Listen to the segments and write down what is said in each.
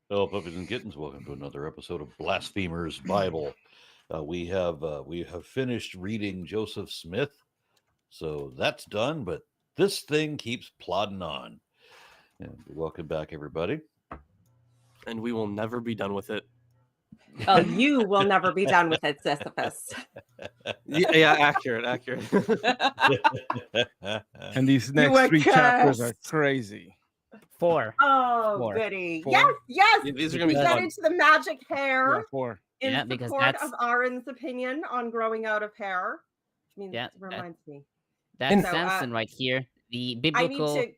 Hello, puppies and kittens. Welcome to another episode of Blasphemers Bible. We have finished reading Joseph Smith, so that's done. But this thing keeps plodding on. And welcome back, everybody. And we will never be done with it. Oh, you will never be done with it, Sisyphus. Yeah, accurate. And these next 3 chapters are crazy. 4. Oh, 4. goody. 4. Yes. Yeah, these are gonna be We get fun. into the magic hair. Yeah, 4. In Yeah, because support that's- of Aaron's opinion on growing out of hair. I mean, Yeah, it reminds me. That's So, Samson right here. The I biblical, need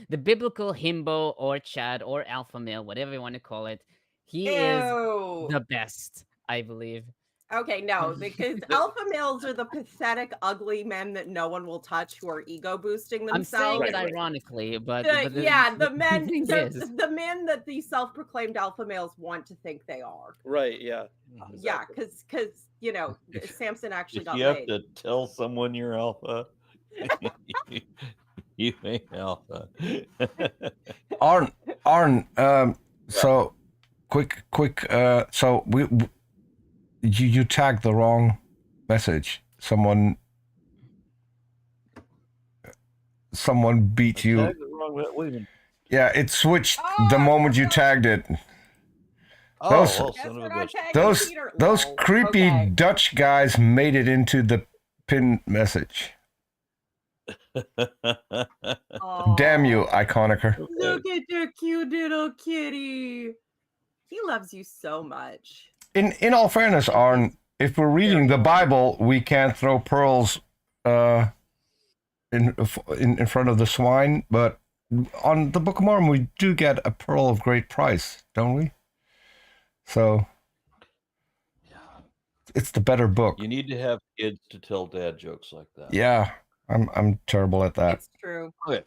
the biblical himbo or Chad or alpha male, whatever you want to call it. He is Ew. the best, I believe. Okay, no, because alpha males are the pathetic, ugly men that no one will touch who are ego boosting I'm saying themselves. it ironically, but the men, is, the men that the self-proclaimed alpha males want to think they are. Right, yeah. Yeah, because you know, Samson actually If got you have laid. to tell someone you're alpha, you ain't alpha. Arn, so quick, so you tagged the wrong message. Someone beat you. Wait a minute. Yeah, it switched the moment you tagged it. Oh, Those- well, Guess son of we're a not bitch. tagging Peter. Those Lol. creepy Okay. Dutch guys made it into the pin message. Aw. Damn you, Iconicer. Look at your cute little kitty. He loves you so much. In all fairness, Arn, if we're reading the Bible, we can't throw pearls in front of the swine, but on the Book of Mormon, we do get a pearl of great price, don't we? So it's the better book. You need to have kids to tell dad jokes like that. Yeah, I'm terrible at that. It's true. Okay.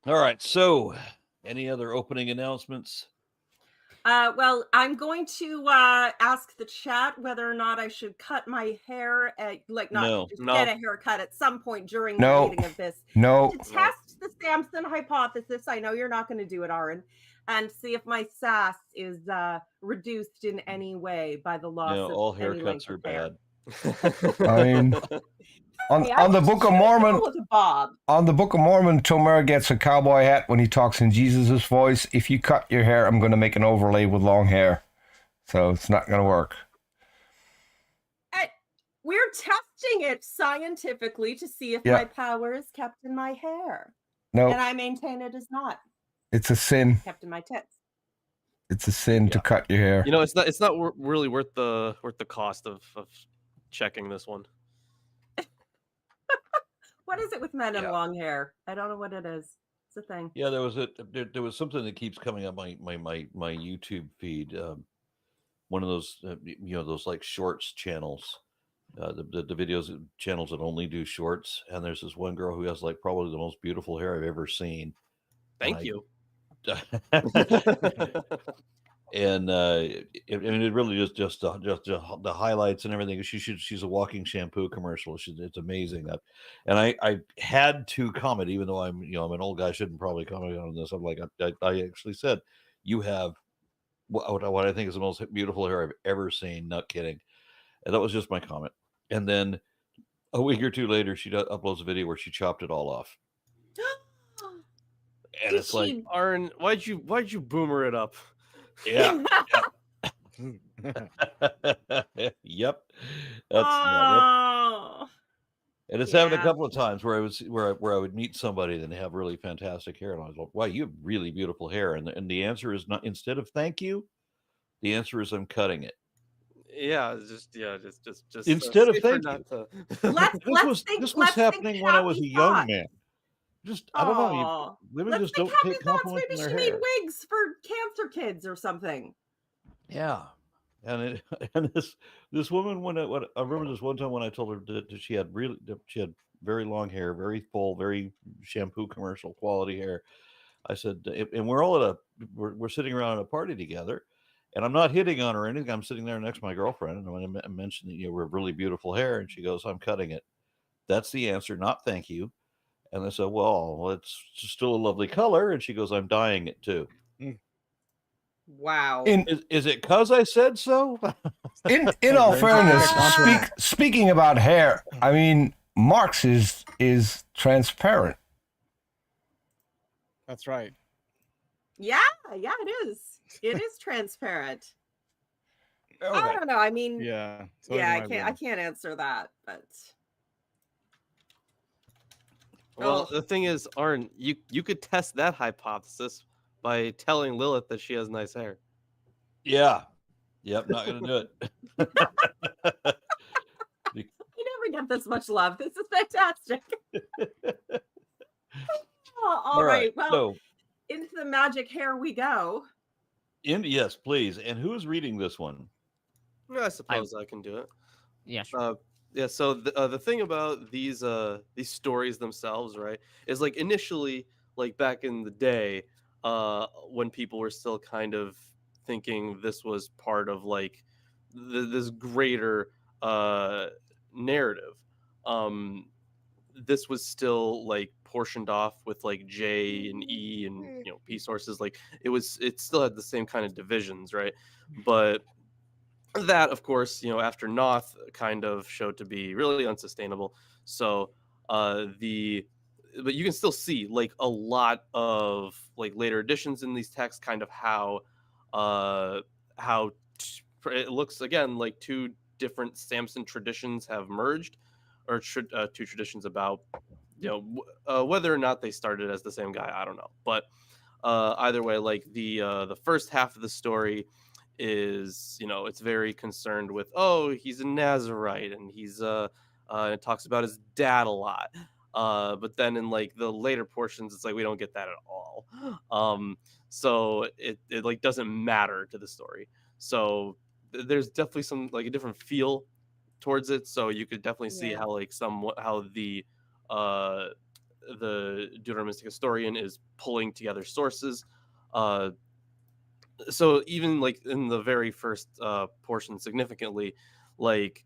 All right. So, any other opening announcements? Well, I'm going to ask the chat whether or not I should cut my hair, No. get a haircut at some point during No. the reading of this. No, To test the Samson hypothesis, I know you're not going to do it, Aaron, and see if my sass is reduced in any way by the loss No, of all any length haircuts are of hair. bad. I mean, on the Book of Mormon, With a bob. on the Book of Mormon, Tomer gets a cowboy hat when he talks in Jesus' voice. If you cut your hair, I'm going to make an overlay with long hair. So it's not going to work. We're testing it scientifically to see if Yeah. my power is kept in my hair. No, And I maintain it is not it's a sin. kept in my tits. It's a sin to Yeah. cut your hair. You know, it's not really worth the cost of checking this one. What is it with men and Yeah. long hair? I don't know what it is. It's a thing. Yeah, there was something that keeps coming up my YouTube feed. One of those those like shorts channels, the videos channels that only do shorts. And there's this one girl who has like probably the most beautiful hair I've ever seen. Thank you. And it really just the highlights and everything. She's a walking shampoo commercial. It's amazing. And I had to comment, even though I'm an old guy, shouldn't probably comment on this. I'm like, I actually said, you have what I think is the most beautiful hair I've ever seen. Not kidding. And that was just my comment. And then a week or two later, she uploads a video where she chopped it all off. And it's like, Arn, why'd you boomer it up? yeah. Yep. Oh. And it's happened a Yeah. couple of times where I would meet somebody and they have really fantastic hair, and I was like, "Wow, you have really beautiful hair." And the answer is not, instead of "thank you," the answer is, "I'm cutting it." Yeah, just Instead of safer thank not you. Let's think This was happening when I was a happy young thoughts. man. Just I don't know. Aw. Women Let's just think don't happy take thoughts. compliments Maybe on she their made hair. wigs for cancer kids or something. Yeah. And this woman, when I remember this one time when I told her that she had very long hair, very full, very shampoo commercial quality hair. I said, and we're all we're sitting around at a party together, and I'm not hitting on her or anything. I'm sitting there next to my girlfriend, and when I mentioned that we have really beautiful hair, and she goes, "I'm cutting it." That's the answer, not "thank you." And I said, well, it's still a lovely color. And she goes, I'm dyeing it too. Wow. Is it because I said so? In all fairness, speaking about hair, I mean, Marx is transparent. That's right. Yeah, it is. It is transparent. I Okay. don't know. I mean, Yeah. I can't answer that, but Well, Oh. the thing is, Arn, you could test that hypothesis by telling Lilith that she has nice hair. Yeah. Yep. Not going to do it. you never get this much love. This is fantastic. All right. Well, So, into the magic hair we go. yes, please. And who's reading this one? I suppose I can do it. Yeah, sure. Yeah. So the thing about these stories themselves, right, is like initially, like back in the day, when people were still kind of thinking this was part of like this greater narrative. This was still like portioned off with like J and E and P sources. Like it still had the same kind of divisions, right? But that, of course, after Noth kind of showed to be really unsustainable. So but you can still see like a lot of like later additions in these texts, kind of how it looks again like two different Samson traditions have merged, or two traditions about whether or not they started as the same guy, I don't know. But either way, like the first half of the story is it's very concerned with, oh, he's a Nazarite, and it talks about his dad a lot. But then in like the later portions, it's like we don't get that at all. So it like doesn't matter to the story. So there's definitely some like a different feel towards it. So you could definitely see how like how the Deuteronomistic historian is pulling together sources. So even like in the very first portion, significantly, like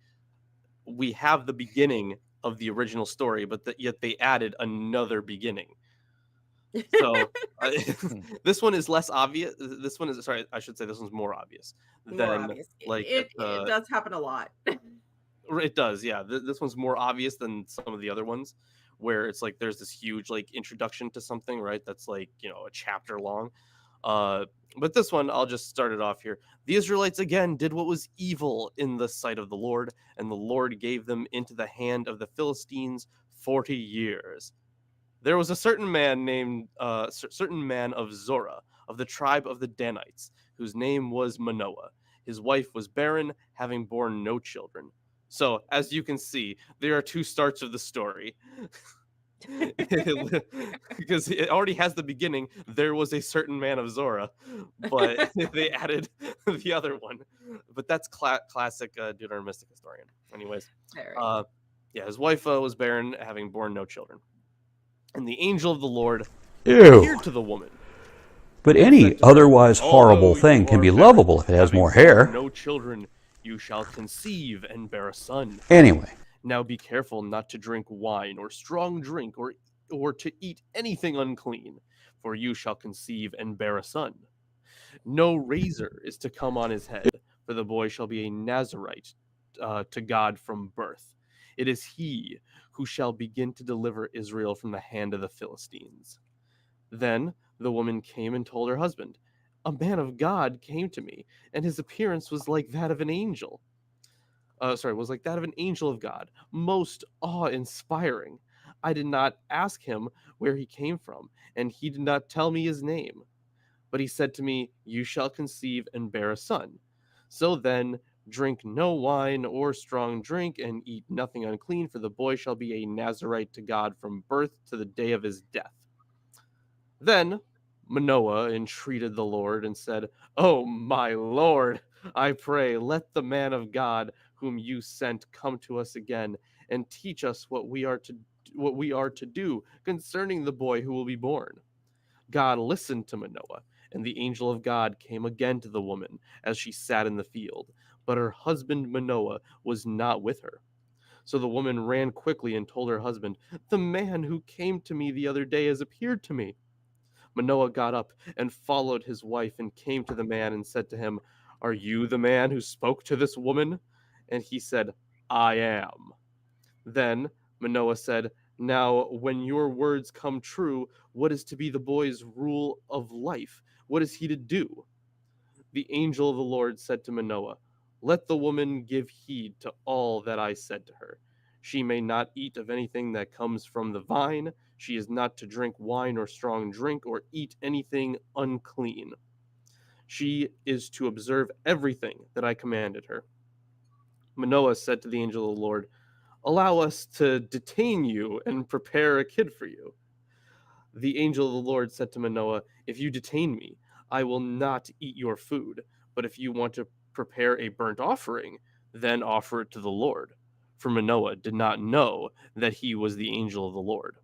we have the beginning of the original story, but yet they added another beginning. So this one is less obvious. This one is, sorry, I should say this one's more obvious than like it does happen a lot. It does, yeah. This one's more obvious than some of the other ones, where it's like there's this huge like introduction to something, right? That's like a chapter long. But this one, I'll just start it off here. The Israelites again did what was evil in the sight of the Lord, and the Lord gave them into the hand of the Philistines 40 years. There was a certain man named of Zorah, of the tribe of the Danites, whose name was Manoah. His wife was barren, having borne no children. So, as you can see, there are two starts of the story. Because it already has the beginning. There was a certain man of Zorah, but they added the other one. But that's classic Deuteronomistic historian. Anyways, his wife was barren, having borne no children. And the angel of the Lord appeared to the woman. But any otherwise horrible thing can be lovable if it has more hair. No children, you shall conceive and bear a son. Anyway. Now be careful not to drink wine or strong drink or to eat anything unclean, for you shall conceive and bear a son. No razor is to come on his head, for the boy shall be a Nazarite to God from birth. It is he who shall begin to deliver Israel from the hand of the Philistines. Then the woman came and told her husband, a man of God came to me, and his appearance was like that of an angel. Was like that of an angel of God, most awe-inspiring. I did not ask him where he came from, and he did not tell me his name. But he said to me, you shall conceive and bear a son. So then, drink no wine or strong drink, and eat nothing unclean, for the boy shall be a Nazarite to God from birth to the day of his death. Then Manoah entreated the Lord and said, oh, my Lord, I pray, let the man of God whom you sent come to us again and teach us what we are to do concerning the boy who will be born. God listened to Manoah, and the angel of God came again to the woman as she sat in the field, but her husband Manoah was not with her. So the woman ran quickly and told her husband, "The man who came to me the other day has appeared to me." Manoah got up and followed his wife and came to the man and said to him, "Are you the man who spoke to this woman?" And he said, "I am." Then Manoah said, "Now, when your words come true, what is to be the boy's rule of life? What is he to do?" The angel of the Lord said to Manoah, "Let the woman give heed to all that I said to her. She may not eat of anything that comes from the vine. She is not to drink wine or strong drink or eat anything unclean. She is to observe everything that I commanded her." Manoah said to the angel of the Lord, "Allow us to detain you and prepare a kid for you." The angel of the Lord said to Manoah, "If you detain me, I will not eat your food. But if you want to prepare a burnt offering, then offer it to the Lord." For Manoah did not know that he was the angel of the Lord.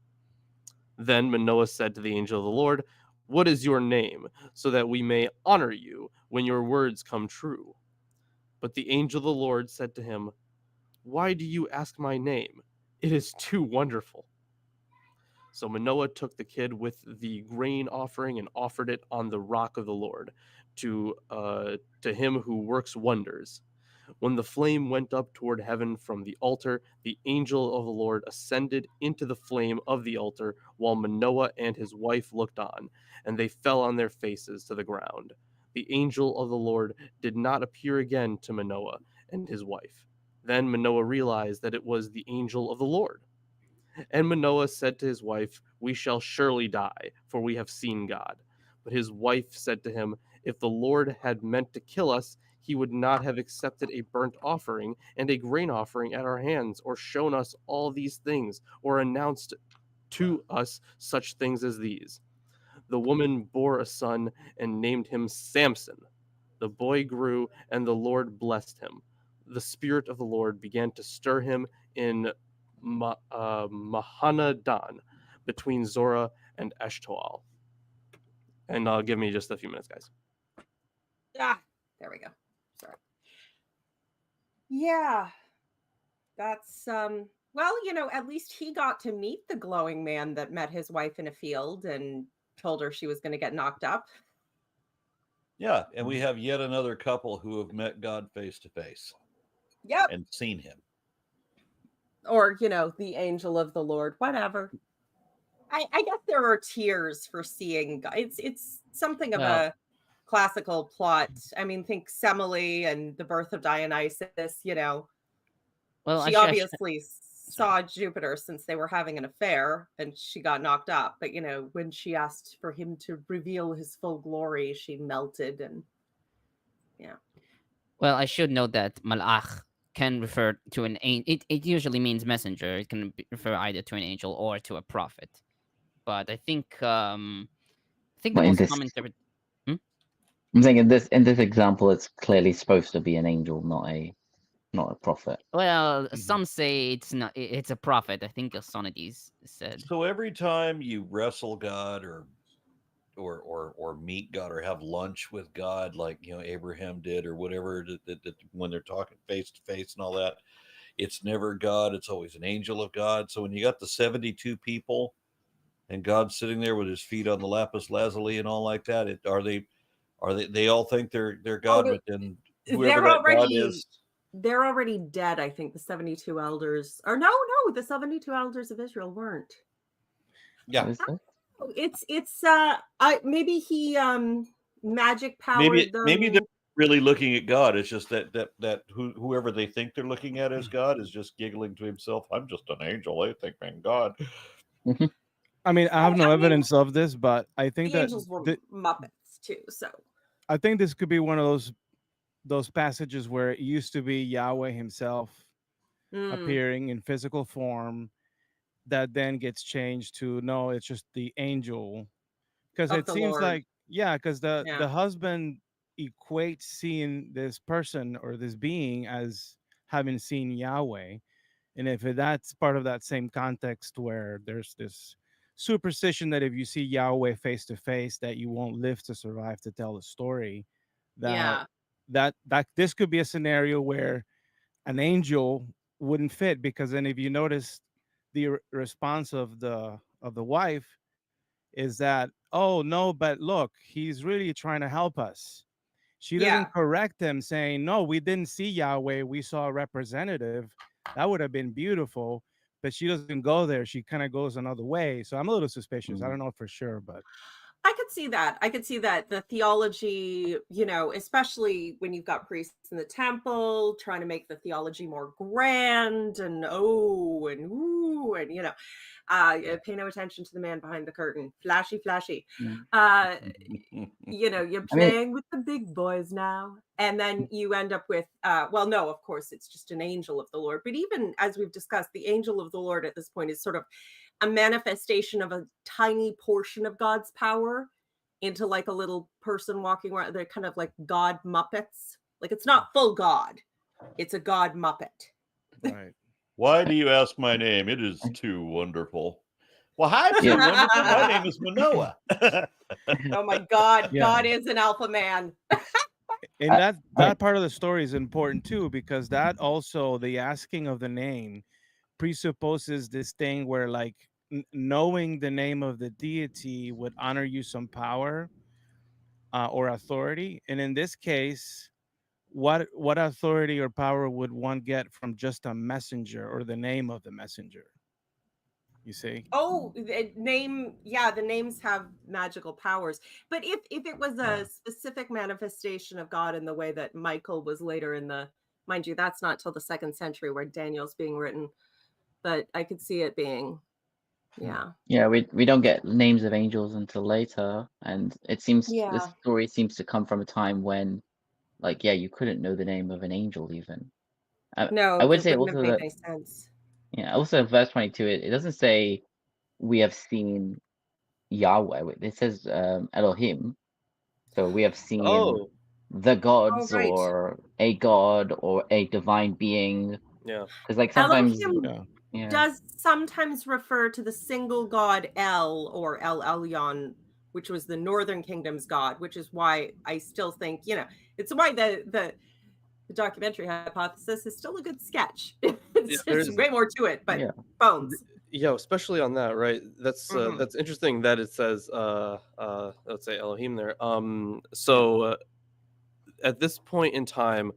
Then Manoah said to the angel of the Lord, "What is your name, so that we may honor you when your words come true?" But the angel of the Lord said to him, "Why do you ask my name? It is too wonderful." So Manoah took the kid with the grain offering and offered it on the rock of the Lord to him who works wonders. When the flame went up toward heaven from the altar, the angel of the Lord ascended into the flame of the altar, while Manoah and his wife looked on, and they fell on their faces to the ground. The angel of the Lord did not appear again to Manoah and his wife. Then Manoah realized that it was the angel of the Lord. And Manoah said to his wife, "We shall surely die, for we have seen God." But his wife said to him, "If the Lord had meant to kill us, he would not have accepted a burnt offering and a grain offering at our hands, or shown us all these things, or announced to us such things as these." The woman bore a son and named him Samson. The boy grew, and the Lord blessed him. The Spirit of the Lord began to stir him in Mahanadan, between Zorah and Eshtaol. And give me just a few minutes, guys. There we go. Sorry. Yeah. That's well, at least he got to meet the glowing man that met his wife in a field and told her she was going to get knocked up. Yeah, and we have yet another couple who have met God face to face. Yep. And seen him. Or, the angel of the Lord, whatever. I guess there are tiers for seeing God. It's something of a classical plot. I mean, think Semele and the birth of Dionysus, Well, she obviously saw Jupiter since they were having an affair and she got knocked up. But, when she asked for him to reveal his full glory, she melted and yeah. Well, I should note that malach can refer to an angel. It usually means messenger. It can refer either to an angel or to a prophet. But I think the most common interpretation. I'm saying in this example, it's clearly supposed to be an angel, not a prophet. Well, some say it's not. It's a prophet. I think Sonides said. So every time you wrestle God or meet God or have lunch with God, like Abraham did, or whatever, that when they're talking face to face and all that, it's never God. It's always an angel of God. So when you got the 72 people, and God's sitting there with his feet on the lapis lazuli and all like that, they all think they're God, but then whoever that God is. They're already dead, I think, the 72 elders. Or no, the 72 elders of Israel weren't. Yeah. It's maybe he magic powered them. Maybe they're really looking at God. It's just that whoever they think they're looking at as God is just giggling to himself. I'm just an angel. They think I'm God. I mean, I have no evidence of this, but I think the angels were Muppets too. So I think this could be one of those passages where it used to be Yahweh himself appearing in physical form, that then gets changed to no, it's just the angel, because it seems Lord. Like because the husband equates seeing this person or this being as having seen Yahweh, and if that's part of that same context where there's this superstition that if you see Yahweh face to face, that you won't live to survive to tell the story, that this could be a scenario where an angel wouldn't fit, because then if you notice the response of the wife is that, oh no, but look, he's really trying to help us. She doesn't correct him saying, no, we didn't see Yahweh, we saw a representative. That would have been beautiful, but she doesn't go there. She kind of goes another way. So I'm a little suspicious. I don't know for sure, but I could see that. I could see that the theology, you know, especially when you've got priests in the temple trying to make the theology more grand and oh and ooh and you know, pay no attention to the man behind the curtain. Flashy, flashy. You know, you're playing with the big boys now. And then you end up with, well, no, of course, it's just an angel of the Lord. But even as we've discussed, the angel of the Lord at this point is sort of a manifestation of a tiny portion of God's power into like a little person walking around. They're kind of like God Muppets. Like it's not full God. It's a God Muppet. right. Why do you ask my name? It is too wonderful. Well, hi, too wonderful. My name is Manoah. Oh my God. Yeah. God is an alpha man. And that part of the story is important too, because that also, the asking of the name presupposes this thing where like knowing the name of the deity would honor you some power or authority. And in this case, what authority or power would one get from just a messenger or the name of the messenger? You see? Oh, the name, yeah, the names have magical powers. But if it was a specific manifestation of God in the way that Michael was later in the, mind you, that's not till the 2nd century where Daniel's being written. But I could see it being, Yeah, we don't get names of angels until later, and it seems this story seems to come from a time when, like, you couldn't know the name of an angel even. No, I would it say wouldn't also have made that any sense. also verse 22, it doesn't say we have seen Yahweh. It says Elohim, so we have seen the gods or a god or a divine being. Yeah, because like sometimes Elohim does sometimes refer to the single god El or El Elyon, which was the Northern Kingdom's god, which is why I still think, you know, it's why the documentary hypothesis is still a good sketch. There's way more to it, but bones. Yeah, especially on that, right? That's interesting that it says let's say Elohim there. So at this point in time,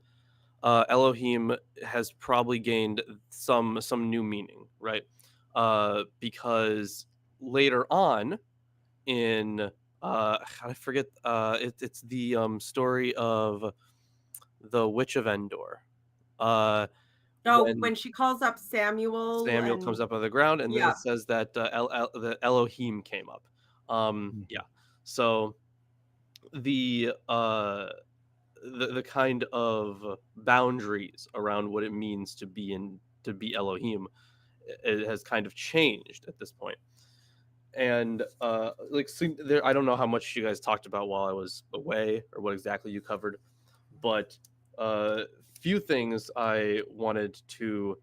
Elohim has probably gained some new meaning, right? Because later on in I forget it's the story of the Witch of Endor. When she calls up Samuel comes up out of the ground, and then it says that the Elohim came up. So the kind of boundaries around what it means to be Elohim, it has kind of changed at this point. And I don't know how much you guys talked about while I was away or what exactly you covered, but few things I wanted to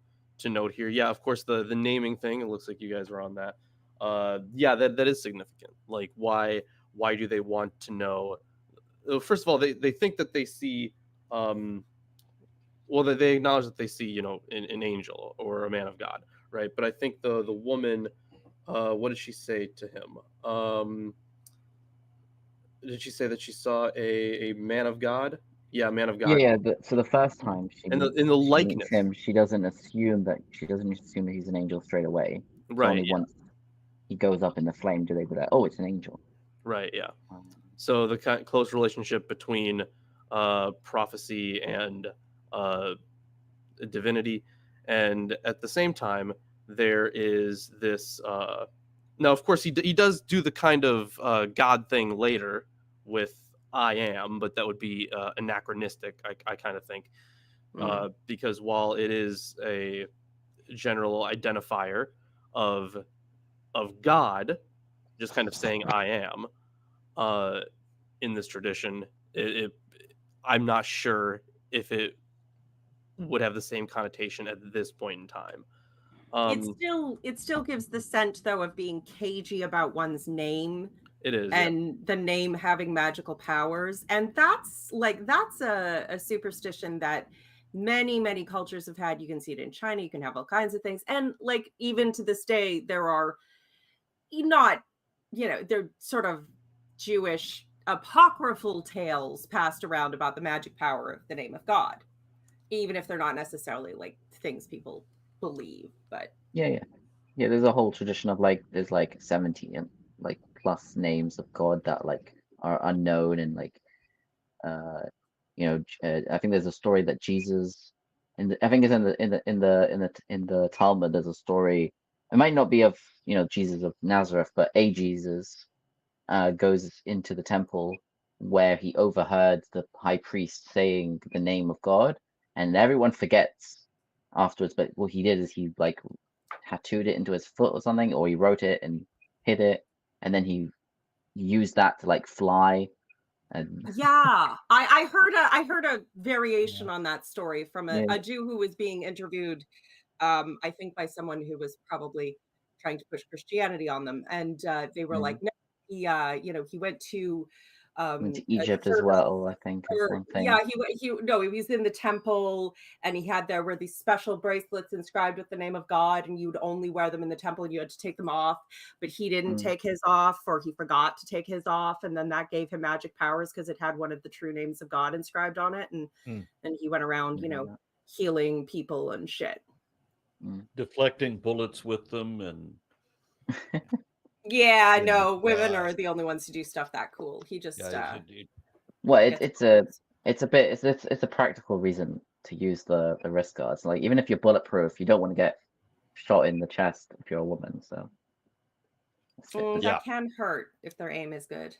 note here. Yeah, of course the naming thing, it looks like you guys were on that. That is significant. Like why do they want to know? First of all, they think that they see they acknowledge that they see, you know, an angel or a man of God, right? But I think the woman, what did she say to him? Did she say that she saw a man of God? Yeah, man of God. Yeah. So the first time in the likeness, she meets him, she doesn't assume that he's an angel straight away. Right. Only once he goes up in the flame do they be like, oh, it's an angel. Right. Yeah. So the kind of close relationship between prophecy and divinity, and at the same time there is this. Now, of course, he does do the kind of God thing later with I am, but that would be anachronistic, I kind of think, because while it is a general identifier of God, just kind of saying I am, in this tradition, I'm not sure if it would have the same connotation at this point in time. It still gives the scent though of being cagey about one's name. It is, and the name having magical powers, and that's a superstition that many cultures have had. You can see it in China. You can have all kinds of things. And like, even to this day, there are not, they're sort of Jewish apocryphal tales passed around about the magic power of the name of God, even if they're not necessarily like things people believe. But yeah. There's a whole tradition of like, there's like 70 and like plus names of God that like are unknown, and like I think there's a story that Jesus, I think it's in the Talmud. There's a story. It might not be of Jesus of Nazareth, but a Jesus goes into the temple where he overheard the high priest saying the name of God, and everyone forgets afterwards. But what he did is he like tattooed it into his foot or something, or he wrote it and hid it, and then he used that to like fly. And yeah, I heard a variation on that story from a Jew who was being interviewed, I think by someone who was probably trying to push Christianity on them, and they were like, no, he went to Egypt as well, I think, is one thing. Yeah, he was in the temple, and he had there were these special bracelets inscribed with the name of God, and you would only wear them in the temple, and you had to take them off. But he didn't take his off, or he forgot to take his off, and then that gave him magic powers because it had one of the true names of God inscribed on it, and he went around, healing people and shit, deflecting bullets with them, and yeah, no, women are the only ones to do stuff that cool. He just well, it's a practical reason to use the wrist guards. Like, even if you're bulletproof, you don't want to get shot in the chest if you're a woman. So that can hurt if their aim is good.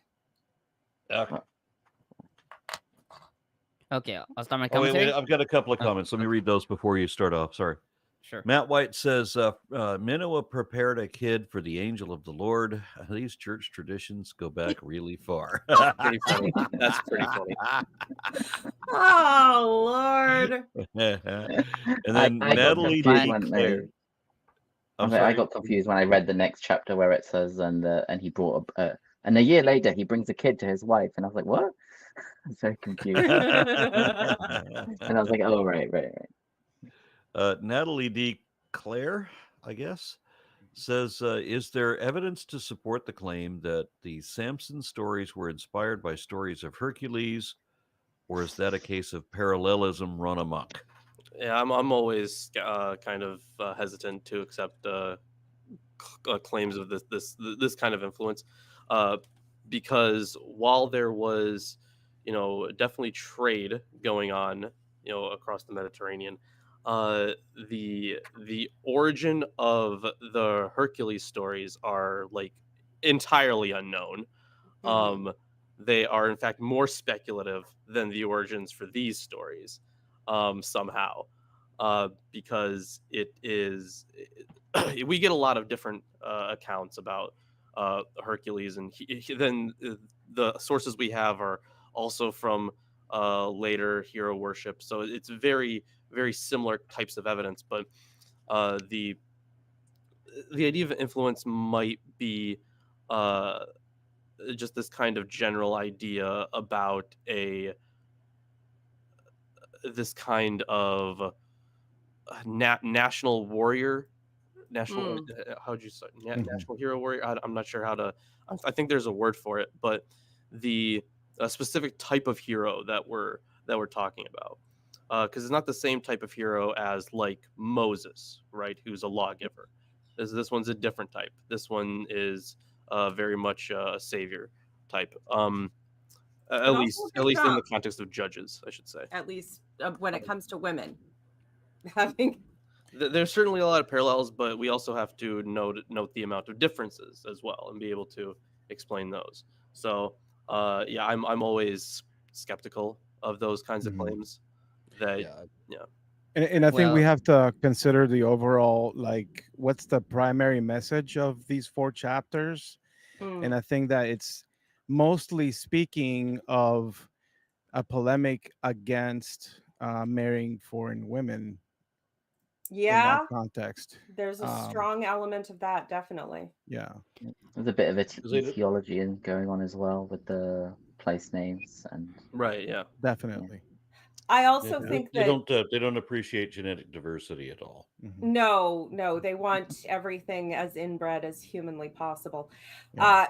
Okay, I'll start my commentary. Wait, I've got a couple of comments. Let me read those before you start off. Sorry. Sure. Matt White says, Manoah prepared a kid for the angel of the Lord. These church traditions go back really far. Pretty funny. That's pretty funny. Oh, Lord. And then Natalie declared. I got confused when I read the next chapter where it says, and he brought and a year later he brings a kid to his wife, and I was like, what? I'm so confused. And I was like, oh, right. Natalie D. Claire, I guess, says, is there evidence to support the claim that the Samson stories were inspired by stories of Hercules, or is that a case of parallelism run amok? Yeah, I'm always kind of hesitant to accept claims of this kind of influence, because while there was, definitely trade going on, across the Mediterranean, the origin of the Hercules stories are like entirely unknown. They are in fact more speculative than the origins for these stories, somehow, because we get a lot of different accounts about Hercules, and then the sources we have are also from later hero worship, so it's very, very similar types of evidence. But the idea of influence might be just this kind of general idea about this kind of national warrior, how'd you say, national hero warrior? I'm not sure how to. I think there's a word for it, but the specific type of hero that we're talking about, because it's not the same type of hero as like Moses, right? Who's a lawgiver. This one's a different type. This one is very much a savior type. At least in the context of judges, I should say. At least when it comes to women, having. There's certainly a lot of parallels, but we also have to note the amount of differences as well, and be able to explain those. So, I'm always skeptical of those kinds of claims. And I think we have to consider the overall, like, what's the primary message of these 4 chapters? And I think that it's mostly speaking of a polemic against marrying foreign women. Yeah, in that context. There's a strong element of that, definitely. Yeah. There's a bit of etiology going on as well with the place names and right. Yeah, definitely. I also think they that don't appreciate genetic diversity at all. no, they want everything as inbred as humanly possible. Yeah.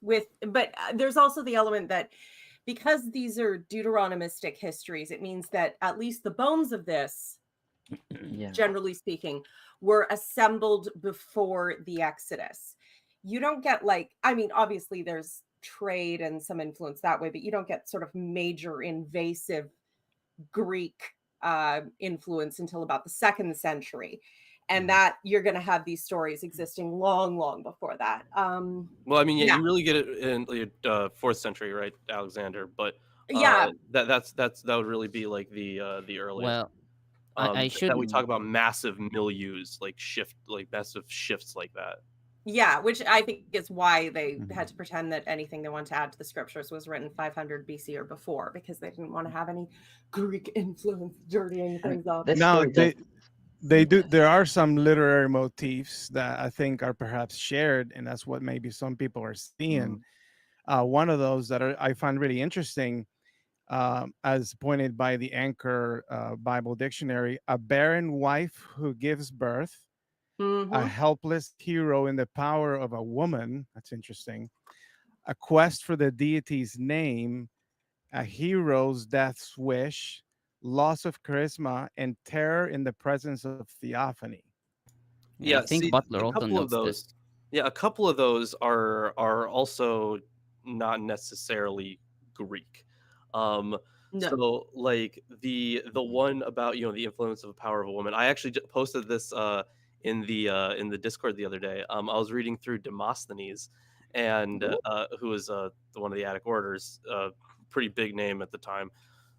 But there's also the element that because these are Deuteronomistic histories, it means that at least the bones of this, generally speaking, were assembled before the Exodus. You don't get obviously there's trade and some influence that way, but you don't get sort of major invasive Greek influence until about the 2nd century. And that you're going to have these stories existing long before that. Well, I mean, you really get it in the 4th century, right, Alexander? But that would really be like the earliest. Well, I should that we talk about massive milieus, like massive shifts like that. Yeah, which I think is why they had to pretend that anything they wanted to add to the scriptures was written 500 BC or before, because they didn't want to have any Greek influence dirtying things up. Now they do. There are some literary motifs that I think are perhaps shared, and that's what maybe some people are seeing. One of those that I find really interesting, as pointed by the Anchor Bible Dictionary, a barren wife who gives birth. A helpless hero in the power of a woman. That's interesting. A quest for the deity's name, a hero's death's wish, loss of charisma, and terror in the presence of theophany. I think Butler also notes this. Yeah, a couple of those are also not necessarily Greek. So like the one about the influence of the power of a woman. I actually posted this in the Discord the other day. I was reading through Demosthenes, and who was one of the Attic orators, pretty big name at the time.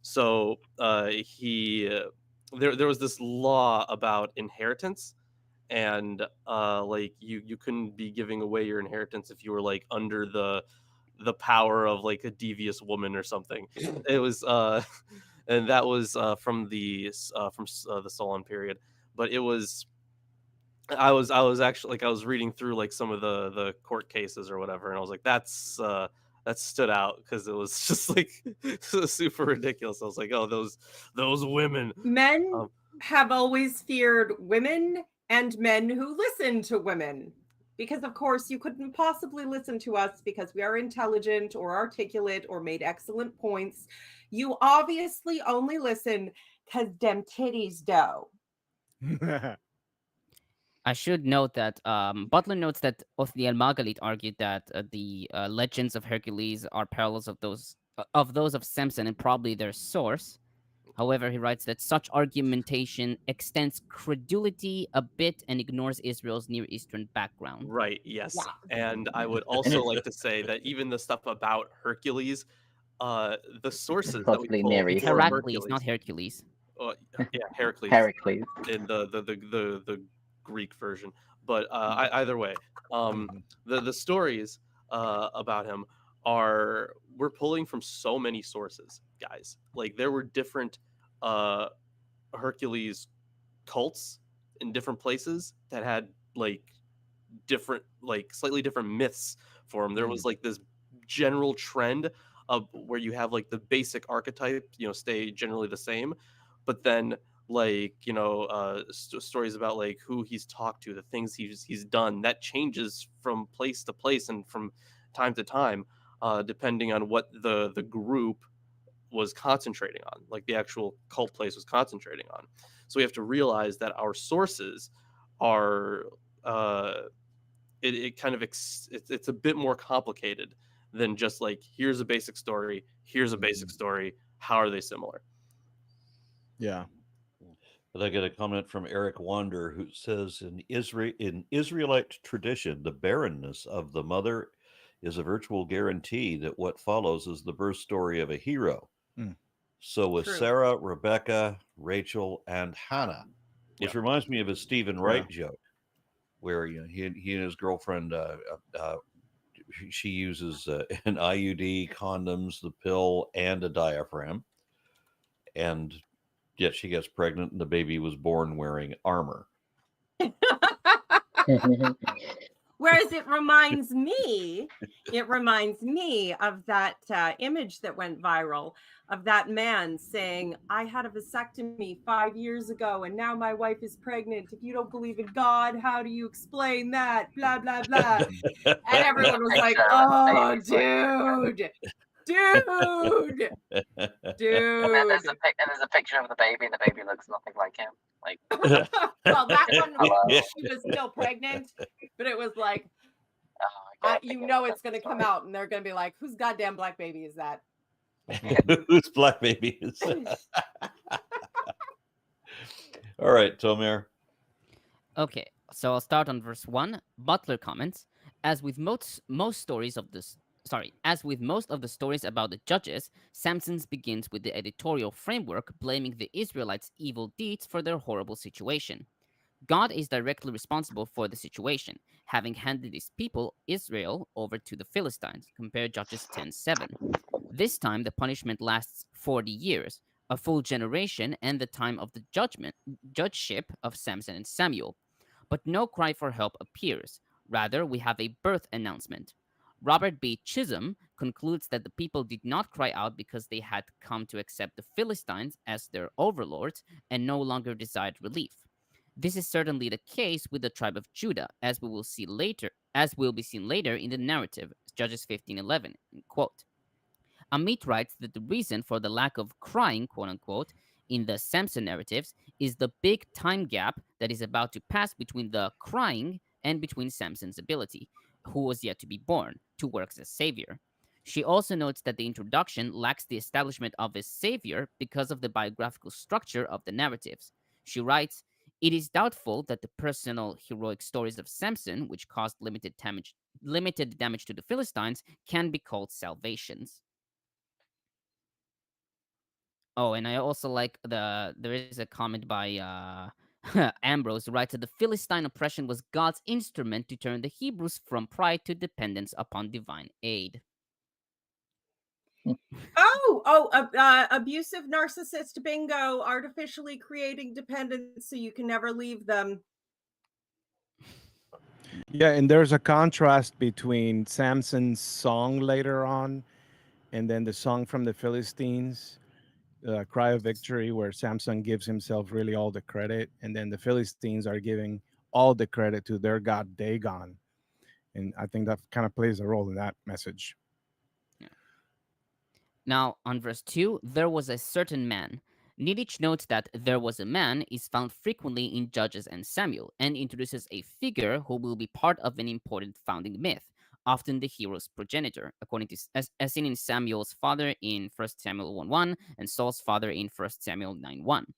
So there was this law about inheritance, and like you couldn't be giving away your inheritance if you were like under the power of like a devious woman or something. It was and that was from the Solon period, but it was. I was actually I was reading through like some of the court cases or whatever, and I was like, that stood out because it was just like super ridiculous. I was like, oh, those women. Men have always feared women and men who listen to women, because of course you couldn't possibly listen to us because we are intelligent or articulate or made excellent points. You obviously only listen because dem titties do. I should note that Butler notes that Othniel Margalit argued that the legends of Hercules are parallels of those of Samson and probably their source. However, he writes that such argumentation extends credulity a bit and ignores Israel's Near Eastern background. Right, yes. And I would also like to say that even the stuff about Hercules, the sources that we pull it's Heracles, not Hercules. Yeah, Heracles. Heracles. In the Greek version, but either way, the stories about him we're pulling from so many sources, guys. Like there were different Hercules cults in different places that had like different, like slightly different myths for him. There was like this general trend of where you have like the basic archetype, stay generally the same, but then like stories about like who he's talked to, the things he's done, that changes from place to place and from time to time, depending on what the group was concentrating on, like the actual cult place was concentrating on. So we have to realize that our sources are it's a bit more complicated than just like here's a basic story, how are they similar? Yeah. But I get a comment from Eric Wander, who says in Israelite tradition, the barrenness of the mother is a virtual guarantee that what follows is the birth story of a hero. So with Sarah, Rebecca, Rachel, and Hannah, which reminds me of a Stephen Wright joke, where he and his girlfriend, she uses an IUD, condoms, the pill, and a diaphragm, and yet she gets pregnant and the baby was born wearing armor. Whereas it reminds me of that image that went viral of that man saying, I had a vasectomy 5 years ago and now my wife is pregnant. If you don't believe in God, how do you explain that? Blah, blah, blah. And everyone was like, oh, dude. Dude. And then there's a picture of the baby, and the baby looks nothing like him. Like, well, that one, she was still pregnant, but it was like, it's going to come out, and they're going to be like, whose goddamn black baby is that? Whose black baby is that? All right, Tomer. Okay, so I'll start on verse 1. Butler comments, as with most stories of this. As with most of the stories about the judges, Samson's begins with the editorial framework blaming the Israelites' evil deeds for their horrible situation. God is directly responsible for the situation, having handed his people, Israel, over to the Philistines, compare Judges 10:7. This time, the punishment lasts 40 years, a full generation and the time of the judgeship of Samson and Samuel. But no cry for help appears. Rather, we have a birth announcement. Robert B. Chisholm concludes that the people did not cry out because they had come to accept the Philistines as their overlords and no longer desired relief. This is certainly the case with the tribe of Judah, as will be seen later in the narrative, Judges 15:11. Quote. Amit writes that the reason for the lack of crying, quote unquote, in the Samson narratives is the big time gap that is about to pass between the crying and between Samson's ability, who was yet to be born, to work as a savior. She also notes that the introduction lacks the establishment of a savior because of the biographical structure of the narratives. She writes, it is doubtful that the personal heroic stories of Samson, which caused limited damage to the Philistines, can be called salvations. Oh, and I also like there is a comment by Ambrose who writes that the Philistine oppression was God's instrument to turn the Hebrews from pride to dependence upon divine aid. Abusive narcissist bingo, artificially creating dependence so you can never leave them. Yeah, and there's a contrast between Samson's song later on and then the song from the Philistines, Cry of Victory, where Samson gives himself really all the credit, and then the Philistines are giving all the credit to their god Dagon. And I think that kind of plays a role in that message. Yeah. Now, on verse 2, there was a certain man. Niditch notes that there was a man is found frequently in Judges and Samuel, and introduces a figure who will be part of an important founding myth, often the hero's progenitor, according to as seen in Samuel's father in 1 Samuel 1:1 and Saul's father in 1 Samuel 9:1.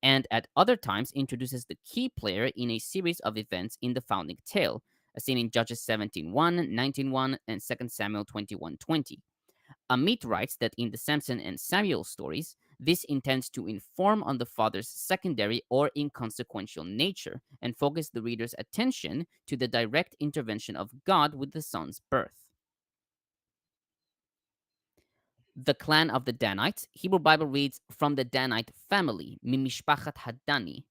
And at other times introduces the key player in a series of events in the founding tale, as seen in Judges 17:1, 19:1, and 2 Samuel 21:20. Amit writes that in the Samson and Samuel stories, this intends to inform on the father's secondary or inconsequential nature and focus the reader's attention to the direct intervention of God with the son's birth. The clan of the Danites, Hebrew Bible reads, from the Danite family, Mimishpachat Hadani.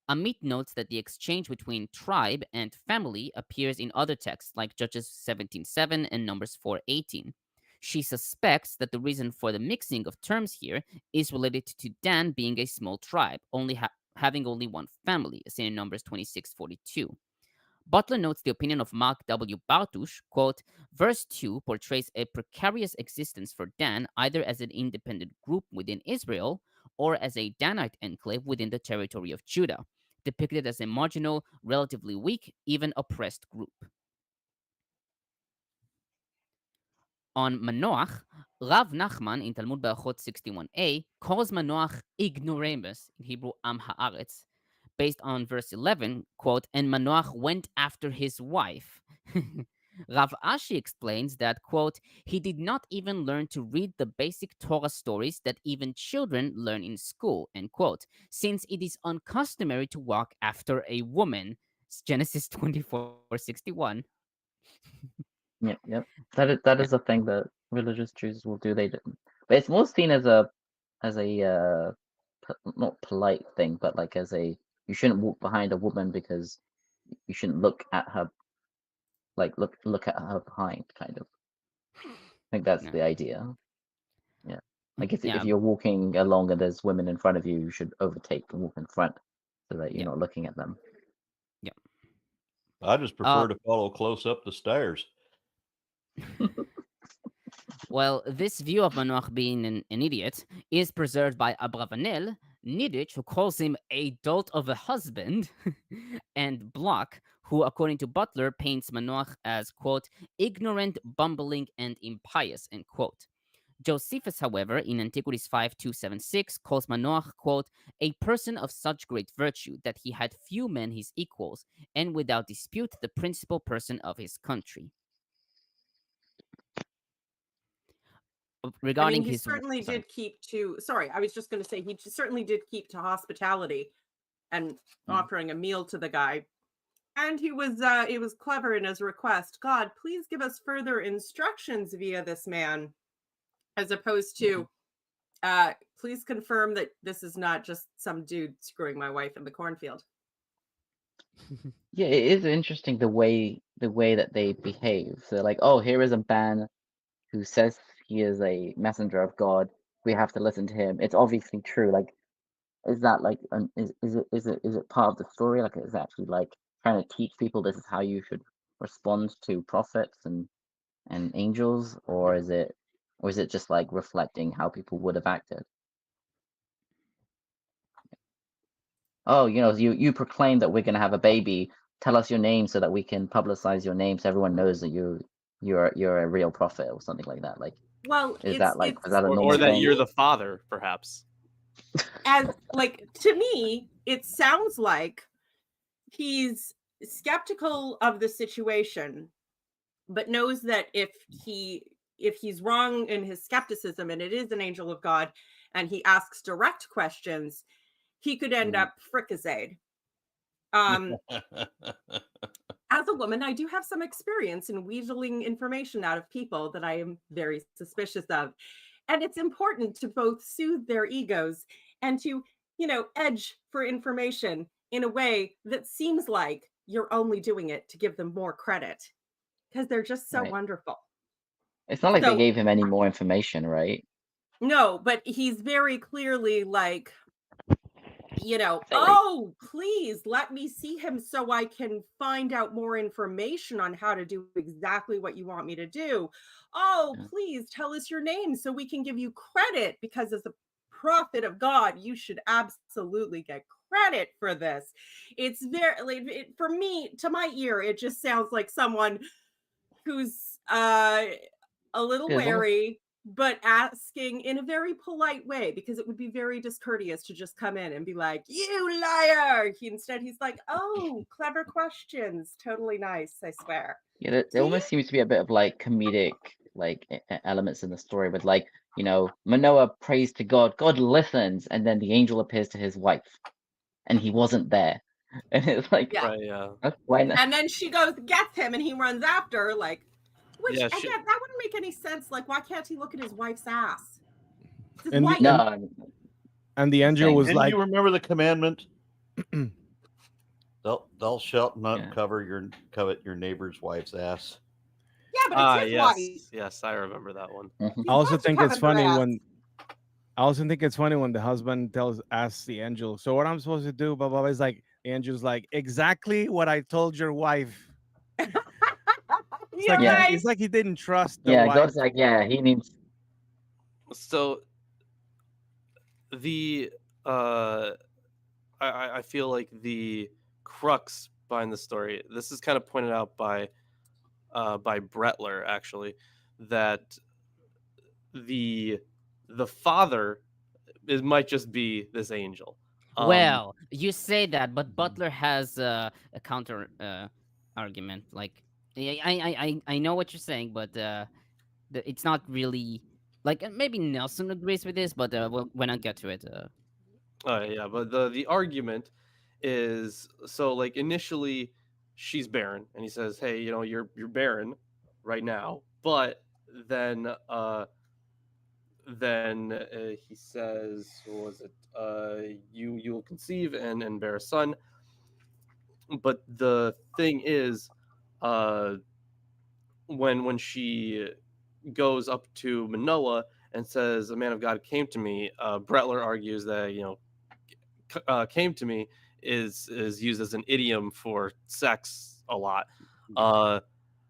Amit notes that the exchange between tribe and family appears in other texts like Judges 17:7 and Numbers 4:18. She suspects that the reason for the mixing of terms here is related to Dan being a small tribe, having only one family, as in Numbers 26:42. Butler notes the opinion of Mark W. Bartusch, quote, verse 2 portrays a precarious existence for Dan either as an independent group within Israel or as a Danite enclave within the territory of Judah, depicted as a marginal, relatively weak, even oppressed group. On Manoach, Rav Nachman in Talmud Berachot 61a calls Manoach ignoramus, in Hebrew Am Haaretz, based on verse 11, quote, and Manoach went after his wife. Rav Ashi explains that, quote, he did not even learn to read the basic Torah stories that even children learn in school, end quote, since it is uncustomary to walk after a woman. It's Genesis 24:61. Yep. That is a thing that religious Jews will do. But it's more seen as a not polite thing, but like as a, you shouldn't walk behind a woman because you shouldn't look at her like look at her behind, kind of. I think that's the idea. Yeah, like if you're walking along and there's women in front of you, you should overtake and walk in front so that you're not looking at them. Yeah. I just prefer to follow close up the stairs. Well, this view of Manoach being an idiot is preserved by Abravanel, Niditch, who calls him a dolt of a husband, and Bloch, who, according to Butler, paints Manoach as, quote, ignorant, bumbling, and impious, end quote. Josephus, however, in Antiquities 5276, calls Manoach, quote, a person of such great virtue that he had few men his equals, and without dispute the principal person of his country. Regarding he certainly did keep to. Sorry, I was just going to say he certainly did keep to hospitality and offering a meal to the guy, and he was clever in his request. God, please give us further instructions via this man, as opposed to, please confirm that this is not just some dude screwing my wife in the cornfield. Yeah, it is interesting the way that they behave. So like, oh, here is a man who says he is a messenger of God. We have to listen to him. It's obviously true. Like, is that like is it part of the story? Like, is it actually like trying to teach people this is how you should respond to prophets and angels, or is it just like reflecting how people would have acted? Oh, you proclaim that we're going to have a baby. Tell us your name so that we can publicize your name so everyone knows that you're a real prophet or something like that. Like, well, is that a normal or that thing? you're the father, perhaps? As like, to me, it sounds like he's skeptical of the situation, but knows that if he's wrong in his skepticism and it is an angel of God and he asks direct questions, he could end up fricasseed. As a woman, I do have some experience in weaseling information out of people that I am very suspicious of. And it's important to both soothe their egos and to, edge for information in a way that seems like you're only doing it to give them more credit because they're just so wonderful. It's not like they gave him any more information, right? No, but he's very clearly like, oh, please let me see him so I can find out more information on how to do exactly what you want me to do. Oh, please tell us your name so we can give you credit, because as a prophet of God, you should absolutely get credit for this. It's very, for me, to my ear, it just sounds like someone who's a little wary, but asking in a very polite way, because it would be very discourteous to just come in and be like, you liar. Instead, he's like, oh, clever questions. Totally nice, I swear. Yeah, there almost seems to be a bit of like comedic like elements in the story with like, Manoah prays to God, God listens, and then the angel appears to his wife and he wasn't there. And it's like, and then she goes, gets him, and he runs after her, like, which, again, that wouldn't make any sense. Like, why can't he look at his wife's ass? And the angel was like, you remember the commandment? Thou shalt not covet your neighbor's wife's ass. Yeah, but it's his wife. Yes, I remember that one. I also think it's funny when the husband asks the angel, so what I'm supposed to do? Blah, blah, blah. It's like, the angel's like, exactly what I told your wife. It's like he didn't trust the wife. God's like, he needs. So the I feel like the crux behind the story, this is kind of pointed out by Bretler, actually, that the father might just be this angel. Well, you say that, but Butler has a counter argument. Like, I know what you're saying, but it's not really like, maybe Nelson agrees with this, but when I get to it. But the argument is, so like initially she's barren, and he says, hey, you're barren right now, but then he says, what was it? You will conceive and bear a son. But the thing is, when she goes up to Manoah and says, "A man of God came to me," Butler argues that came to me is used as an idiom for sex a lot.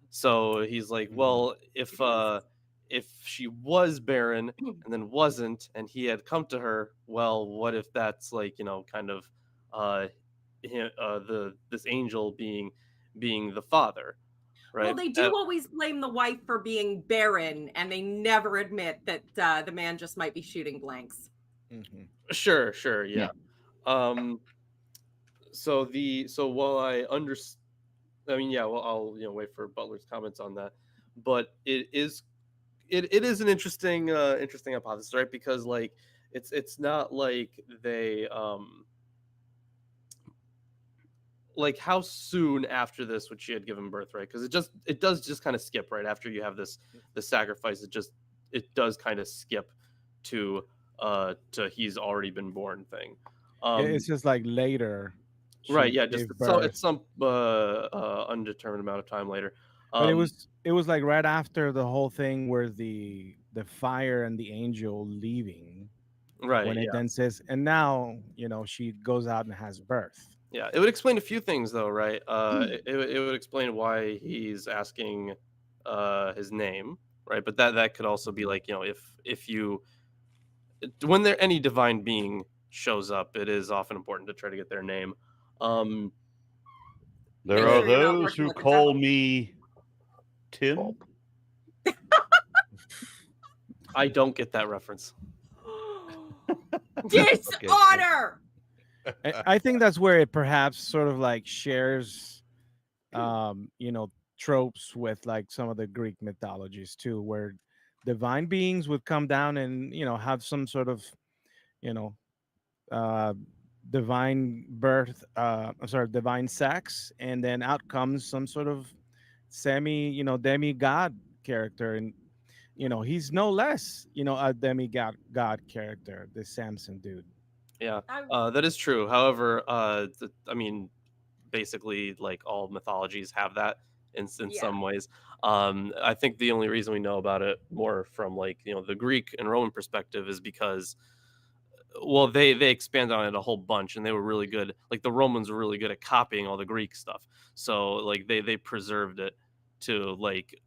So he's like, well, if she was barren and then wasn't, and he had come to her, well, what if that's like, kind of this angel being the father, right? Well, they do always blame the wife for being barren, and they never admit that the man just might be shooting blanks. Sure, yeah. So while I understand, I mean, yeah, well, I'll wait for Butler's comments on that, but it is an interesting hypothesis, right? Because like it's not like they like how soon after this would she had given birth, right? Because it does just kind of skip right after you have the sacrifice. It does kind of skip to he's already been born thing. It's just like later. Right, yeah, just so it's some undetermined amount of time later. But it was like right after the whole thing where the fire and the angel leaving. Right. When it then says, and now, she goes out and has birth. Yeah, it would explain a few things though, right? It would explain why he's asking his name, right? But that could also be like, if you when any divine being shows up, it is often important to try to get their name. There are those who call me Tim. I don't get that reference. Dishonor. I think that's where it perhaps sort of like shares, tropes with like some of the Greek mythologies too, where divine beings would come down and have some sort of, divine birth, divine sex, and then out comes some sort of demigod character, and he's no less a demigod character, this Samson dude. Yeah, that is true. However, I mean, basically, like all mythologies have that in some ways. I think the only reason we know about it more from like the Greek and Roman perspective is because, well, they expanded on it a whole bunch, and they were really good. Like the Romans were really good at copying all the Greek stuff, so like they preserved it to like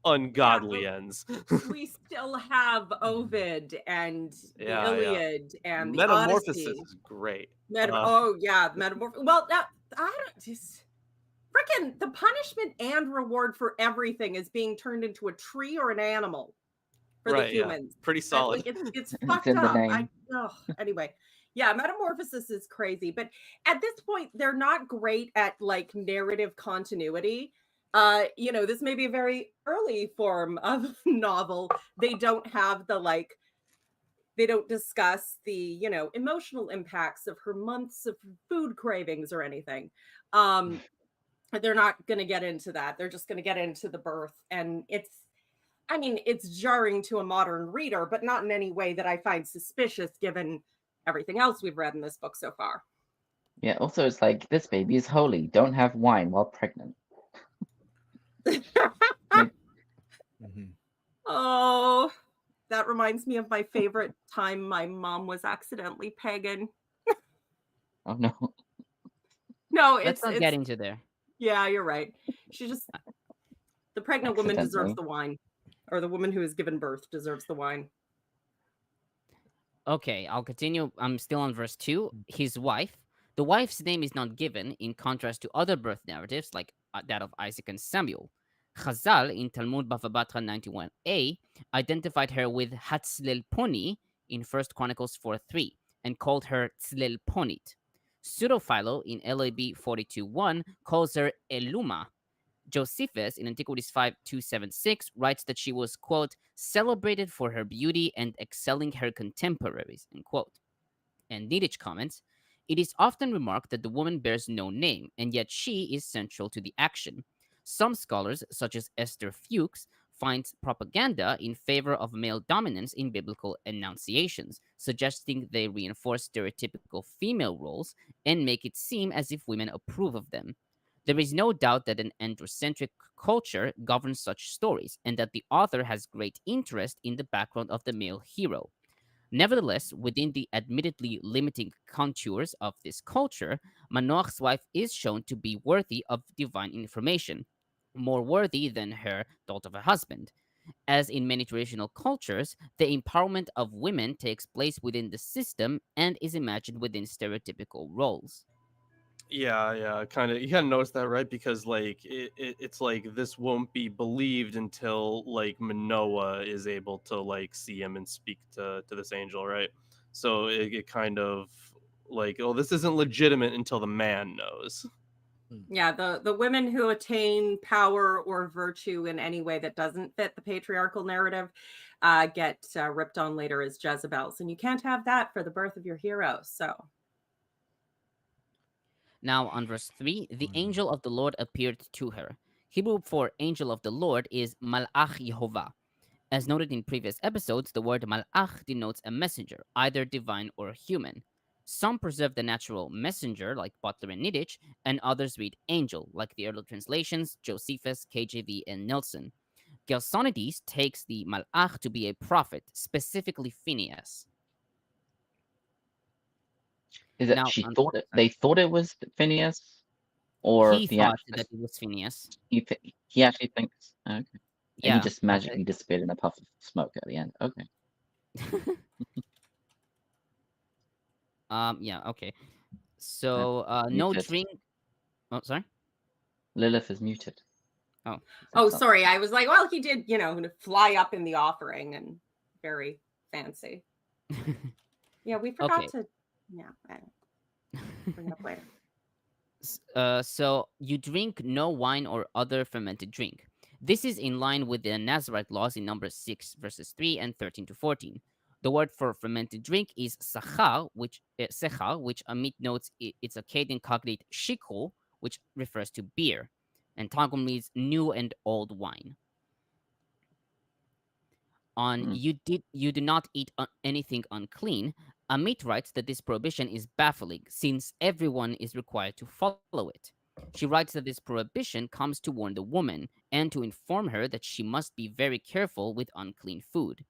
ungodly ends. We still have Oved and the Iliad and the Metamorphosis Odyssey. is great. Metamorphosis. Well, I don't just freaking the punishment and reward for everything is being turned into a tree or an animal for the humans. Yeah. Pretty solid. It's fucked up. Anyway, yeah, Metamorphosis is crazy, but at this point, they're not great at like narrative continuity. This may be a very early form of novel. They don't have they don't discuss the, emotional impacts of her months of food cravings or anything. They're not going to get into that. They're just going to get into the birth. And it's jarring to a modern reader, but not in any way that I find suspicious given everything else we've read in this book so far. Yeah, also it's like, this baby is holy. Don't have wine while pregnant. Oh, that reminds me of my favorite time my mom was accidentally pagan. Oh no. No, let's not get into there. Yeah, you're right. The pregnant woman deserves the wine, or the woman who has given birth deserves the wine. Okay, I'll continue. I'm still on verse 2. His wife. The wife's name is not given, in contrast to other birth narratives like that of Isaac and Samuel. Chazal in Talmud Bava Batra 91a identified her with Hatzlelponi in 1 Chronicles 4:3 and called her Tzlelponit. Pseudophilo in LAB 42:1 calls her Eluma. Josephus in Antiquities 5:276 writes that she was, quote, celebrated for her beauty and excelling her contemporaries, end quote. And Niditch comments, it is often remarked that the woman bears no name, and yet she is central to the action. Some scholars, such as Esther Fuchs, find propaganda in favor of male dominance in biblical enunciations, suggesting they reinforce stereotypical female roles and make it seem as if women approve of them. There is no doubt that an androcentric culture governs such stories, and that the author has great interest in the background of the male hero. Nevertheless, within the admittedly limiting contours of this culture, Manoach's wife is shown to be worthy of divine information, more worthy than her thought of a husband. As in many traditional cultures, the empowerment of women takes place within the system and is imagined within stereotypical roles. Yeah, kind of. You kind of notice that, right? Because like it's like this won't be believed until like Manoah is able to like see him and speak to this angel, right? So it kind of like, oh, this isn't legitimate until the man knows. Yeah, the women who attain power or virtue in any way that doesn't fit the patriarchal narrative get ripped on later as Jezebels, and you can't have that for the birth of your hero. So. Now, on verse 3, the angel of the Lord appeared to her. Hebrew for angel of the Lord is Malach Yehovah. As noted in previous episodes, the word Malach denotes a messenger, either divine or human. Some preserve the natural messenger, like Butler and Niditch, and others read angel, like the early translations, Josephus, KJV, and Nelson. Gelsonides takes the Malach to be a prophet, specifically Phineas. Is it Now, they thought it was Phineas, or he the thought actual, that it was Phineas. he actually thinks, okay. And Yeah, he just magically disappeared in a puff of smoke at the end. Okay. Yeah, okay. So no Muted. drink. Oh, sorry. Lilith is muted. Oh, sorry. I was like, well, he did, fly up in the offering and very fancy. Yeah, we forgot to. Yeah, bring it up later. So you drink no wine or other fermented drink. This is in line with the Nazarite laws in Numbers 6 verses 3 and 13 to 14. The word for fermented drink is secha, which Amit notes it's a Akkadian cognate shikul, which refers to beer, and Targum reads new and old wine. On you do not eat anything unclean, Amit writes that this prohibition is baffling since everyone is required to follow it. She writes that this prohibition comes to warn the woman and to inform her that she must be very careful with unclean food.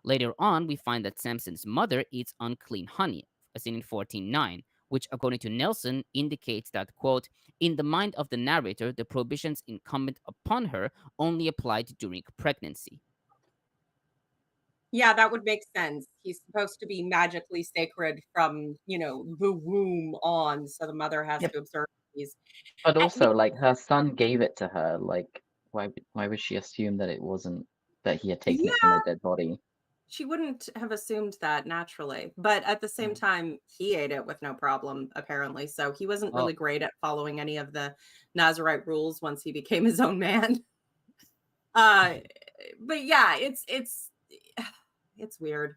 Later on, we find that Samson's mother eats unclean honey, as seen in 14:9, which, according to Nelson, indicates that, quote, in the mind of the narrator, the prohibitions incumbent upon her only applied during pregnancy. Yeah, that would make sense. He's supposed to be magically sacred from, the womb on, so the mother has to observe these. But also, like, her son gave it to her. Like, why would she assume that it wasn't, that he had taken it from a dead body? She wouldn't have assumed that naturally, but at the same time, he ate it with no problem, apparently. So he wasn't really great at following any of the Nazarite rules once he became his own man. But yeah, it's weird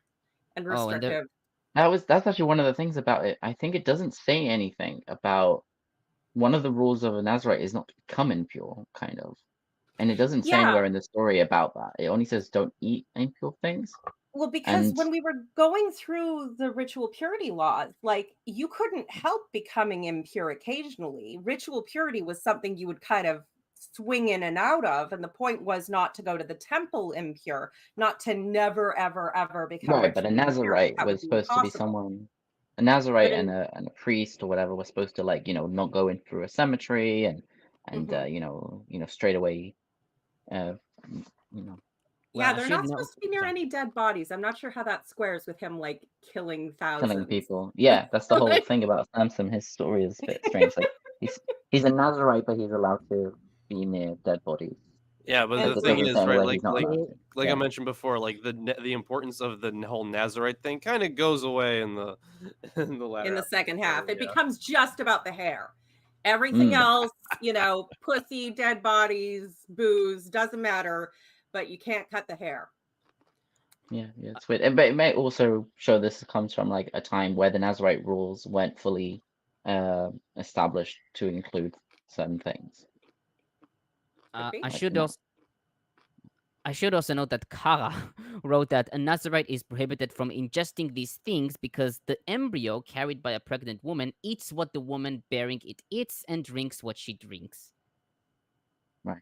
and restrictive. That's actually one of the things about it. I think it doesn't say anything about one of the rules of a Nazarite is not to become impure, kind of. And it doesn't say anywhere in the story about that. It only says don't eat impure things. Well, because when we were going through the ritual purity laws, like, you couldn't help becoming impure occasionally. Ritual purity was something you would kind of swing in and out of, and the point was not to go to the temple impure, not to never ever ever become right. But a Nazarite was supposed to be someone, a Nazarite and a priest or whatever was supposed to, like, not go in through a cemetery and straight away, yeah, they're not supposed to be near any dead bodies. I'm not sure how that squares with him, like, killing thousands. Killing people. Yeah, that's the whole thing about Samson. His story is a bit strange. Like, he's a Nazarite, but he's allowed to be near dead bodies. Yeah, but the thing is, right, like I mentioned before, like the importance of the whole Nazarite thing kind of goes away in the second half. It becomes just about the hair. Everything else, pussy, dead bodies, booze, doesn't matter, but you can't cut the hair. Yeah, it's weird. But it may also show this comes from, like, a time where the Nazarite rules weren't fully established to include certain things. I I should also note that Kara wrote that a Nazarite is prohibited from ingesting these things because the embryo carried by a pregnant woman eats what the woman bearing it eats and drinks what she drinks. Right.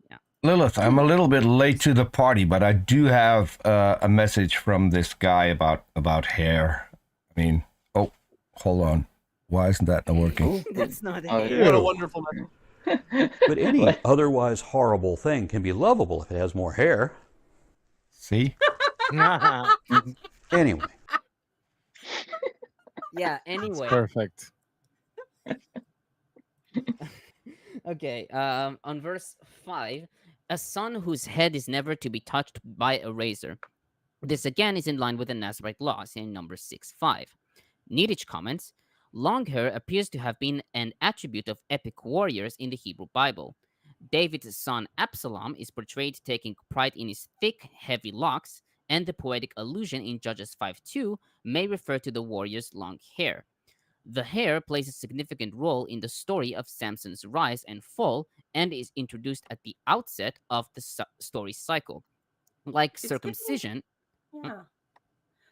Yeah. Lilith, I'm a little bit late to the party, but I do have a message from this guy about hair. I mean, oh, hold on. Why isn't that not working? That's not Oh, hair. What a wonderful message. But any otherwise horrible thing can be lovable if it has more hair. See? Anyway. Yeah, anyway. Perfect. Okay, on verse 5, a son whose head is never to be touched by a razor. This again is in line with the Nazarite laws in Numbers 6:5. Niditch comments, long hair appears to have been an attribute of epic warriors in the Hebrew Bible. David's son Absalom is portrayed taking pride in his thick, heavy locks, and the poetic allusion in Judges 5:2 may refer to the warrior's long hair. The hair plays a significant role in the story of Samson's rise and fall and is introduced at the outset of the story cycle. Like It's circumcision. Yeah.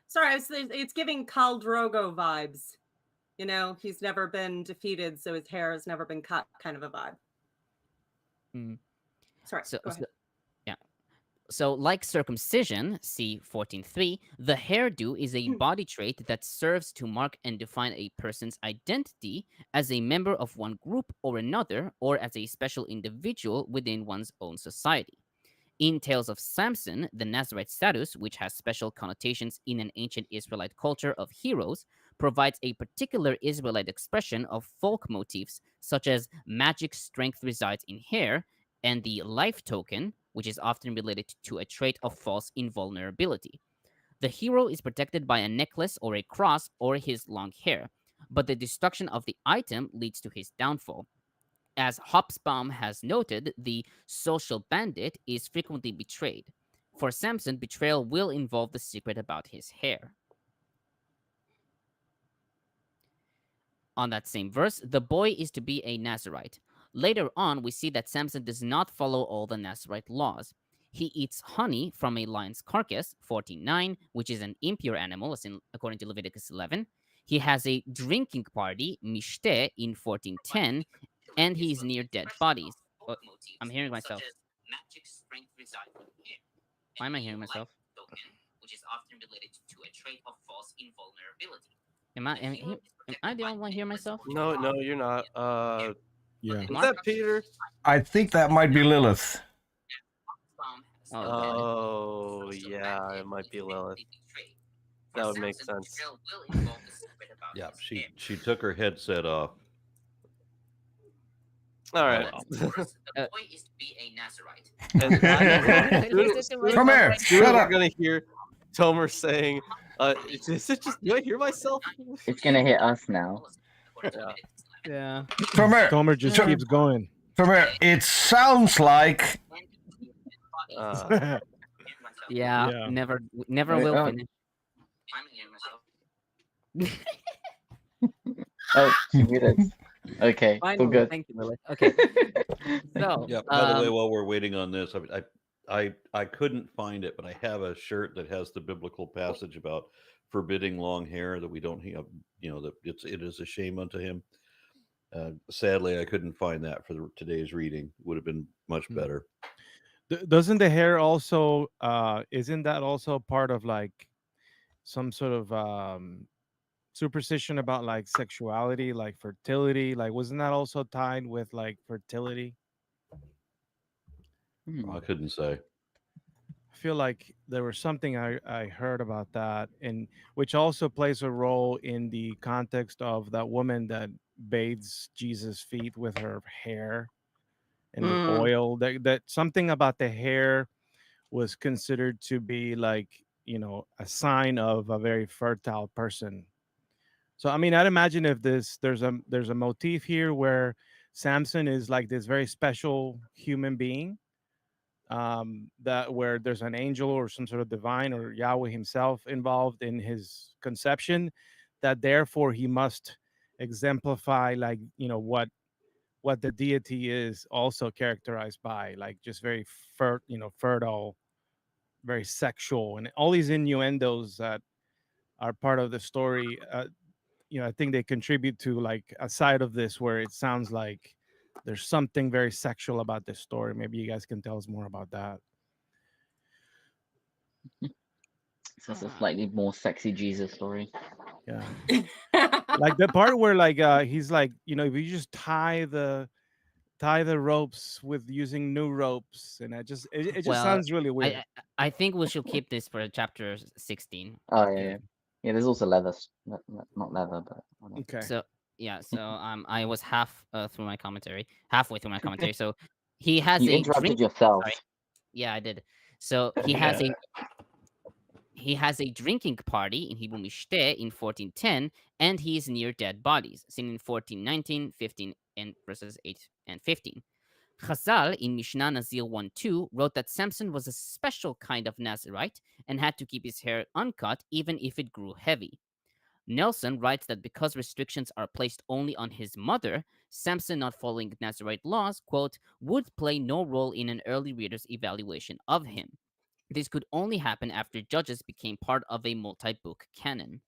Sorry, it's giving Khal Drogo vibes. You know, he's never been defeated, so his hair has never been cut, kind of a vibe. Sorry, go ahead. Yeah. So, like circumcision, see 14:3, the hairdo is a body trait that serves to mark and define a person's identity as a member of one group or another, or as a special individual within one's own society. In Tales of Samson, the Nazarite status, which has special connotations in an ancient Israelite culture of heroes, provides a particular Israelite expression of folk motifs, such as magic strength resides in hair, and the life token, which is often related to a trait of false invulnerability. The hero is protected by a necklace or a cross or his long hair, but the destruction of the item leads to his downfall. As Hobsbawm has noted, the social bandit is frequently betrayed. For Samson, betrayal will involve the secret about his hair. On that same verse, the boy is to be a Nazarite. Later on, we see that Samson does not follow all the Nazarite laws. He eats honey from a lion's carcass, 14:9, which is an impure animal, according to Leviticus 11. He has a drinking party, mishteh, in 14:10, and he's near dead bodies. Oh, I'm hearing myself. Why am I hearing myself? Am I the only one hearing myself? No, you're not. Yeah. Is that Peter? I think that might be Lilith. Oh, yeah, it might be Lilith. That would make sense. Yeah, she took her headset off. All right. Come here, shut up. We're gonna hear Tomer saying, "Is it just? Do I hear myself?" It's gonna hit us now. Yeah. Come here. Tomer just keeps going. Come here. It sounds like. Yeah. Never will finish. Oh, she muted. Okay, Finally, we're good. thank you, Lily. Okay. So, Yeah. By the way, while we're waiting on this, I couldn't find it, but I have a shirt that has the biblical passage about forbidding long hair, that we don't have. You know, that it is a shame unto him. Sadly, I couldn't find that for today's reading. Would have been much better. Doesn't the hair also isn't that also part of like some sort of superstition about like sexuality, like fertility? Like wasn't that also tied with like fertility? I couldn't say. I feel like there was something I heard about that, and which also plays a role in the context of that woman that bathes Jesus' feet with her hair and the oil. That something about the hair was considered to be like, you know, a sign of a very fertile person. So I mean, I'd imagine if there's a motif here where Samson is like this very special human being, that where there's an angel or some sort of divine or Yahweh himself involved in his conception, that therefore he must exemplify like, you know, what what the deity is also characterized by, like just very fertile, very sexual, and all these innuendos that are part of the story. I think they contribute to like a side of this where it sounds like there's something very sexual about this story. Maybe you guys can tell us more about that. So it's a slightly more sexy Jesus story. Yeah. Like the part where like he's like, if you just tie the ropes with using new ropes, and it just sounds really weird. I think we should keep this for chapter 16. Oh yeah. There's also leather, not leather, but okay. So I was halfway through my commentary. So he has you interrupted yourself. Sorry. Yeah, I did. So he has a drinking party in Hebrew Mishteh in 1410, and he is near dead bodies, seen in 1419, 15, and verses 8 and 15. Chazal in Mishnah Nazir 1:2 wrote that Samson was a special kind of Nazirite and had to keep his hair uncut even if it grew heavy. Nelson writes that because restrictions are placed only on his mother, Samson not following Nazirite laws, quote, would play no role in an early reader's evaluation of him. This could only happen after Judges became part of a multi-book canon.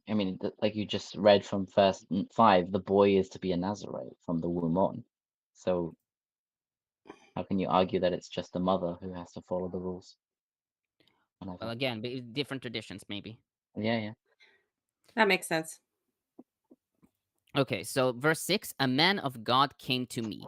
I mean, like you just read from verse 5, the boy is to be a Nazirite from the womb on. So how can you argue that it's just the mother who has to follow the rules? Well, again, different traditions, maybe. Yeah. That makes sense. Okay, so verse 6, a man of God came to me.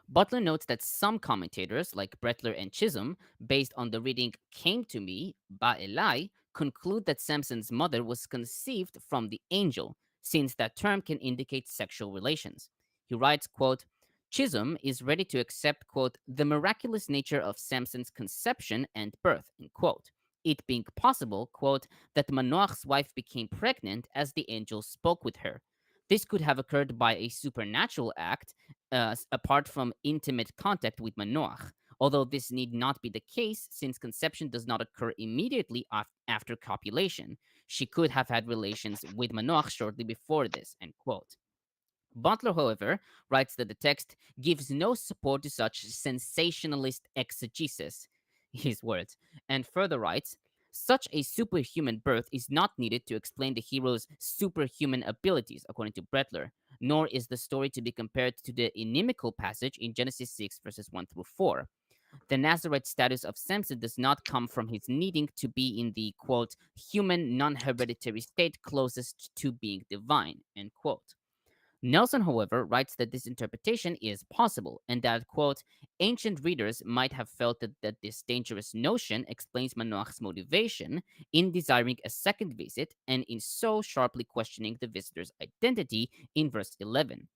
Butler notes that some commentators, like Bretler and Chisholm, based on the reading came to me, Ba'elai, conclude that Samson's mother was conceived from the angel, since that term can indicate sexual relations. He writes, quote, Chisholm is ready to accept, quote, the miraculous nature of Samson's conception and birth, end quote. It being possible, quote, that Manoach's wife became pregnant as the angel spoke with her. This could have occurred by a supernatural act, apart from intimate contact with Manoach, although this need not be the case since conception does not occur immediately after copulation. She could have had relations with Manoach shortly before this, end quote. Butler, however, writes that the text gives no support to such sensationalist exegesis, his words, and further writes, such a superhuman birth is not needed to explain the hero's superhuman abilities, according to Bretler, nor is the story to be compared to the inimical passage in Genesis 6, verses 1 through 4. The Nazarite status of Samson does not come from his needing to be in the, quote, human non-hereditary state closest to being divine, end quote. Nelson, however, writes that this interpretation is possible and that, quote, ancient readers might have felt that this dangerous notion explains Manoach's motivation in desiring a second visit and in so sharply questioning the visitor's identity in verse 11.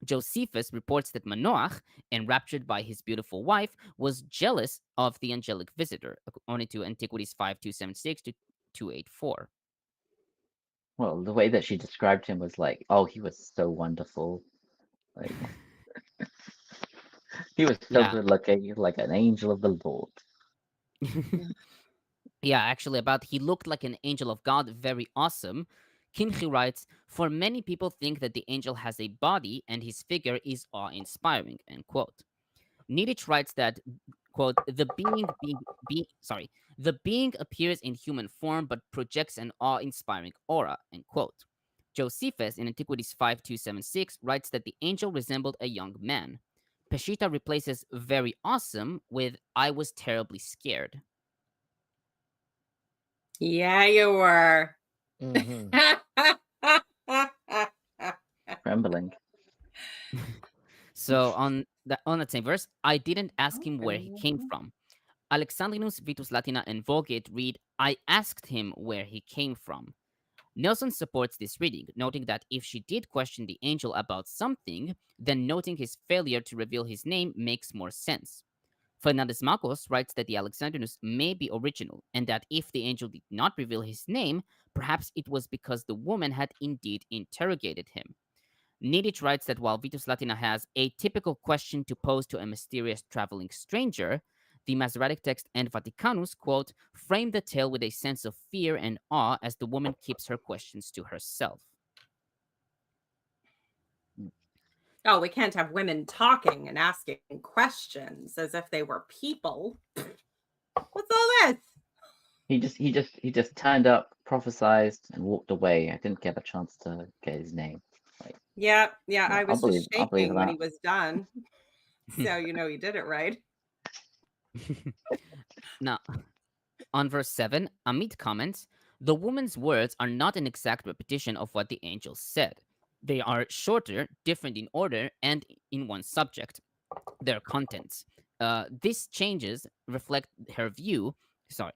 Josephus reports that Manoach, enraptured by his beautiful wife, was jealous of the angelic visitor, according to Antiquities 5276 to 284. Well, the way that she described him was like, oh, he was so wonderful. Like, he was so good looking, like an angel of the Lord. Yeah, actually, he looked like an angel of God, very awesome. Kinchi writes, for many people think that the angel has a body and his figure is awe-inspiring, end quote. Niditch writes that, quote, the being appears in human form but projects an awe-inspiring aura, end quote. Josephus in Antiquities 5276 writes that the angel resembled a young man. Peshitta replaces very awesome with I was terribly scared. Yeah, you were. Trembling. So on that same verse, I didn't ask him where he came from. Alexandrinus, Vitus Latina, and Vulgate read, I asked him where he came from. Nelson supports this reading, noting that if she did question the angel about something, then noting his failure to reveal his name makes more sense. Fernández-Marcos writes that the Alexandrinus may be original, and that if the angel did not reveal his name, perhaps it was because the woman had indeed interrogated him. Niditch writes that while Vitus Latina has a typical question to pose to a mysterious traveling stranger, the Masoretic text and Vaticanus, quote, frame the tale with a sense of fear and awe as the woman keeps her questions to herself. Oh, we can't have women talking and asking questions as if they were people. What's all this? He just turned up, prophesied, and walked away. I didn't get a chance to get his name. Like, Yeah, I was just I'll believe shaking when that. he was done. So you know he did it right. Now, on verse 7, Amit comments, the woman's words are not an exact repetition of what the angel said. They are shorter, different in order, and in one subject, their contents. These changes reflect her viewpoint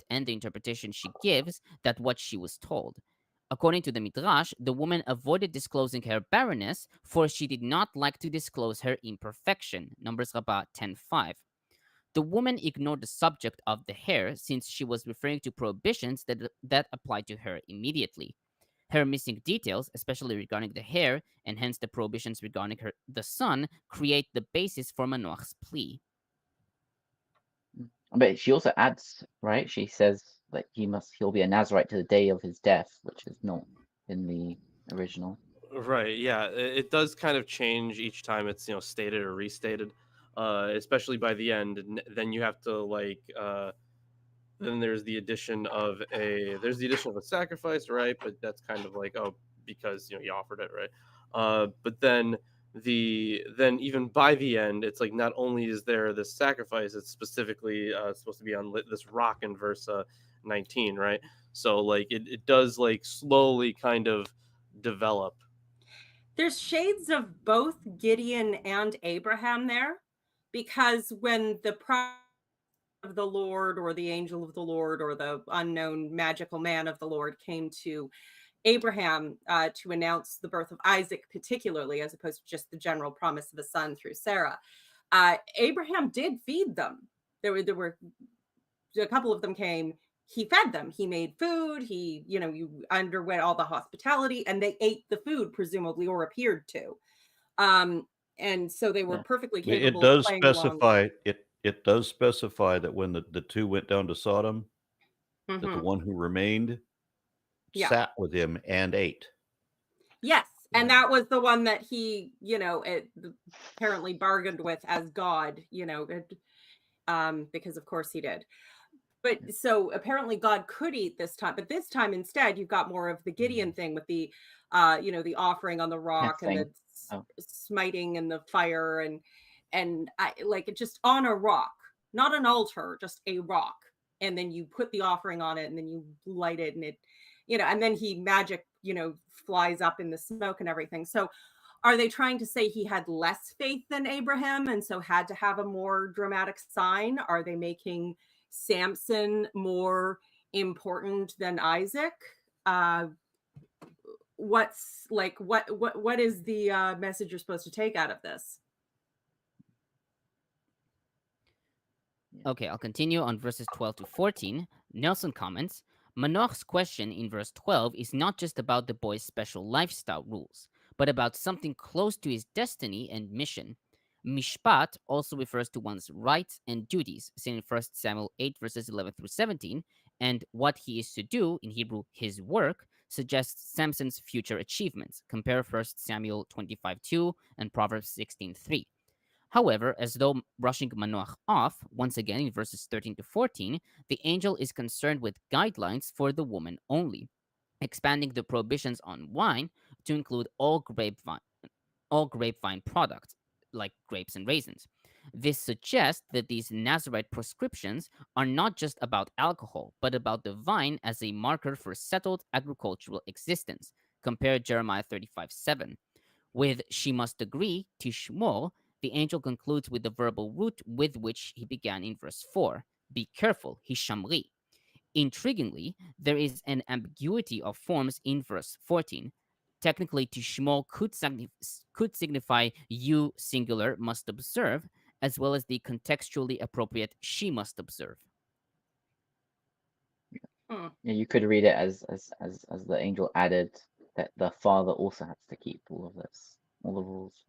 and the interpretation she gives that what she was told. According to the Midrash, the woman avoided disclosing her barrenness, for she did not like to disclose her imperfection. Numbers Rabbah 10:5. The woman ignored the subject of the hair since she was referring to prohibitions that applied to her immediately. Her missing details, especially regarding the hair, and hence the prohibitions regarding the son, create the basis for Manoach's plea. But she also adds, right? She says that he'll be a Nazarite to the day of his death, which is not in the original. Right. Yeah. It does kind of change each time it's stated or restated, especially by the end. And then you have to then there's the addition of a sacrifice, right? But that's kind of like, oh, because he offered it, right? But then even by the end, it's like not only is there this sacrifice, it's specifically supposed to be on this rock in verse 19, right? So like it does like slowly kind of develop. There's shades of both Gideon and Abraham there, because when the prophet of the Lord or the angel of the Lord or the unknown magical man of the Lord came to Abraham to announce the birth of Isaac, particularly, as opposed to just the general promise of a son through Sarah, Abraham did feed them. There were a couple of them came. He fed them. He made food. You underwent all the hospitality, and they ate the food, presumably, or appeared to. And so they were perfectly capable. It does specify it does specify that when the two went down to Sodom, that the one who remained sat with him and ate. Yes, and that was the one that he, apparently bargained with as God, because of course he did. But so apparently God could eat this time, but this time instead you've got more of the Gideon thing with the, the offering on the rock and the smiting and the fire and like it just on a rock, not an altar, just a rock, and then you put the offering on it and then you light it and it, and then he magic, flies up in the smoke and everything. So are they trying to say he had less faith than Abraham and so had to have a more dramatic sign? Are they making Samson more important than Isaac? What is the message you're supposed to take out of this? Okay, I'll continue on verses 12 to 14. Nelson comments, Manoach's question in verse 12 is not just about the boy's special lifestyle rules, but about something close to his destiny and mission. Mishpat also refers to one's rights and duties, seen in 1 Samuel 8 verses 11 through 17, and what he is to do, in Hebrew, his work, suggests Samson's future achievements. Compare 1 Samuel 25:2 and Proverbs 16:3. However, as though brushing Manoach off, once again in verses 13 to 14, the angel is concerned with guidelines for the woman only, expanding the prohibitions on wine to include all grapevine products, like grapes and raisins. This suggests that these Nazarite prescriptions are not just about alcohol, but about the vine as a marker for settled agricultural existence. Compare Jeremiah 35:7. With she must agree, tishmor, the angel concludes with the verbal root with which he began in verse 4. Be careful, hishamri. Intriguingly, there is an ambiguity of forms in verse 14. Technically, tishmor could signify you, singular, must observe, as well as the contextually appropriate she must observe. Yeah, you could read it as the angel added that the father also has to keep all the rules.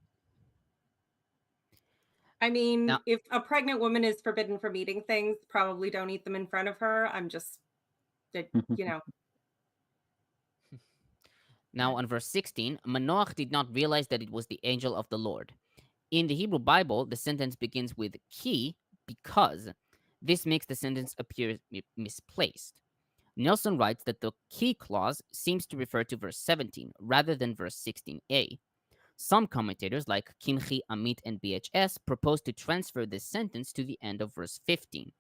I mean, if a pregnant woman is forbidden from eating things, probably don't eat them in front of her. I'm just, Now, on verse 16, Manoach did not realize that it was the angel of the Lord. In the Hebrew Bible, the sentence begins with ki, because. This makes the sentence appear misplaced. Nelson writes that the ki clause seems to refer to verse 17 rather than verse 16a. Some commentators, like Kimchi, Amit, and BHS, propose to transfer this sentence to the end of verse 15.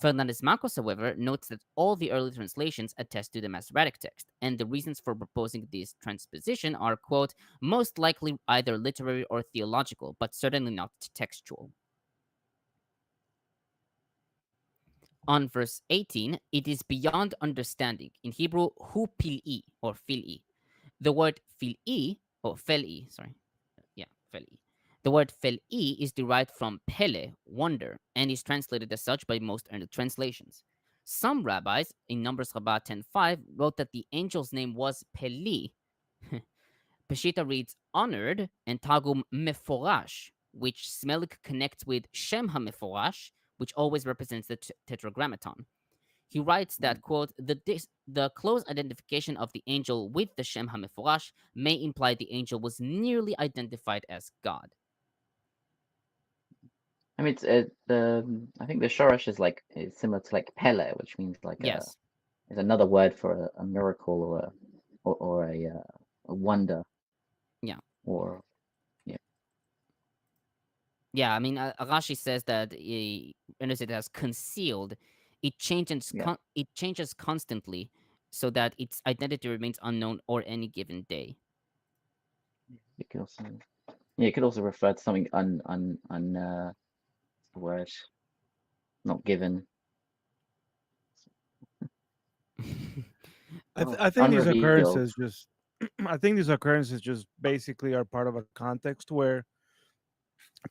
Fernández-Marcos, however, notes that all the early translations attest to the Masoretic text, and the reasons for proposing this transposition are, quote, most likely either literary or theological, but certainly not textual. On verse 18, it is beyond understanding. In Hebrew, hu pil'i, or fil'i. The word fil'i, or fel'i, sorry. Yeah, fel'i. The word fel'i is derived from pele, wonder, and is translated as such by most early translations. Some rabbis, in Numbers Rabbah 10.5, wrote that the angel's name was Peli. Peshitta reads honored, and Targum meforash, which Smelik connects with Shem HaMeforash, which always represents the tetragrammaton. He writes that, quote, the close identification of the angel with the Shem HaMeforash may imply the angel was nearly identified as God. I mean, I think the shoresh is similar to like Pele, which means like yes, is another word for a miracle or a wonder. Yeah. Or yeah. I mean, Rashi says that it has concealed. It changes. It changes constantly, so that its identity remains unknown or any given day. It could also refer to something word not given. I think these occurrences just I think these occurrences just basically are part of a context where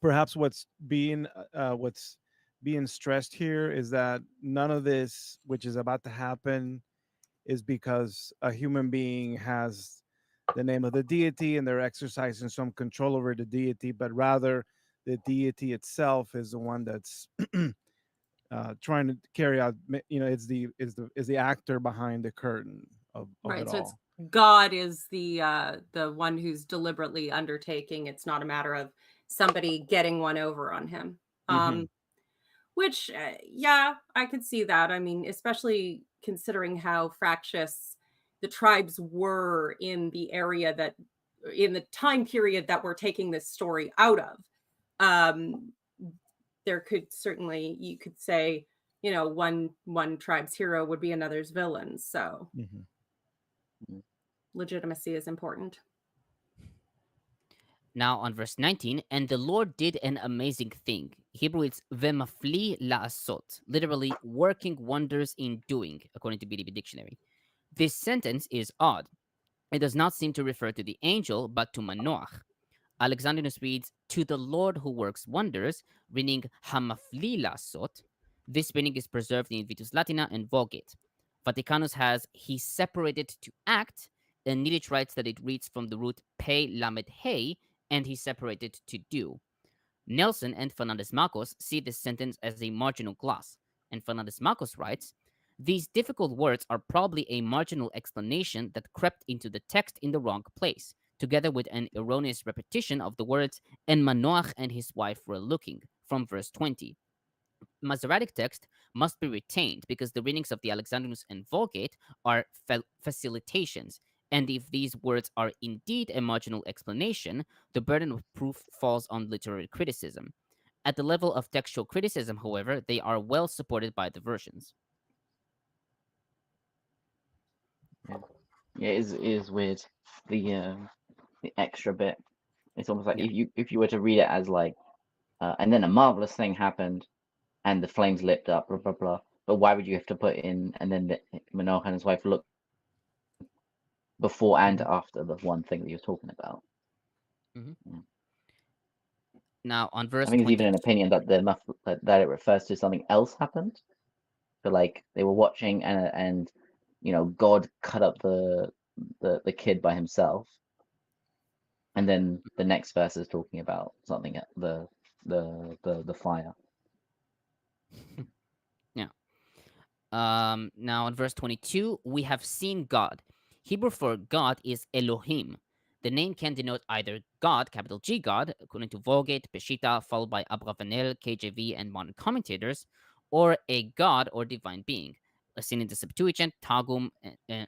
perhaps what's being stressed here is that none of this which is about to happen is because a human being has the name of the deity and they're exercising some control over the deity, but rather the deity itself is the one that's trying to carry out, is the actor behind the curtain of right. It So all. it's God is the one who's deliberately undertaking. It's not a matter of somebody getting one over on him. Which, yeah, I could see that. I mean, especially considering how fractious the tribes were in the area that, in the time period that we're taking this story out of. There could certainly, you could say, one tribe's hero would be another's villain. So legitimacy is important. Now on verse 19, and the Lord did an amazing thing. Hebrew it's vemafli la'asot, literally working wonders in doing, according to BDB Dictionary. This sentence is odd. It does not seem to refer to the angel, but to Manoach. Alexandrinus reads, to the Lord who works wonders, reading hamafli la'asot. This meaning is preserved in Vitus Latina and Vulgate. Vaticanus has he separated to act, and Niditch writes that it reads from the root pe lamed he, and he separated to do. Nelson and Fernández-Marcos see this sentence as a marginal gloss, and Fernández-Marcos writes, these difficult words are probably a marginal explanation that crept into the text in the wrong place, together with an erroneous repetition of the words, and Manoach and his wife were looking, from verse 20. Masoretic text must be retained because the readings of the Alexandrinus and Vulgate are facilitations, and if these words are indeed a marginal explanation, the burden of proof falls on literary criticism. At the level of textual criticism, however, they are well supported by the versions. Yeah, it is weird. The extra bit. It's almost like if you were to read it as like, and then a marvelous thing happened, and the flames lit up, blah blah blah. But why would you have to put in and then Manoach and his wife look before and after the one thing that you're talking about? Now on verse, I think there's even an opinion that that it refers to something else happened. So like they were watching and God cut up the kid by himself, and then the next verse is talking about something at the fire. Yeah. Now in verse 22, we have seen God. Hebrew for God is Elohim. The name can denote either God, capital G God, according to Vulgate, Peshitta, followed by Abravanel, KJV, and modern commentators, or a God or divine being, as seen in the Septuagint, Targum,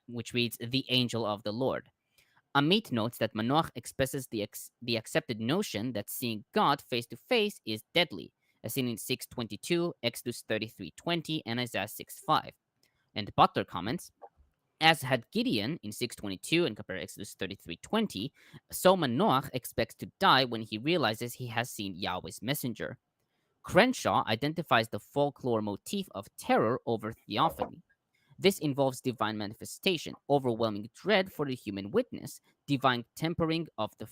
which reads the angel of the Lord. Amit notes that Manoach expresses the accepted notion that seeing God face to face is deadly, as seen in 6:22, Exodus 33:20, and Isaiah 6:5. And Butler comments, as had Gideon in 6:22 and compare Exodus 33:20, so Manoach expects to die when he realizes he has seen Yahweh's messenger. Crenshaw identifies the folklore motif of terror over theophany. This involves divine manifestation, overwhelming dread for the human witness, divine tempering of the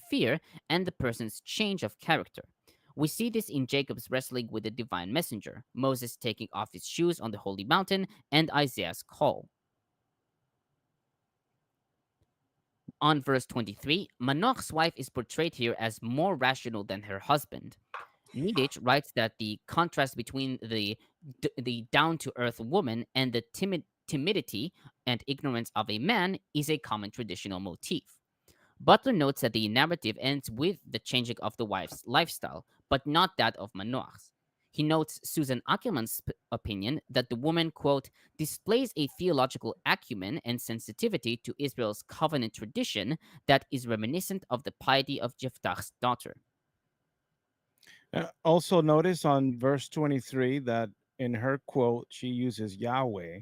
fear, and the person's change of character. We see this in Jacob's wrestling with the divine messenger, Moses taking off his shoes on the holy mountain, and Isaiah's call. On verse 23, Manoach's wife is portrayed here as more rational than her husband. Niditch writes that the contrast between the down-to-earth woman and the timidity and ignorance of a man is a common traditional motif. Butler notes that the narrative ends with the changing of the wife's lifestyle, but not that of Manoach's. He notes Susan Ackerman's opinion that the woman, quote, displays a theological acumen and sensitivity to Israel's covenant tradition that is reminiscent of the piety of Jephthah's daughter. Also notice on verse 23 that in her quote, she uses Yahweh,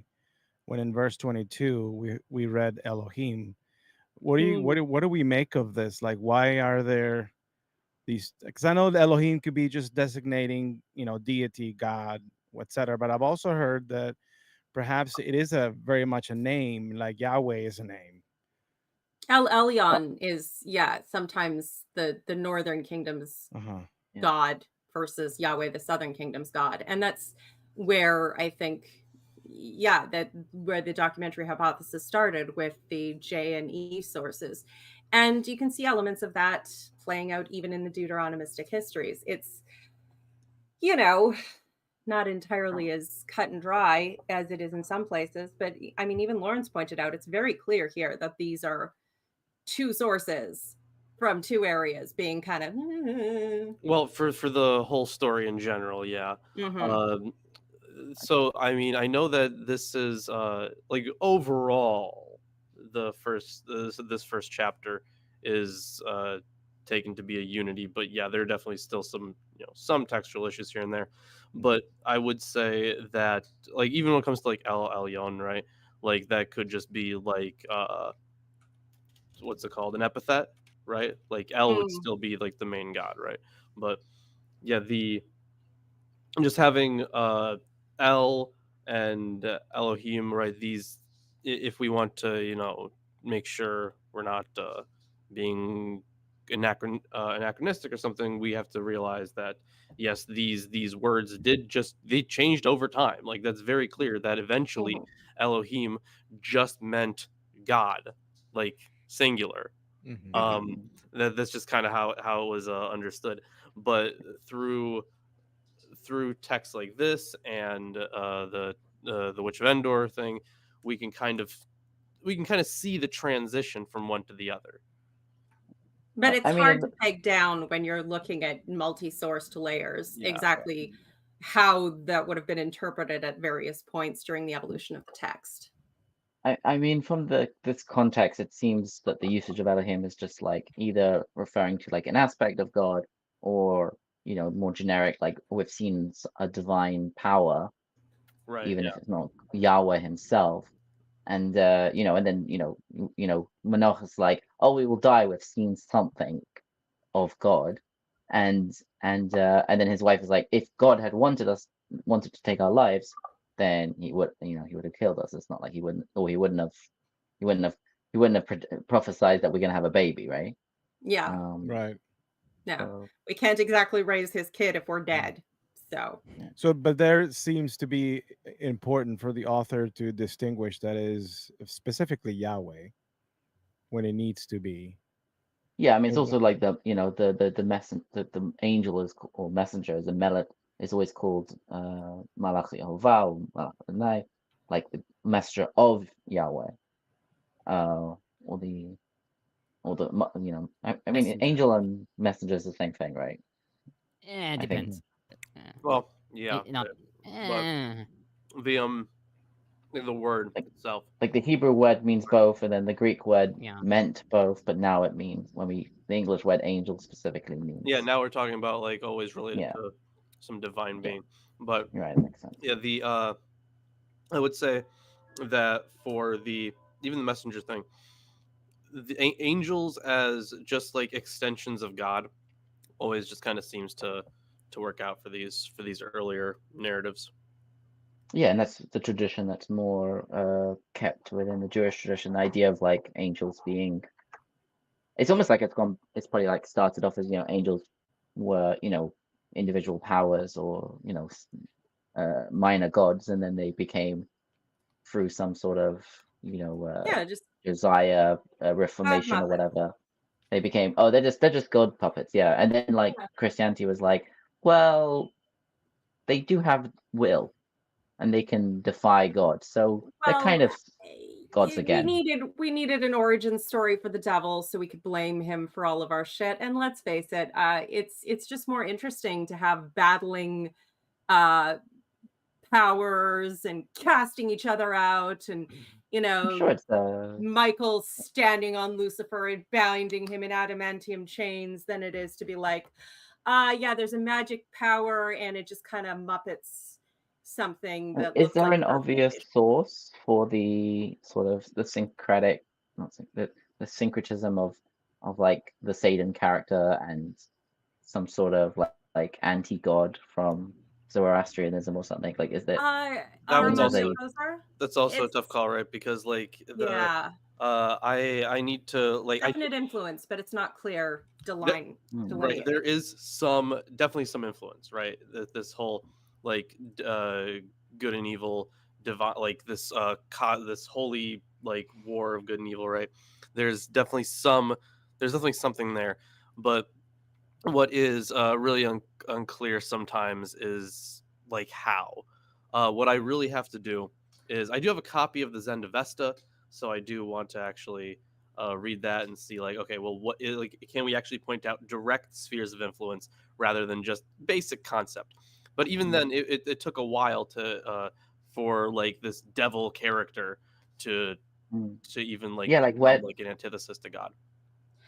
when in verse 22, we read Elohim. What do we make of this? Like, why are there these? Because I know the Elohim could be just designating, deity, God, etc. But I've also heard that perhaps it is very much a name, like Yahweh is a name. El Elyon is, sometimes the northern kingdom's God versus Yahweh, the southern kingdom's God. And that's where I think, where the documentary hypothesis started with the J and E sources. And you can see elements of that playing out even in the Deuteronomistic histories. It's, not entirely as cut and dry as it is in some places. But I mean, even Lawrence pointed out, it's very clear here that these are two sources from two areas being kind of well for the whole story in general. So I mean, I know that this is like overall this first chapter is taken to be a unity, but there are definitely still some textual issues here and there. But I would say that, like, even when it comes to like El Elyon, right, like that could just be like what's it called, an epithet, right? Like El would still be like the main god, right? But just having El and Elohim, right? These, if we want to, make sure we're not being anachronistic or something, we have to realize that yes, these words they changed over time. Like that's very clear that eventually Elohim just meant God, like singular. That's just kind of how it was understood. But through texts like this and the Witch of Endor thing, we can kind of see the transition from one to the other. But it's hard to peg down when you're looking at multi-sourced layers exactly how that would have been interpreted at various points during the evolution of the text. I mean, from this context, it seems that the usage of Elohim is just like either referring to like an aspect of God, or more generic, like we've seen a divine power, right? Even if it's not Yahweh himself, and and then Manoach is like, oh, we will die. We've seen something of God, and then his wife is like, if God had wanted to take our lives, then he would have killed us. It's not like he wouldn't have prophesied that we're gonna have a baby, right? Right. No, we can't exactly raise his kid if we're dead. But there seems to be important for the author to distinguish that is specifically Yahweh when it needs to be. Yeah, I mean, it's also like the angel is, or messenger, is a melech, is always called Malach Yehovah or Malach Adonai, like messenger of Yahweh, or the I mean, Messenger. angel and messenger is the same thing, right? It I think. depends. Well, yeah, Not. but the word itself. Like the Hebrew word means both, and then the Greek word Yeah. meant both, but now it means the English word angel specifically means. Yeah, now we're talking about like always related Yeah. to some divine being. But You're right, it makes sense. yeah, I would say that for even the messenger thing, the angels as just like extensions of God always just kind of seems to work out for these earlier narratives. Yeah, and that's the tradition that's more kept within the Jewish tradition. The idea of like angels being, it's almost like it's probably like started off as, angels were, individual powers or, minor gods, and then they became, through some sort of, just Josiah reformation or whatever, they became, they're just god puppets. Yeah. And then like Christianity was like, well, they do have will and they can defy God, so they're kind of gods again. We needed an origin story for the devil so we could blame him for all of our shit. And let's face it, it's just more interesting to have battling powers and casting each other out, and I'm sure it's Michael standing on Lucifer and binding him in adamantium chains than it is to be like, yeah, there's a magic power and it just kind of muppets something that is there like an obvious source for the sort of the syncretic, the syncretism of like the Satan character and some sort of like anti-god from Zoroastrianism or something? Like, is there that's also a tough call, right? Because like I need to like definite influence, but it's not clear line. Right, there is definitely some influence, right? This whole like good and evil divine, like this this holy like war of good and evil, right? There's definitely something there, but what is really unclear sometimes is like how. What I really have to do is I do have a copy of the Zendavesta, so I do want to actually read that and see like, okay, well, what is, like, can we actually point out direct spheres of influence rather than just basic concept? But even then, it took a while to for like this devil character to even like like an antithesis to God.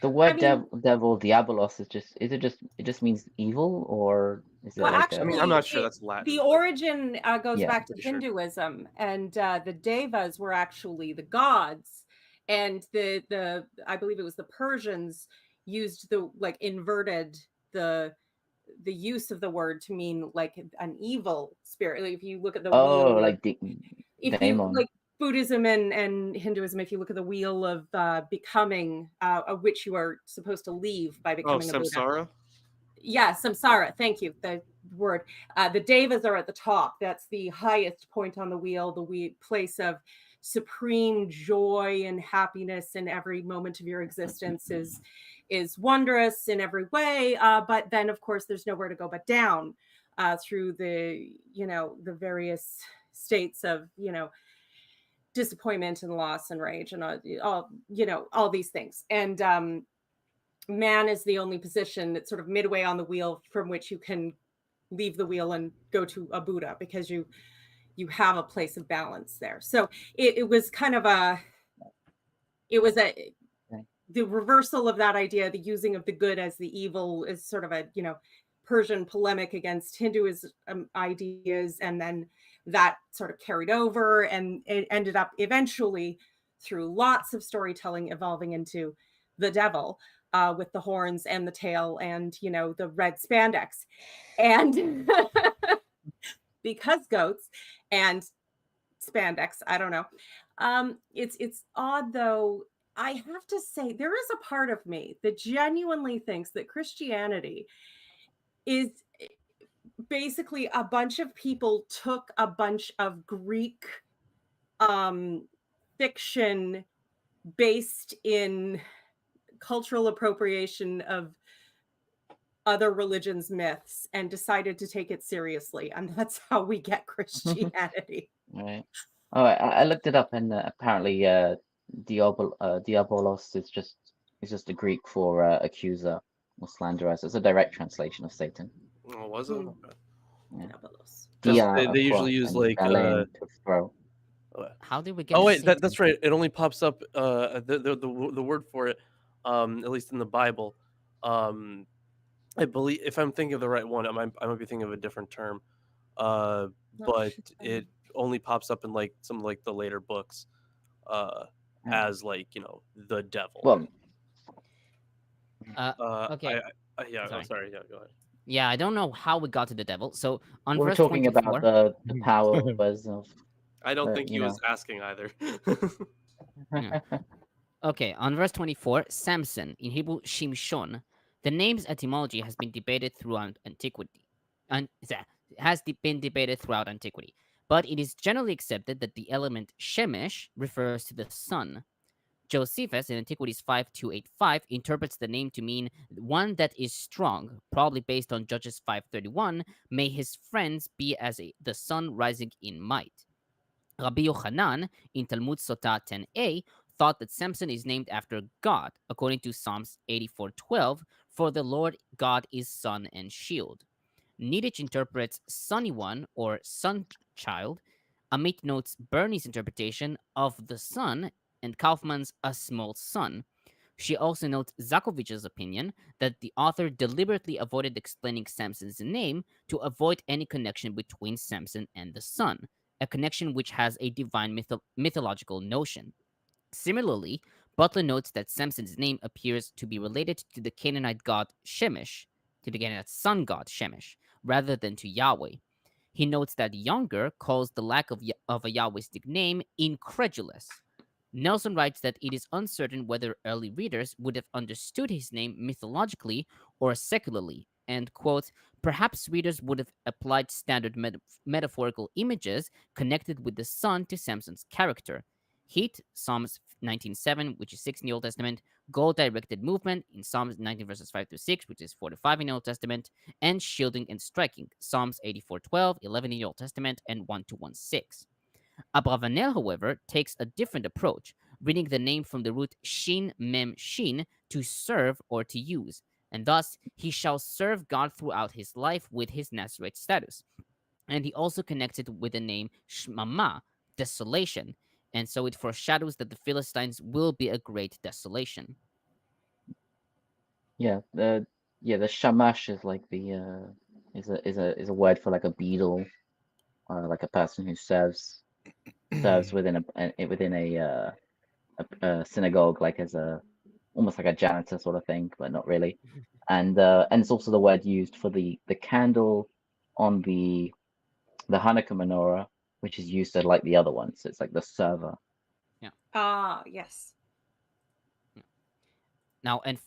The word devil, diabolos, it just means evil, or is it like actually, I'm not sure that's Latin. The origin goes back to Hinduism, and the devas were actually the gods, and the I believe it was the Persians used inverted the use of the word to mean like an evil spirit. Like if you look at the wheel, like daemon. Like Buddhism and Hinduism, if you look at the wheel of becoming, which you are supposed to leave by becoming a Buddha. Samsara? Yeah, samsara. Thank you. The word. The devas are at the top. That's the highest point on the wheel, the place of supreme joy and happiness in every moment of your existence is wondrous in every way. But then, of course, there's nowhere to go but down through the various states of disappointment and loss and rage and all these things. And man is the only position that's sort of midway on the wheel from which you can leave the wheel and go to a Buddha, because you have a place of balance there. So it was kind of the reversal of that idea. The using of the good as the evil is sort of a Persian polemic against Hinduism ideas, and then that sort of carried over, and it ended up eventually through lots of storytelling evolving into the devil with the horns and the tail and the red spandex, and because goats and spandex, I don't know. It's odd though. I have to say, there is a part of me that genuinely thinks that Christianity is basically a bunch of people took a bunch of Greek fiction based in cultural appropriation of other religions' myths and decided to take it seriously, and that's how we get Christianity. Right. Oh, I looked it up, and apparently, diabolos is just a Greek for accuser or slanderer. So it's a direct translation of Satan. Oh, was it? Hmm. Okay. Yeah. Diabolos. Because Dia they of usually cross use and like Galen to throw. How did we get? Oh wait, Satan? that's right. It only pops up the word for it, at least in the Bible. I believe if I'm thinking of the right one, I might be thinking of a different term. Oh, But shit. it only pops up in like some like the later books, as like the devil. Well, Okay. Yeah. Oh, Sorry. sorry. Yeah. Go ahead. Yeah, I don't know how we got to the devil. So on we're verse talking 24, about the powers of. I don't think you he know. was asking either. okay, on verse 24, Samson, in Hebrew Shimshon, the name's etymology has been debated throughout antiquity. Been debated throughout antiquity, but it is generally accepted that the element Shemesh refers to the sun. Josephus in Antiquities 5285 interprets the name to mean one that is strong, probably based on Judges 531, may his friends be as the sun rising in might. Rabbi Yochanan in Talmud Sotah 10a thought that Samson is named after God, according to Psalms 84:12, for the Lord God is sun and shield. Niditch interprets sunny one or sun child. Amit notes Burney's interpretation of the sun and Kaufman's a small sun. She also notes Zakovich's opinion that the author deliberately avoided explaining Samson's name to avoid any connection between Samson and the sun, a connection which has a divine mythological notion. Similarly, Butler notes that Samson's name appears to be related to the Canaanite god Shemesh, to the Canaanite sun god Shemesh, rather than to Yahweh. He notes that Younger calls the lack of a Yahwistic name incredulous. Nelson writes that it is uncertain whether early readers would have understood his name mythologically or secularly, and, quote, perhaps readers would have applied standard metaphorical images connected with the sun to Samson's character. Heat, Psalms 19:7, which is 6 in the Old Testament, goal-directed movement in Psalms 19 verses 5 to 6, which is 4 to 5 in the Old Testament, and shielding and striking, Psalms 84:12, 11 in the Old Testament, and 1 to 1:6. Abravanel, however, takes a different approach, reading the name from the root shin mem shin, to serve or to use, and thus he shall serve God throughout his life with his Nazarite status. And he also connects it with the name Shmama, desolation, and so it foreshadows that the Philistines will be a great desolation. Yeah, the shamash is like the is a word for like a beadle, or like a person who serves within a synagogue, like as almost like a janitor sort of thing, but not really. And it's also the word used for the candle on the Hanukkah menorah, which is used to light the other one. So it's like the server. Yeah. Yes. Now, and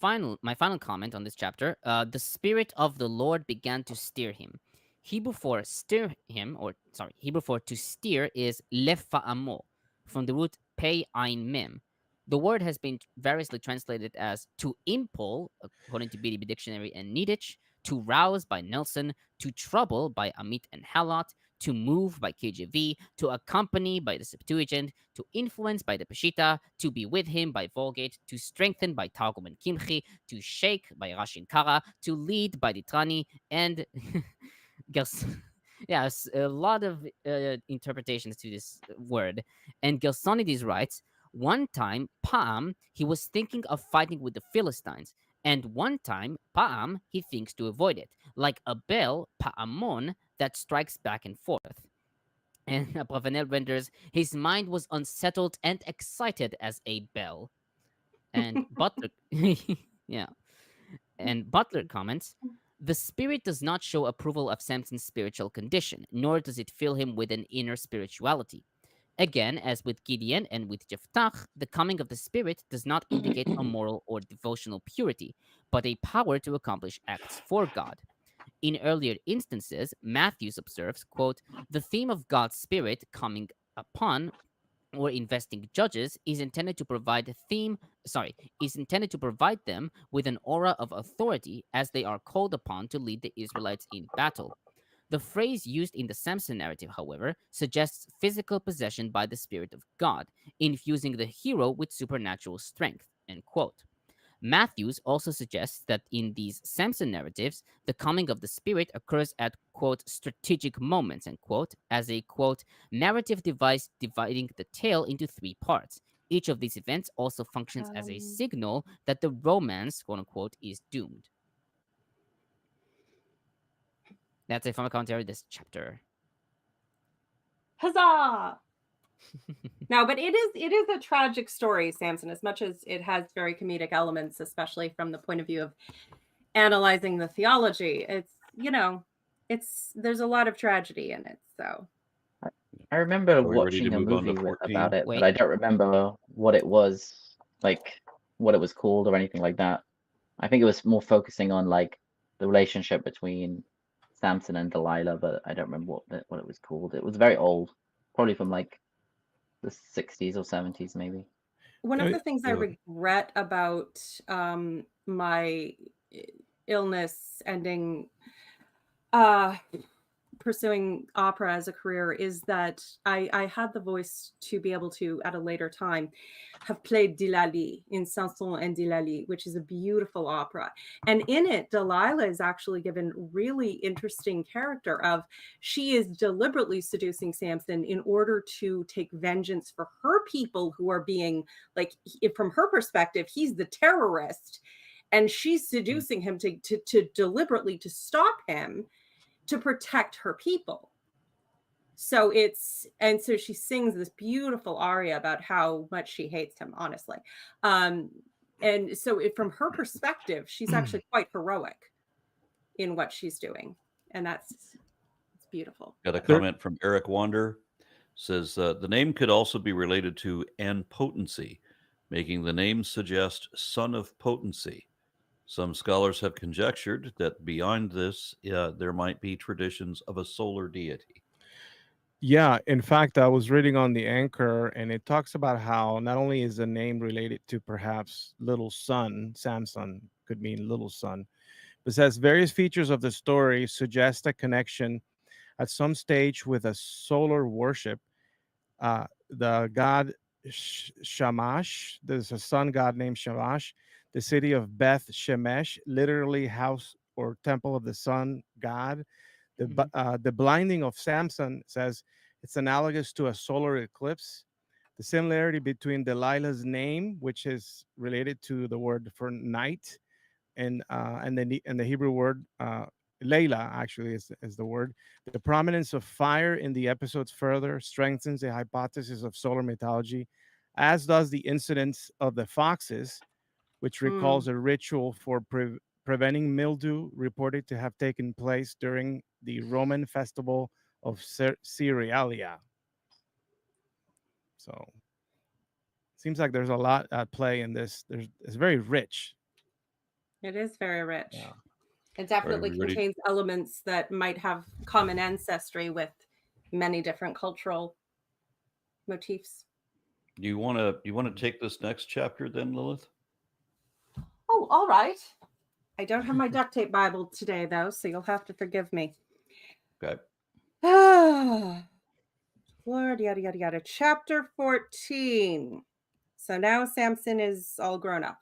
my final comment on this chapter, the Spirit of the Lord began to steer him. Hebrew for steer to steer is lefa'amo, from the root pei ein mem. The word has been variously translated as to impel, according to BDB Dictionary and Niditch, to rouse by Nelson, to trouble by Amit and Halot, to move by KJV, to accompany by the Septuagint, to influence by the Peshitta, to be with him by Vulgate, to strengthen by Targum and Kimchi, to shake by Rashi and Kara, to lead by the Trani, and yes, a lot of interpretations to this word. And Gersonides writes, one time, Pa'am, he was thinking of fighting with the Philistines, and one time, Pa'am, he thinks to avoid it, like a bell, Pa'amon, that strikes back and forth. And Abravanel renders, his mind was unsettled and excited as a bell. And Butler, yeah. And Butler comments, the Spirit does not show approval of Samson's spiritual condition, nor does it fill him with an inner spirituality. Again, as with Gideon and with Jephthah, the coming of the Spirit does not indicate a moral or devotional purity, but a power to accomplish acts for God. In earlier instances, Matthews observes, quote, the theme of God's Spirit coming upon or investing judges is intended to provide them with an aura of authority as they are called upon to lead the Israelites in battle. The phrase used in the Samson narrative, however, suggests physical possession by the Spirit of God, infusing the hero with supernatural strength, end quote. Matthews also suggests that in these Samson narratives, the coming of the Spirit occurs at, quote, strategic moments, end quote, as a, quote, narrative device dividing the tale into 3 parts. Each of these events also functions as a signal that the romance, quote unquote, is doomed. That's it from a commentary of this chapter. Huzzah! No, but it is a tragic story, Samson, as much as it has very comedic elements, especially from the point of view of analyzing the theology. It's, you know, there's a lot of tragedy in it. So I remember Are we ready watching to a move on to movie 14? about it, Wait. but I don't remember what it was, like what it was called or anything like that. I think it was more focusing on like the relationship between Samson and Delilah, but I don't remember what it was called. It was very old, probably from like the 60s or 70s, maybe. one of the things I regret about my illness ending pursuing opera as a career is that I had the voice to be able to, at a later time, have played Dilali in Sasson and Dilali, which is a beautiful opera. And in it, Delilah is actually given really interesting character of she is deliberately seducing Samson in order to take vengeance for her people who are being, like, from her perspective, he's the terrorist. And she's seducing him to deliberately to stop him, to protect her people. So so she sings this beautiful aria about how much she hates him, honestly. And so from her perspective, she's actually quite heroic in what she's doing. And it's beautiful. Got a comment from Eric Wander. Says the name could also be related to potency, making the name suggest son of potency. Some scholars have conjectured that beyond this, there might be traditions of a solar deity. Yeah, in fact, I was reading on the Anchor, and it talks about how not only is the name related to perhaps little son, Samson could mean little son, but says various features of the story suggest a connection at some stage with a solar worship. The god Shamash, there's a sun god named Shamash, the city of Beth Shemesh, literally house or temple of the sun god. The blinding of Samson says it's analogous to a solar eclipse. The similarity between Delilah's name, which is related to the word for night, and the Hebrew word Layla, actually is the word. The prominence of fire in the episodes further strengthens the hypothesis of solar mythology, as does the incidence of the foxes, which recalls a ritual for preventing mildew reported to have taken place during the Roman festival of Cerealia. So seems like there's a lot at play in this. It's very rich. It is very rich. Yeah. It definitely contains elements that might have common ancestry with many different cultural motifs. Do you want to take this next chapter then, Lilith? Oh, all right. I don't have my duct tape Bible today, though, so you'll have to forgive me. Okay. Lord, yada, yada, yada. Chapter 14. So now Samson is all grown up.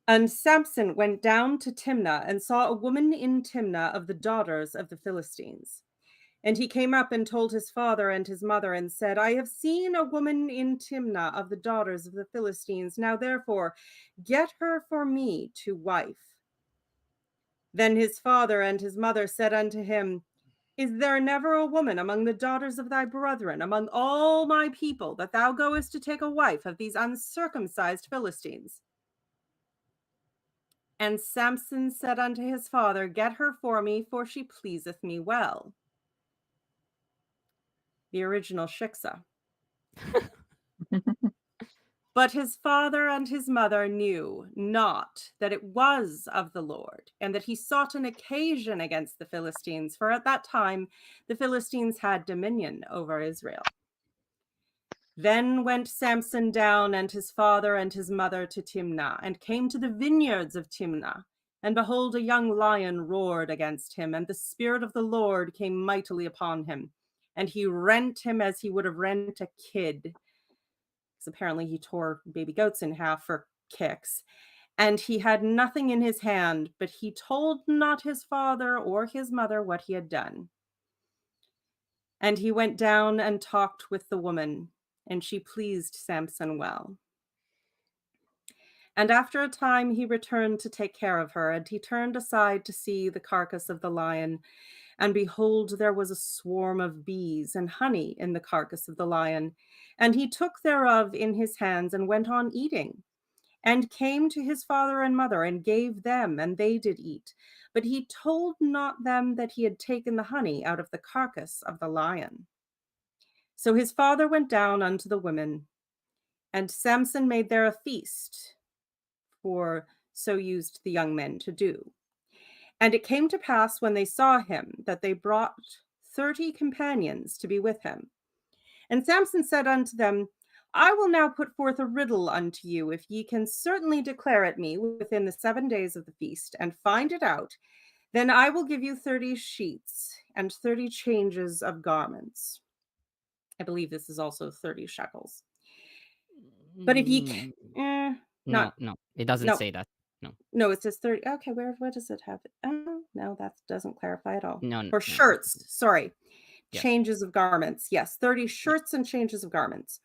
And Samson went down to Timnah and saw a woman in Timnah of the daughters of the Philistines. And he came up and told his father and his mother and said, I have seen a woman in Timnah of the daughters of the Philistines. Now, therefore, get her for me to wife. Then his father and his mother said unto him, Is there never a woman among the daughters of thy brethren, among all my people, that thou goest to take a wife of these uncircumcised Philistines? And Samson said unto his father, Get her for me, for she pleaseth me well. The original Shiksa. But his father and his mother knew not that it was of the Lord, and that he sought an occasion against the Philistines, for at that time the Philistines had dominion over Israel. Then went Samson down and his father and his mother to Timnah, and came to the vineyards of Timnah. And behold, a young lion roared against him, and the Spirit of the Lord came mightily upon him. And he rent him as he would have rent a kid. Because apparently he tore baby goats in half for kicks. And he had nothing in his hand, but he told not his father or his mother what he had done. And he went down and talked with the woman, and she pleased Samson well. And after a time he returned to take care of her, and he turned aside to see the carcass of the lion. And behold, there was a swarm of bees and honey in the carcass of the lion. And he took thereof in his hands and went on eating, and came to his father and mother and gave them, and they did eat. But he told not them that he had taken the honey out of the carcass of the lion. So his father went down unto the women, and Samson made there a feast, for so used the young men to do. And it came to pass when they saw him that they brought 30 companions to be with him. And Samson said unto them, I will now put forth a riddle unto you, if ye can certainly declare it me within the 7 days of the feast, and find it out, then I will give you 30 sheets and 30 changes of garments. I believe this is also 30 shekels. But if ye no, it doesn't say that. No, it says 30. Okay, where does it have it? Oh, no, that doesn't clarify at all. No. Or shirts, sorry. Yes. Changes of garments. Yes, 30 shirts and changes of garments.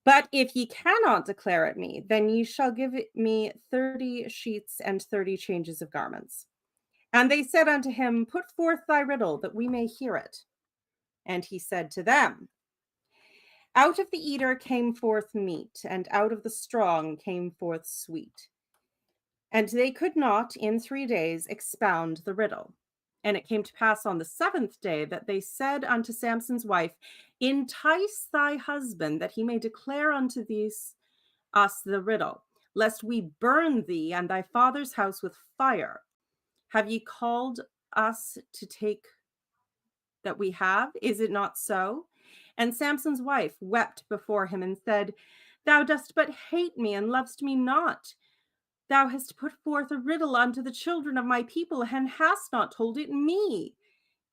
But if ye cannot declare it me, then ye shall give it me 30 sheets and 30 changes of garments. And they said unto him, Put forth thy riddle, that we may hear it. And he said to them, Out of the eater came forth meat, and out of the strong came forth sweet. And they could not in 3 days expound the riddle. And it came to pass on the 7th day that they said unto Samson's wife, Entice thy husband, that he may declare unto us the riddle, lest we burn thee and thy father's house with fire. Have ye called us to take that we have? Is it not so? And Samson's wife wept before him and said, Thou dost but hate me and lovest me not. Thou hast put forth a riddle unto the children of my people, and hast not told it me.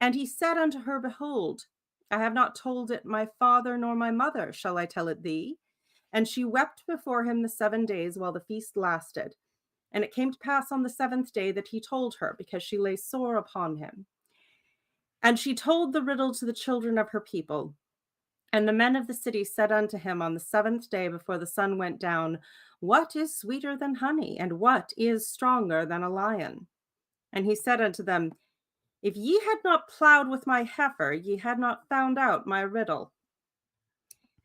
And he said unto her, Behold, I have not told it my father nor my mother. Shall I tell it thee? And she wept before him the 7 days while the feast lasted. And it came to pass on the 7th day that he told her, because she lay sore upon him. And she told the riddle to the children of her people. And the men of the city said unto him on the 7th day before the sun went down, What is sweeter than honey, and what is stronger than a lion? And he said unto them, If ye had not plowed with my heifer, ye had not found out my riddle.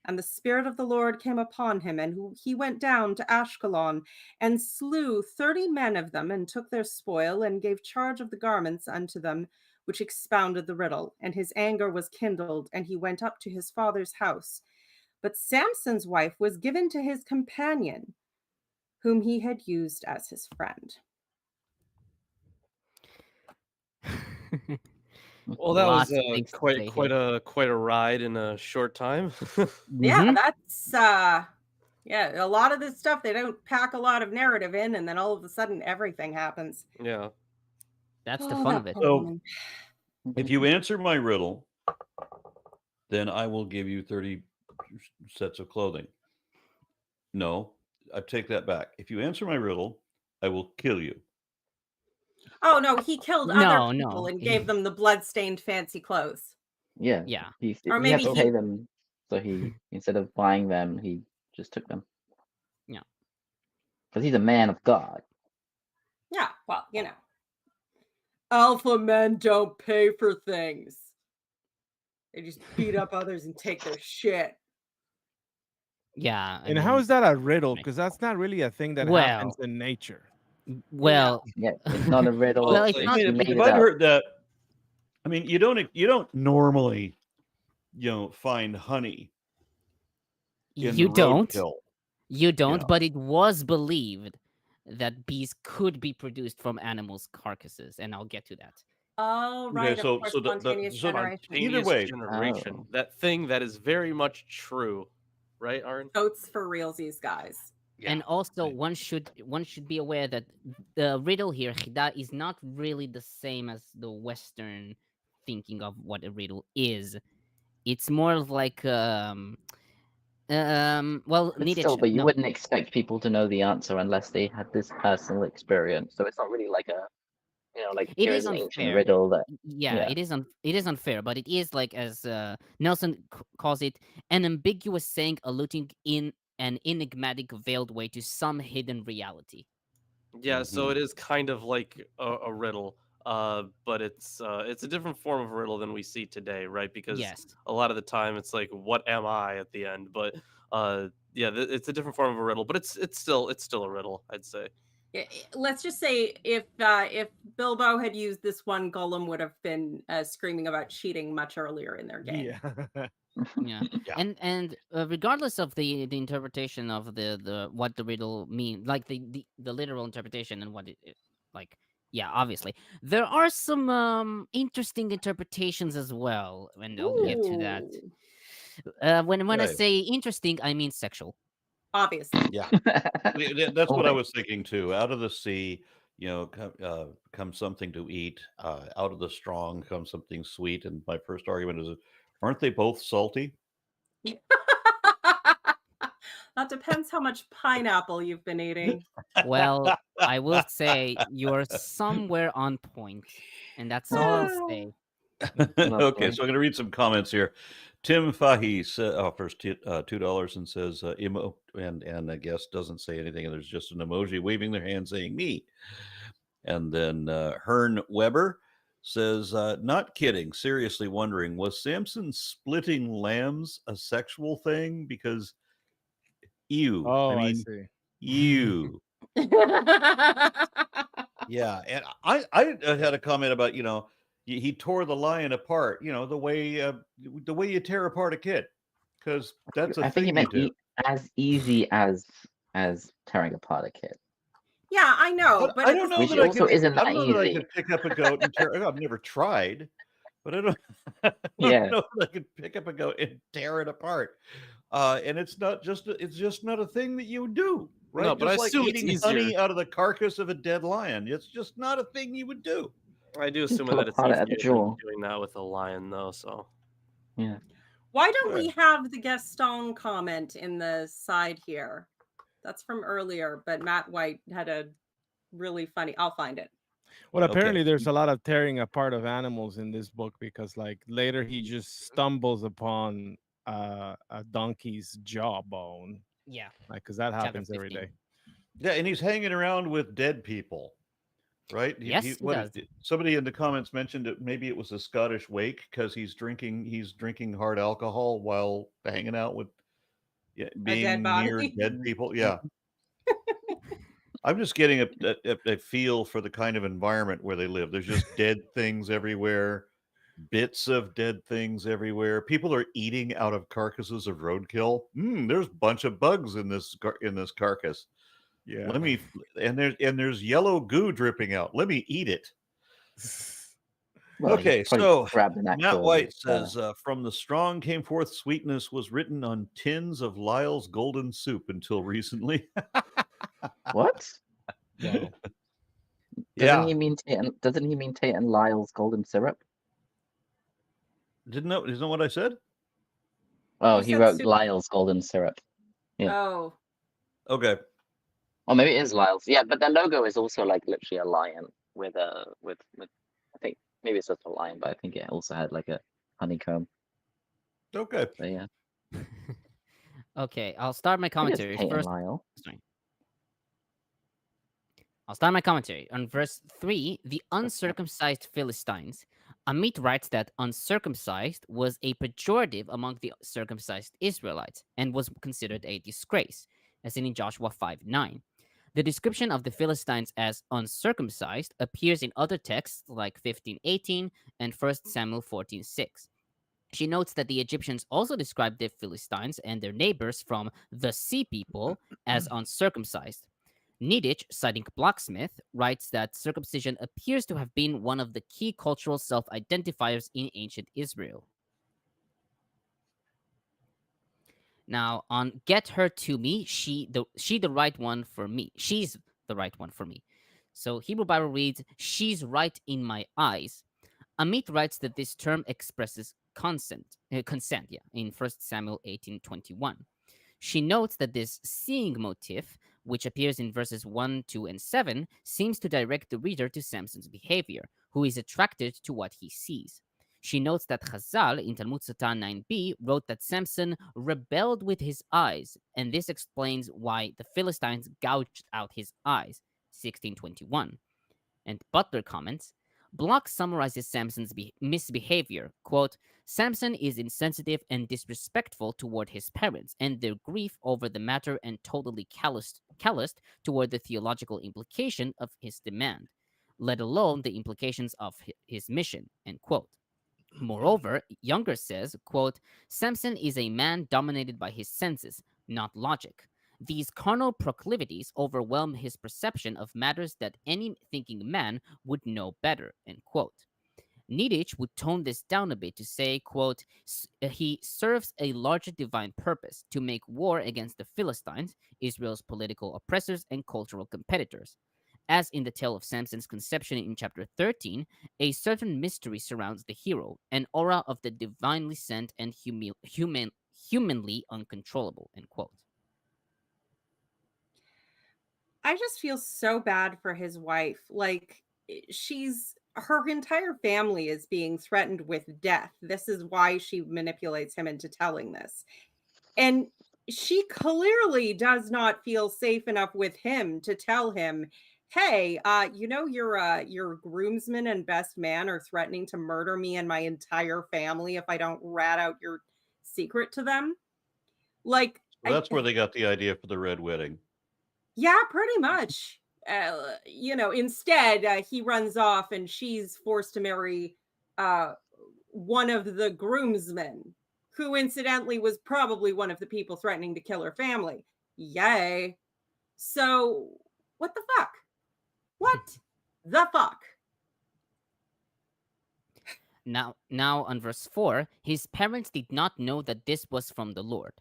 And the Spirit of the Lord came upon him, and he went down to Ashkelon, and slew 30 men of them, and took their spoil, and gave charge of the garments unto them, which expounded the riddle. And his anger was kindled, and he went up to his father's house. But Samson's wife was given to his companion, whom he had used as his friend. Well, that Lots was of things to say quite a ride in a short time. Yeah, that's a lot of this stuff, they don't pack a lot of narrative in, and then all of a sudden everything happens. Yeah. That's the fun of it. So, if you answer my riddle, then I will give you 30 sets of clothing. No, I take that back. If you answer my riddle, I will kill you. Oh, no, he killed No, other people no. and gave them the blood-stained fancy clothes. Yeah. Yeah. He Or had maybe to he- pay them, so he instead of buying them, he just took them. Yeah. Because he's a man of God. Yeah, well, you know. Alpha men don't pay for things. They just beat up others and take their shit. Yeah. And how is that a riddle? Because that's not really a thing that happens in nature. Well, Yeah, it's not a riddle. Well, it's I not- mean, He made if it I'd up. heard that, I mean, you don't normally, find honey. In you don't. roadkill. You don't, Yeah. but it was believed that bees could be produced from animals' carcasses, and I'll get to that. Oh, right. so- Of course, so the- spontaneous so generation. Either way. Generation. Oh. That thing that is very much true. Right, Aaron? Goats for realsies, guys. And also, one should be aware that the riddle here, chida, is not really the same as the Western thinking of what a riddle is. It's more of like well, But Niditch, still, but you no, wouldn't expect people to know the answer unless they had this personal experience. So it's not really like a, like it here is is an ancient unfair. riddle that. Yeah, Yeah. it is unfair, but it is like, as Nelson calls it, an ambiguous saying alluding in an enigmatic, veiled way to some hidden reality. Yeah, so it is kind of like a riddle, but it's a different form of riddle than we see today, right? Because Yes. a lot of the time it's like, "What am I?" at the end, but yeah, it's a different form of a riddle, but it's still a riddle, I'd say. Let's just say if Bilbo had used this one, Gollum would have been screaming about cheating much earlier in their game. Yeah. And regardless of the interpretation of the what the riddle means, like the literal interpretation and what it like, yeah, obviously there are some interesting interpretations as well, and I'll get to that. When I say interesting, I mean sexual. Obviously. Yeah. That's what I was thinking too. Out of the sea, comes something to eat. Out of the strong comes something sweet. And my first argument is, aren't they both salty? That depends how much pineapple you've been eating. Well, I will say you're somewhere on point, and that's all I'll say. Okay, so I'm going to read some comments here. Tim Fahy offers $2 and says emo, and I guess doesn't say anything, and there's just an emoji waving their hand saying me. And then Hearn Weber says, not kidding, seriously wondering, was Samson splitting lambs a sexual thing? Because ew. I see. Ew. Yeah, and I had a comment about, he tore the lion apart, the way you tear apart a kid, because that's I think he meant as easy as tearing apart a kid. Yeah, I know, but I don't know that I could pick up a goat and tear. I've never tried, but I don't know that I could pick up a goat and tear it apart. And it's just not a thing that you would do, right? No, but just I like assume eating it's honey out of the carcass of a dead lion. It's just not a thing you would do. I do assume that it's easier than doing that with a lion, though. So, yeah. Why don't we have the Gaston comment in the side here? That's from earlier, but Matt White had a really funny. I'll find it. Well, apparently there's a lot of tearing apart of animals in this book, because like later he just stumbles upon a donkey's jawbone. Yeah, like, because that happens every day. Yeah, and he's hanging around with dead people, right? Yes, he does. Somebody in the comments mentioned that maybe it was a Scottish wake because he's drinking hard alcohol while hanging out with being near dead people. Yeah. I'm just getting a feel for the kind of environment where they live. There's just dead things everywhere, bits of dead things everywhere. People are eating out of carcasses of roadkill. There's a bunch of bugs in this carcass. Yeah. There's yellow goo dripping out. Let me eat it. Well, okay, so Matt White actual, says, from the strong came forth sweetness was written on tins of Lyle's golden soup until recently. What? No. Doesn't he mean Tate and Lyle's golden syrup? Isn't that what I said? Oh, he wrote Lyle's golden syrup. Yeah. Oh. Okay. Or maybe it is Lyle's. Yeah, but the logo is also like literally a lion with I think maybe it's just a lion, but I think it also had like a honeycomb. Okay. So, yeah. Okay, I'll start my commentary first. Lyle. Sorry. I'll start my commentary on verse 3, the uncircumcised Philistines. Amit writes that uncircumcised was a pejorative among the circumcised Israelites and was considered a disgrace, as seen in Joshua 5:9. The description of the Philistines as uncircumcised appears in other texts like 15:18 and 1 Samuel 14:6. She notes that the Egyptians also described the Philistines and their neighbors from the sea people as uncircumcised. Niditch, citing Bloch-Smith, writes that circumcision appears to have been one of the key cultural self-identifiers in ancient Israel. Now, on get her to me, she the right one for me. She's the right one for me. So Hebrew Bible reads, she's right in my eyes. Amit writes that this term expresses consent, in 1 Samuel 18:21. She notes that this seeing motif, which appears in verses 1, 2, and 7, seems to direct the reader to Samson's behavior, who is attracted to what he sees. She notes that Chazal in Talmud Sotah 9b wrote that Samson rebelled with his eyes, and this explains why the Philistines gouged out his eyes, 1621. And Butler comments, Bloch summarizes Samson's misbehavior. Quote, Samson is insensitive and disrespectful toward his parents and their grief over the matter and totally calloused toward the theological implication of his demand, let alone the implications of his mission, end quote. Moreover, Younger says, quote, Samson is a man dominated by his senses, not logic. These carnal proclivities overwhelm his perception of matters that any thinking man would know better, end quote. Niditch would tone this down a bit to say, quote, he serves a larger divine purpose to make war against the Philistines, Israel's political oppressors and cultural competitors. As in the tale of Samson's conception in chapter 13, a certain mystery surrounds the hero, an aura of the divinely sent and humanly uncontrollable, end quote. I just feel so bad for his wife. Like, her entire family is being threatened with death. This is why she manipulates him into telling this. And she clearly does not feel safe enough with him to tell him, hey, your groomsmen and best man are threatening to murder me and my entire family if I don't rat out your secret to them. Like, well, that's where they got the idea for the red wedding. Yeah, pretty much. Instead, he runs off and she's forced to marry one of the groomsmen, who incidentally was probably one of the people threatening to kill her family. Yay. So, what the fuck? What the fuck? Now on verse 4, his parents did not know that this was from the Lord.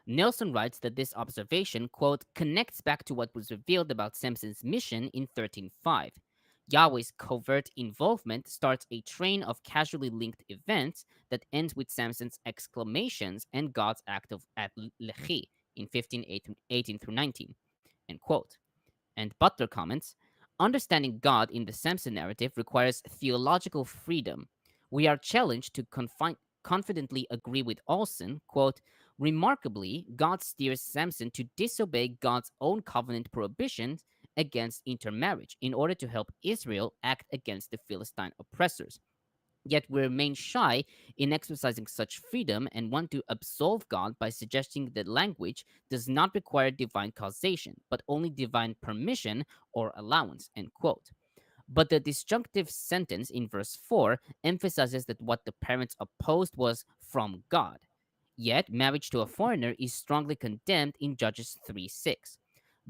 Nelson writes that this observation, quote, connects back to what was revealed about Samson's mission in 13:5. Yahweh's covert involvement starts a train of casually linked events that ends with Samson's exclamations and God's act at Lehi in 15:18-19, end quote. And Butler comments, understanding God in the Samson narrative requires theological freedom. We are challenged to confidently agree with Olson, quote, remarkably, God steers Samson to disobey God's own covenant prohibitions against intermarriage in order to help Israel act against the Philistine oppressors. Yet we remain shy in exercising such freedom and want to absolve God by suggesting that language does not require divine causation, but only divine permission or allowance, end quote. But the disjunctive sentence in verse 4 emphasizes that what the parents opposed was from God. Yet, marriage to a foreigner is strongly condemned in Judges 3:6.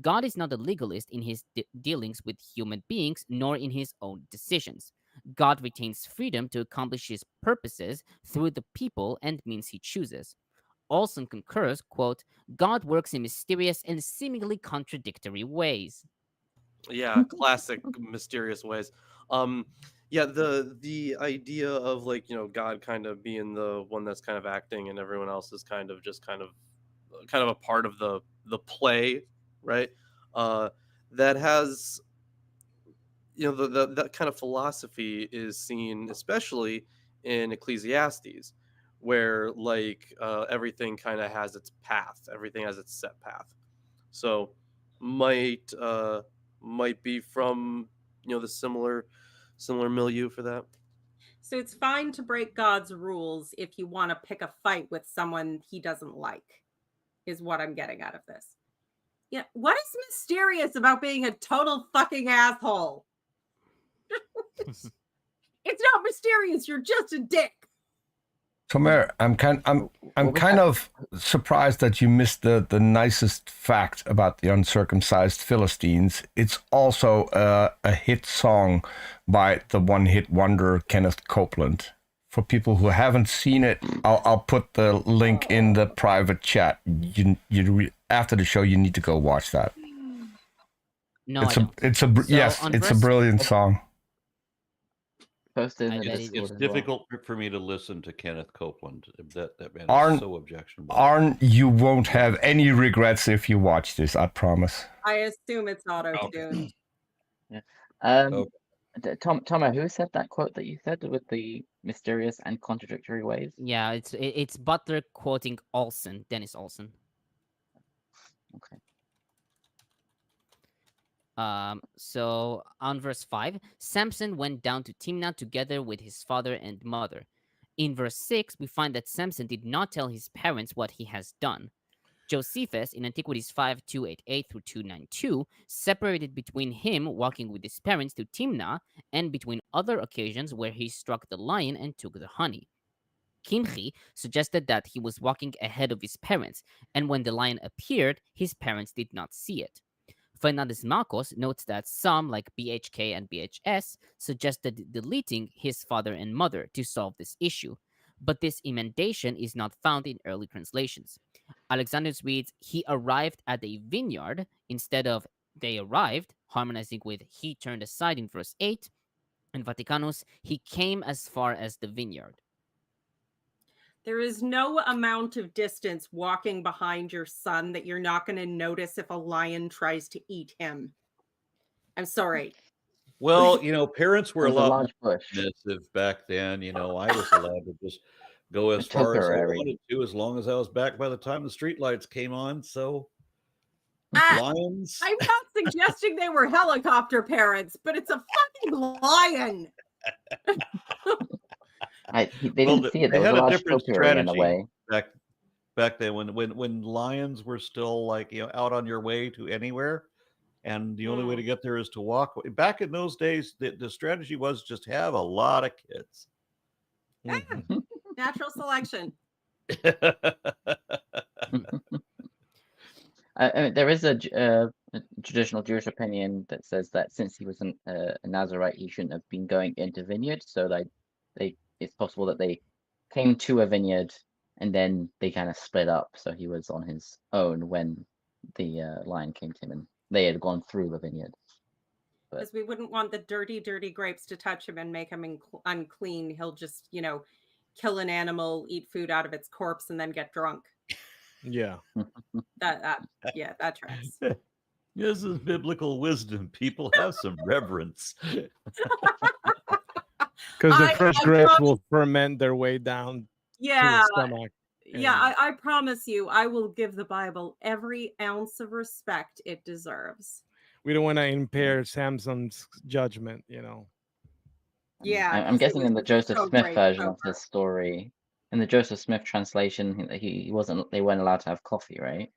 God is not a legalist in his dealings with human beings, nor in his own decisions. God retains freedom to accomplish his purposes through the people and means he chooses. Olson concurs, quote, God works in mysterious and seemingly contradictory ways. Yeah, classic mysterious ways. Yeah, the idea of, like, God kind of being the one that's kind of acting and everyone else is kind of just kind of a part of the play, right? That has, that kind of philosophy is seen especially in Ecclesiastes, where everything kind of has its path, everything has its set path. So might be from the similar milieu for that. So it's fine to break God's rules if you want to pick a fight with someone he doesn't like, is what I'm getting out of this. Yeah, what is mysterious about being a total fucking asshole? It's not mysterious. You're just a dick. Tomer, I'm kind of surprised that you missed the nicest fact about the uncircumcised Philistines. It's also a hit song by the one-hit wonder Kenneth Copeland for people who haven't seen it, I'll put the link in the private chat. After the show, you need to go watch that. No, it's I a don't. it's a So yes, on it's a verse- brilliant song. Posted in the That is- Discord It's as well. difficult for me to listen to Kenneth Copeland. That man Arn- is so objectionable. Arn, you won't have any regrets if you watch this. I promise. I assume it's auto-tuned. Tomo, who said that quote that you said with the mysterious and contradictory ways? Yeah, it's Butler quoting Olson, Dennis Olson. Okay. So on verse 5, Samson went down to Timnah together with his father and mother. In verse 6, we find that Samson did not tell his parents what he has done. Josephus, in Antiquities 5:288 through 292, separated between him walking with his parents to Timnah and between other occasions where he struck the lion and took the honey. Kimchi suggested that he was walking ahead of his parents, and when the lion appeared, his parents did not see it. Fernández-Marcos notes that some, like BHK and BHS, suggested deleting his father and mother to solve this issue, but this emendation is not found in early translations. Alexander's reads, he arrived at a vineyard instead of they arrived, harmonizing with he turned aside in verse 8, and Vaticanus, he came as far as the vineyard. There is no amount of distance walking behind your son that you're not going to notice if a lion tries to eat him. I'm sorry. Well, parents were a There's a lot large more bush. submissive back then. I was allowed to just go as far as I Temporary. wanted to, as long as I was back by the time the streetlights came on. So, Ah, lions. I'm not suggesting they were helicopter parents, but it's a fucking lion. They didn't see it. There was a large topiary in the way. back then when lions were still out on your way to anywhere, and the only way to get there is to walk. Back in those days, the strategy was just have a lot of kids. Yeah. Natural selection. There is a traditional Jewish opinion that says that since he was a Nazarite, he shouldn't have been going into vineyards. So it's possible that they came to a vineyard and then they kind of split up. So he was on his own when the lion came to him, and they had gone through the vineyard. Because we wouldn't want the dirty, dirty grapes to touch him and make him unclean. He'll just, kill an animal, eat food out of its corpse, and then get drunk. Yeah. That tracks. This is biblical wisdom. People have some reverence. Because the fresh grapes will ferment their way down to the stomach. Yeah, I promise you, I will give the Bible every ounce of respect it deserves. We don't want to impair Samson's judgment, Yeah, I'm guessing in the Joseph so Smith great version so of this story, in the Joseph Smith translation, they weren't allowed to have coffee, right?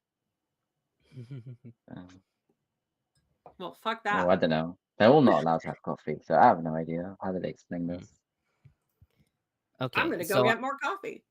Well, fuck that. Oh, I don't know. They're all not allowed to have coffee, so I have no idea. How did they explain this? Okay, I'm going to go get more coffee.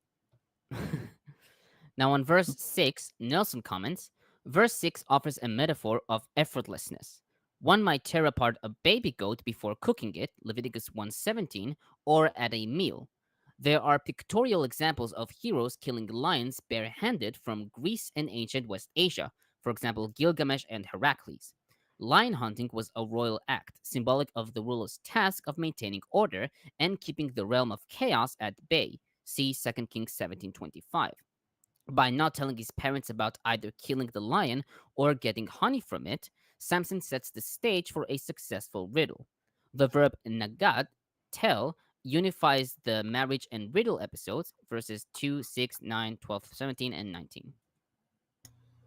Now on verse 6, Nelson comments, verse 6 offers a metaphor of effortlessness. One might tear apart a baby goat before cooking it, Leviticus 1:17, or at a meal. There are pictorial examples of heroes killing lions barehanded from Greece and ancient West Asia, for example, Gilgamesh and Heracles. Lion hunting was a royal act, symbolic of the ruler's task of maintaining order and keeping the realm of chaos at bay. See 2 Kings 17:25. By not telling his parents about either killing the lion or getting honey from it, Samson sets the stage for a successful riddle. The verb nagad, tell, unifies the marriage and riddle episodes, verses 2, 6, 9, 12, 17, and 19.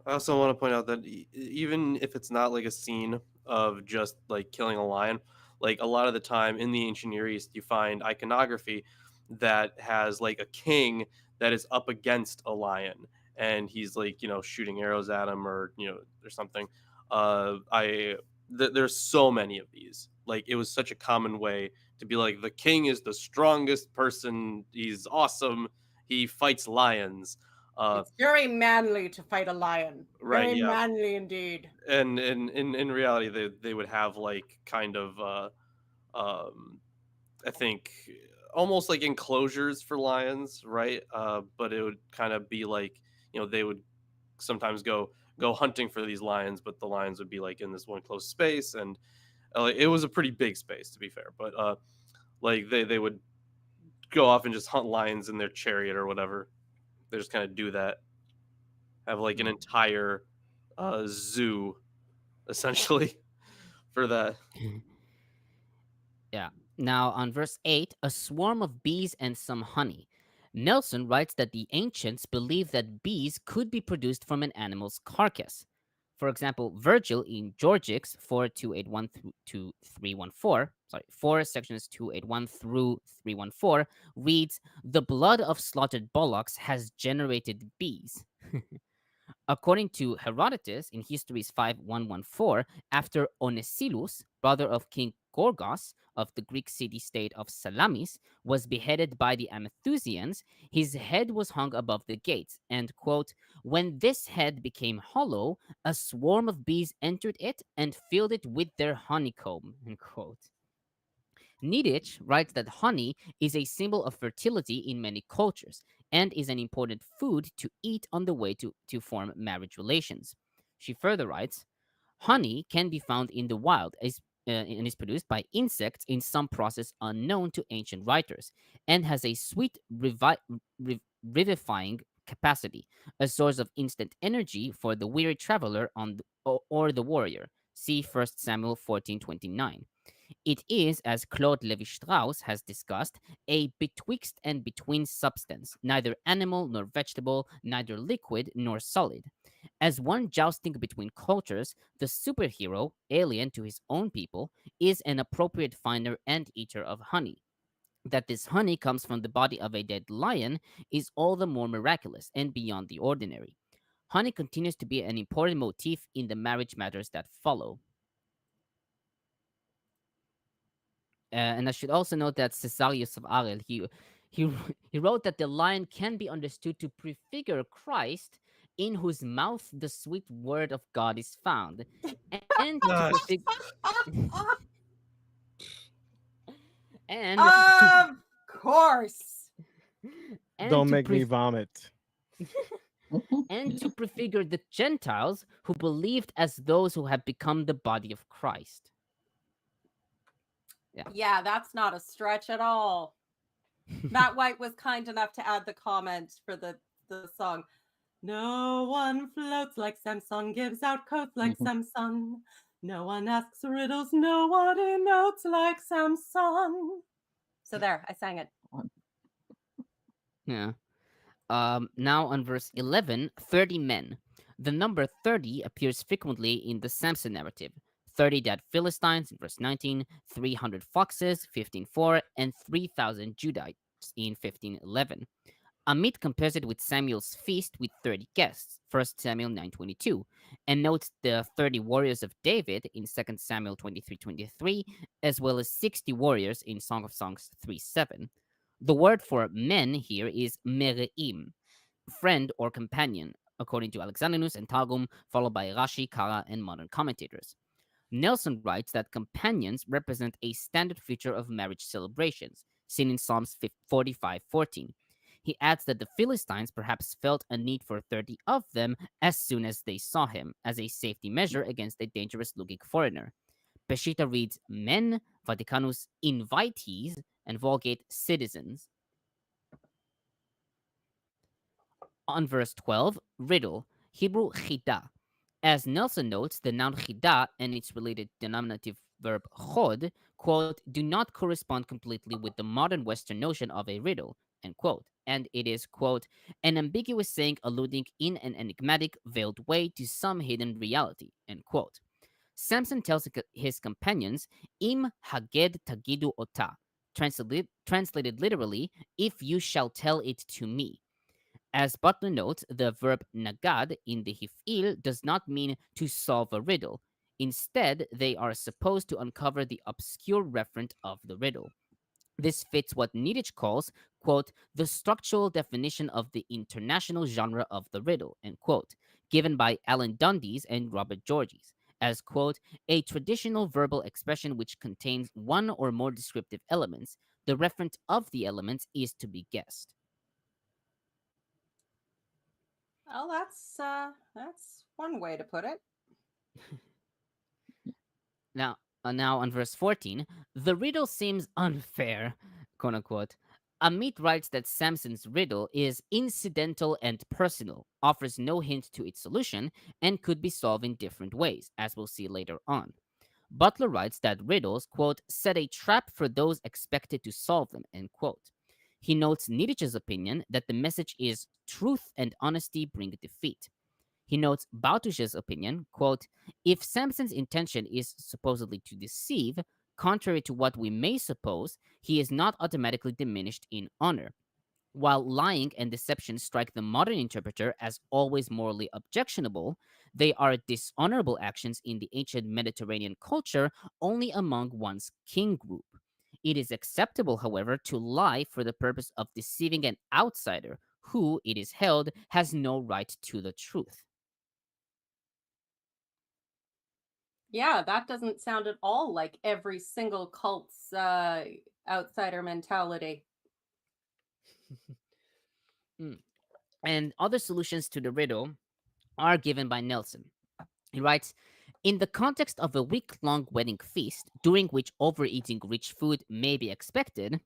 I also want to point out that even if it's not like a scene of just like killing a lion, like a lot of the time in the ancient Near East, you find iconography that has like a king that is up against a lion, and he's like, shooting arrows at him or something. There's so many of these. Like, it was such a common way to be like, the king is the strongest person. He's awesome. He fights lions. It's very manly to fight a lion. Right, Very yeah. manly indeed. And in reality, they would have like kind of I think almost like enclosures for lions, right? But it would kind of be like, they would sometimes go hunting for these lions, but the lions would be like in this one closed space, and it was a pretty big space, to be fair. But like they would go off and just hunt lions in their chariot or whatever. They just kind of do that. Have like an entire zoo, essentially, for that. Yeah. Now, on verse 8, a swarm of bees and some honey. Nelson writes that the ancients believed that bees could be produced from an animal's carcass. For example, Virgil in Georgics 4281 to 314, 4 sections 281 through 314, reads, "The blood of slaughtered bullocks has generated bees." According to Herodotus in Histories 5114, after Onesilus, brother of King Gorgas of the Greek city-state of Salamis, was beheaded by the Amethusians, his head was hung above the gates, and, quote, "When this head became hollow, a swarm of bees entered it and filled it with their honeycomb," end quote. Niditch writes that honey is a symbol of fertility in many cultures and is an important food to eat on the way to form marriage relations. She further writes, honey can be found in the wild and is produced by insects in some process unknown to ancient writers and has a sweet revivifying capacity, a source of instant energy for the weary traveler or the warrior. See 1 Samuel 14:29. It is, as Claude Lévi-Strauss has discussed, a betwixt and between substance, neither animal nor vegetable, neither liquid nor solid. As one jousting between cultures, the superhero, alien to his own people, is an appropriate finder and eater of honey. That this honey comes from the body of a dead lion is all the more miraculous and beyond the ordinary. Honey continues to be an important motif in the marriage matters that follow. And I should also note that Caesarius of Ariel, he wrote that the lion can be understood to prefigure Christ, in whose mouth the sweet word of God is found, and to prefigure. Of course. Don't make me vomit. And to prefigure the Gentiles who believed as those who have become the body of Christ. Yeah, that's not a stretch at all. Matt White was kind enough to add the comment for the song. No one floats like Samson, gives out coats like Samson. No one asks riddles, nobody notes like Samson. So there, I sang it. Yeah. Now on verse 11, 30 men. The number 30 appears frequently in the Samson narrative. 30 dead Philistines in verse 19, 300 foxes, 15:4, and 3,000 Judites in 15:11. Amit compares it with Samuel's feast with 30 guests, 1 Samuel 9:22, and notes the 30 warriors of David in 2 Samuel 23:23, as well as 60 warriors in Song of Songs 3:7. The word for men here is mereim, friend or companion, according to Alexandrinus and Targum, followed by Rashi, Kara, and modern commentators. Nelson writes that companions represent a standard feature of marriage celebrations, seen in Psalms 45:14. He adds that the Philistines perhaps felt a need for 30 of them as soon as they saw him, as a safety measure against a dangerous-looking foreigner. Peshitta reads men, Vaticanus invitees, and Vulgate citizens. On verse 12, riddle, Hebrew chida. As Nelson notes, the noun chida and its related denominative verb chod, quote, do not correspond completely with the modern Western notion of a riddle, end quote. And it is, quote, an ambiguous saying alluding in an enigmatic, veiled way to some hidden reality, end quote. Samson tells his companions, im haged tagidu ota, translated literally, if you shall tell it to me. As Butler notes, the verb nagad in the hif'il does not mean to solve a riddle. Instead, they are supposed to uncover the obscure referent of the riddle. This fits what Niditch calls, quote, the structural definition of the international genre of the riddle, end quote, given by Alan Dundes and Robert Georges, as, quote, a traditional verbal expression which contains one or more descriptive elements, The referent of the elements is to be guessed. Well, that's one way to put it. Now on verse 14, the riddle seems unfair, quote unquote. Amit writes that Samson's riddle is incidental and personal, offers no hint to its solution, and could be solved in different ways, as we'll see later on. Butler writes that riddles, quote, set a trap for those expected to solve them, end quote. He notes Niditch's opinion that the message is truth and honesty bring defeat. He notes Bautusch's opinion, quote, if Samson's intention is supposedly to deceive, contrary to what we may suppose, he is not automatically diminished in honor. While lying and deception strike the modern interpreter as always morally objectionable, they are dishonorable actions in the ancient Mediterranean culture only among one's king group. It is acceptable, however, to lie for the purpose of deceiving an outsider who, it is held, has no right to the truth. Yeah, that doesn't sound at all like every single cult's outsider mentality. And other solutions to the riddle are given by Nelson. He writes, in the context of a week-long wedding feast, during which overeating rich food may be expected,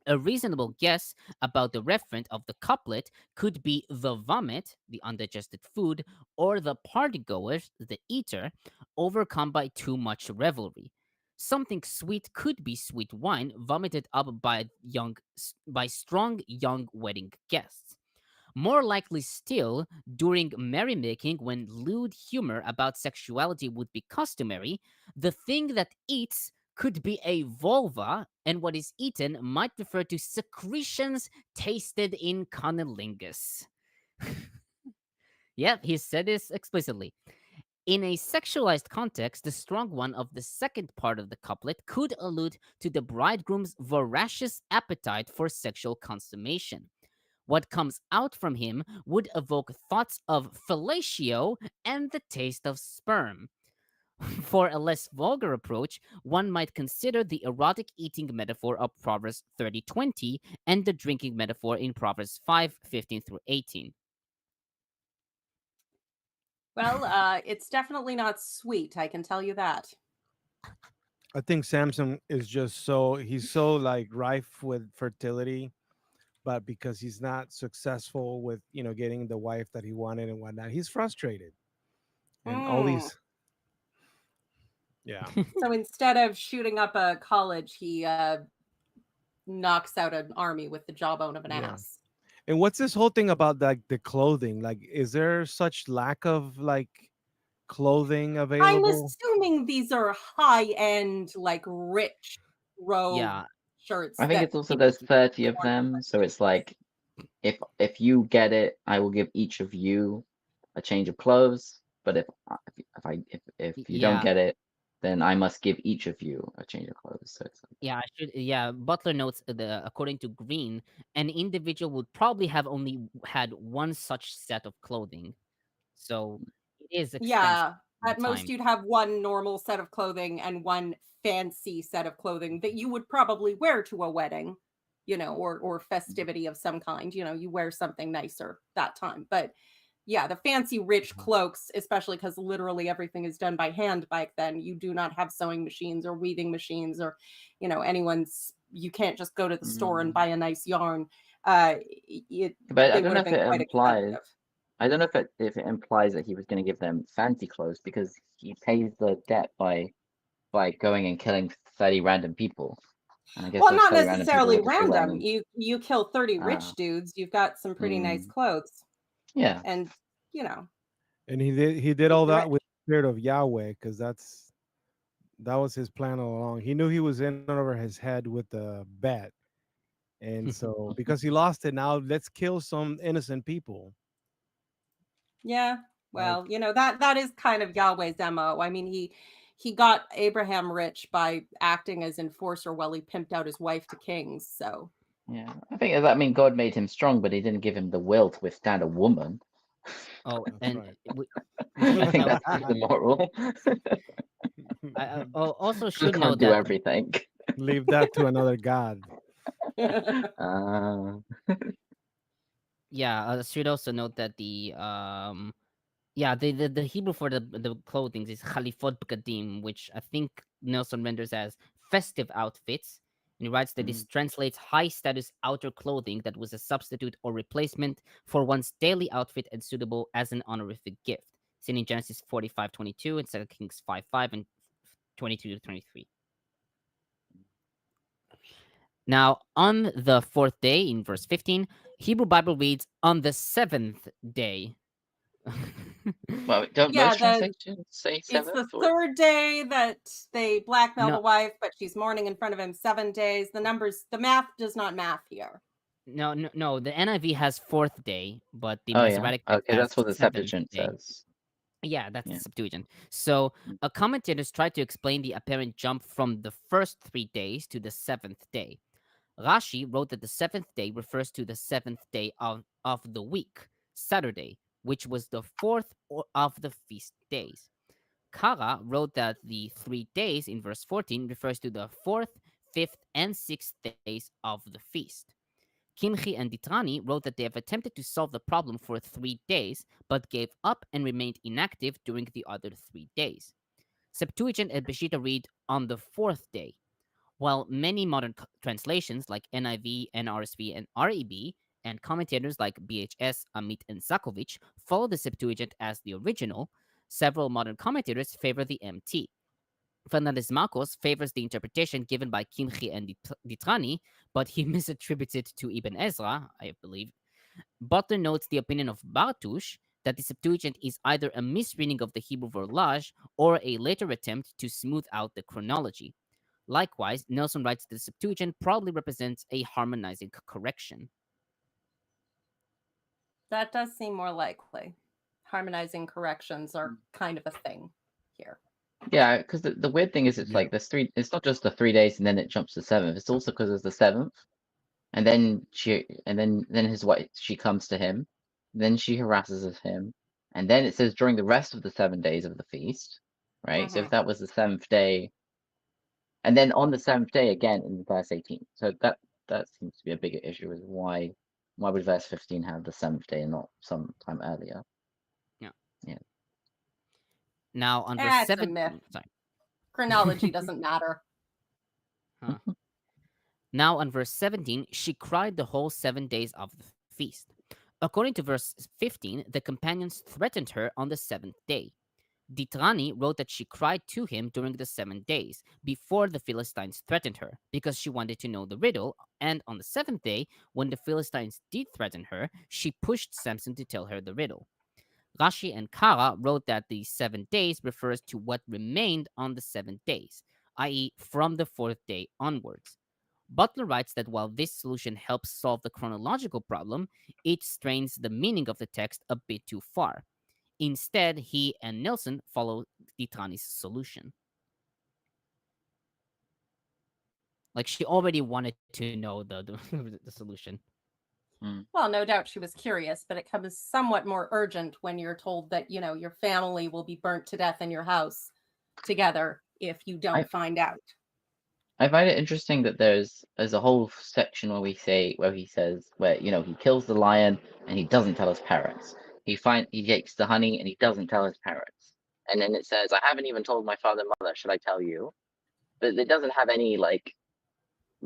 a reasonable guess about the referent of the couplet could be the vomit, the undigested food, or the partygoers, the eater, overcome by too much revelry. Something sweet could be sweet wine vomited up by strong young wedding guests. More likely still, during merrymaking, when lewd humor about sexuality would be customary, the thing that eats could be a vulva, and what is eaten might refer to secretions tasted in cunnilingus. Yep, he said this explicitly. In a sexualized context, the strong one of the second part of the couplet could allude to the bridegroom's voracious appetite for sexual consummation. What comes out from him would evoke thoughts of fellatio and the taste of sperm. For a less vulgar approach, one might consider the erotic eating metaphor of Proverbs 30:20 and the drinking metaphor in Proverbs 5:15 through 18. Well, it's definitely not sweet, I can tell you that. I think Samson is just he's so like rife with fertility, but because he's not successful with getting the wife that he wanted and whatnot, he's frustrated. And all these, yeah. So instead of shooting up a college, he knocks out an army with the jawbone of an ass. And what's this whole thing about like the clothing? Like, is there such lack of like clothing available? I'm assuming these are high-end, like rich robe shirts. I think it's also there's 30 of them, so it's like if you get it, I will give each of you a change of clothes. But if you don't get it, then I must give each of you a change of clothes. So it's like, Butler notes that according to Green, an individual would probably have only had one such set of clothing. So it is expensive. Yeah, at most you'd have one normal set of clothing and one fancy set of clothing that you would probably wear to a wedding, or festivity of some kind. You wear something nicer that time. But yeah, the fancy rich cloaks, especially because literally everything is done by hand back then. You do not have sewing machines or weaving machines or, you can't just go to the store and buy a nice yarn. But I don't know if it implies. I don't know if it implies that he was going to give them fancy clothes, because he pays the debt by going and killing 30 random people. And I guess not necessarily random. You kill 30 rich dudes, you've got some pretty nice clothes. Yeah. And and he did all that with the spirit of Yahweh, because that was his plan all along. He knew he was in over his head with the bet. And so because he lost it, now let's kill some innocent people. Yeah. Well, that is kind of Yahweh's MO. I mean, he got Abraham rich by acting as enforcer while he pimped out his wife to kings. So yeah, I think God made him strong, but he didn't give him the will to withstand a woman. Oh, and I think that's immoral. I also You should can't note do that everything. Leave that to another god. Yeah, I should also note that the Hebrew for the clothing is chalifot b'gadim, which I think Nelson renders as festive outfits. And he writes that this translates high status outer clothing that was a substitute or replacement for one's daily outfit and suitable as an honorific gift. Seen in Genesis 45:22 and 2 Kings 5:5 and 22-23. Now, on the fourth day, in verse 15, Hebrew Bible reads, on the seventh day. Well, don't most translations say seventh? It's the third day that they blackmail the wife, but she's mourning in front of him 7 days. The math does not math here. No. The NIV has fourth day, but the Masoretic text has that's what the Septuagint says. Yeah, that's the Septuagint. So, commentators try to explain the apparent jump from the first 3 days to the seventh day. Rashi wrote that the seventh day refers to the seventh day of the week, Saturday, which was the fourth of the feast days. Kara wrote that the 3 days in verse 14 refers to the fourth, fifth, and sixth days of the feast. Kimchi and Ditrani wrote that they have attempted to solve the problem for 3 days, but gave up and remained inactive during the other 3 days. Septuagint and Peshitta read on the fourth day, while many modern translations like NIV, NRSV, and REB, and commentators like BHS, Amit, and Zakovich follow the Septuagint as the original, several modern commentators favor the MT. Fernández-Marcos favors the interpretation given by Kimchi and Ditrani, but he misattributes it to Ibn Ezra, I believe. Butler notes the opinion of Bartush that the Septuagint is either a misreading of the Hebrew verlage or a later attempt to smooth out the chronology. Likewise, Nelson writes that the Septuagint probably represents a harmonizing correction. That does seem more likely. Harmonizing corrections are kind of a thing here. Yeah, because the weird thing is, it's like there's 3. It's not just the 3 days and then it jumps to 7th. It's also because there's the 7th, and then his wife, she comes to him, then she harasses him, and then it says during the rest of the 7 days of the feast, right? So if that was the 7th day, and then on the 7th day again in verse 18. So that seems to be a bigger issue. Is why would verse 15 have the 7th day and not some time earlier? Yeah. Now on verse 17, chronology doesn't matter. Now on verse 17, she cried the whole 7 days of the feast. According to verse 15, the companions threatened her on the 7th day. Ditrani wrote that she cried to him during the 7 days before the Philistines threatened her because she wanted to know the riddle, and on the 7th day, when the Philistines did threaten her, she pushed Samson to tell her the riddle. Rashi and Kara wrote that the 7 days refers to what remained on the 7 days, i.e. from the 4th day onwards. Butler writes that while this solution helps solve the chronological problem, it strains the meaning of the text a bit too far. Instead, he and Nelson follow Ditrani's solution. Like, she already wanted to know the solution. Well, no doubt she was curious, but it comes somewhat more urgent when you're told that, your family will be burnt to death in your house together if you don't find out. I find it interesting that there's a whole section where he says he kills the lion and he doesn't tell his parents. He takes the honey and he doesn't tell his parents. And then it says, I haven't even told my father and mother, should I tell you? But it doesn't have any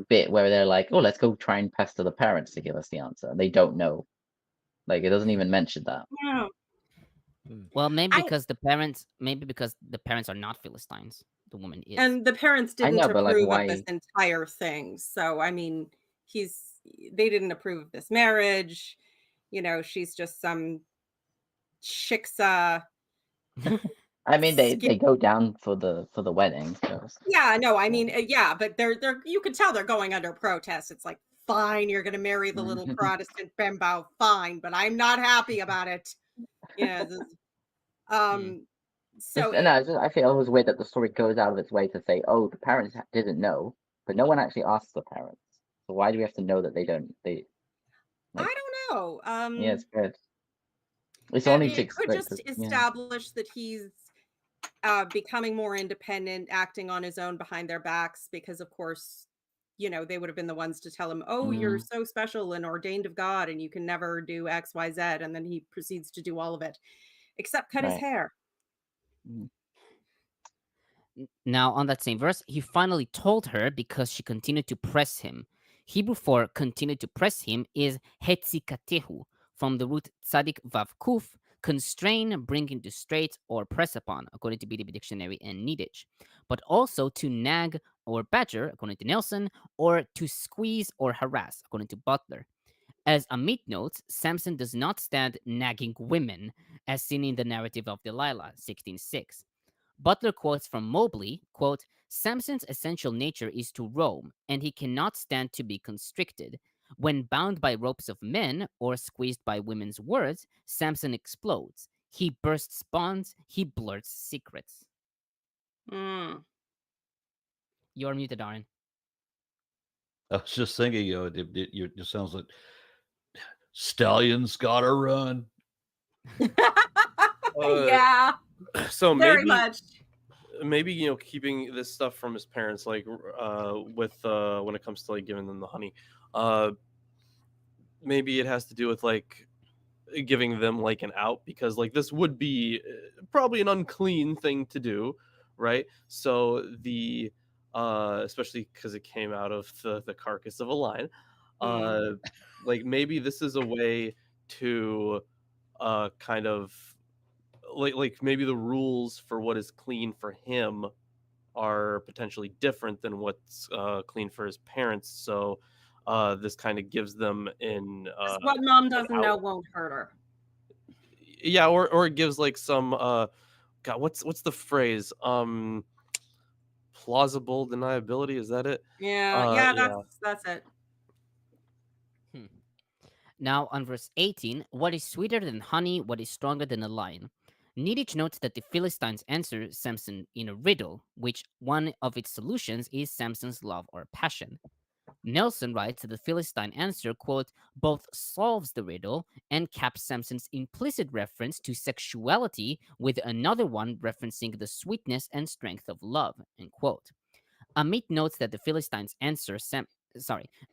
bit where they're like, oh, let's go try and pester the parents to give us the answer. They don't know. It doesn't even mention that. Yeah. Well, maybe because the parents are not Philistines. The woman is. And the parents didn't approve of this entire thing. So, I mean, they didn't approve of this marriage. She's just some shiksa. I mean, they go down for the wedding. So. Yeah, no, I mean, yeah, but they're you could tell they're going under protest. It's like, fine, you're going to marry the little Protestant bimbo, fine, but I'm not happy about it. Yeah. So I feel always weird that the story goes out of its way to say, oh, the parents didn't know, but no one actually asked the parents. So why do we have to know that they don't? I don't know. Yeah, it's good. It's only it could just establish that he's becoming more independent, acting on his own behind their backs, because of course, they would have been the ones to tell him, oh, you're so special and ordained of God and you can never do X, Y, Z. And then he proceeds to do all of it, except cut his hair. Now, on that same verse, he finally told her because she continued to press him. Hebrew for continued to press him is hetzikatehu, from the root tzadik vav kuf, constrain, bring into straight, or press upon, according to BDB Dictionary and Niditch, but also to nag or badger, according to Nelson, or to squeeze or harass, according to Butler. As Amit notes, Samson does not stand nagging women, as seen in the narrative of Delilah, 16:6. Butler quotes from Mobley, quote, Samson's essential nature is to roam, and he cannot stand to be constricted. When bound by ropes of men or squeezed by women's words, Samson explodes. He bursts bonds, he blurts secrets. You're muted, Aaron. I was just thinking, it sounds like stallions gotta run. Yeah. So very much. Maybe keeping this stuff from his parents, like with when it comes to like giving them the honey, maybe it has to do with like giving them like an out, because like this would be probably an unclean thing to do, right? So the especially because it came out of the carcass of a lion, like maybe this is a way to kind of like maybe the rules for what is clean for him are potentially different than what's clean for his parents. So this kind of gives them what mom doesn't know won't hurt her. Yeah, or it gives like some God, what's the phrase? Plausible deniability, is that it? Yeah, that's it. Now on verse 18, what is sweeter than honey, what is stronger than a lion? Niditch notes that the Philistines answer Samson in a riddle, which one of its solutions is Samson's love or passion. Nelson writes that the Philistine answer, quote, both solves the riddle and caps Samson's implicit reference to sexuality with another one referencing the sweetness and strength of love, end quote. Amit notes that the Philistines answer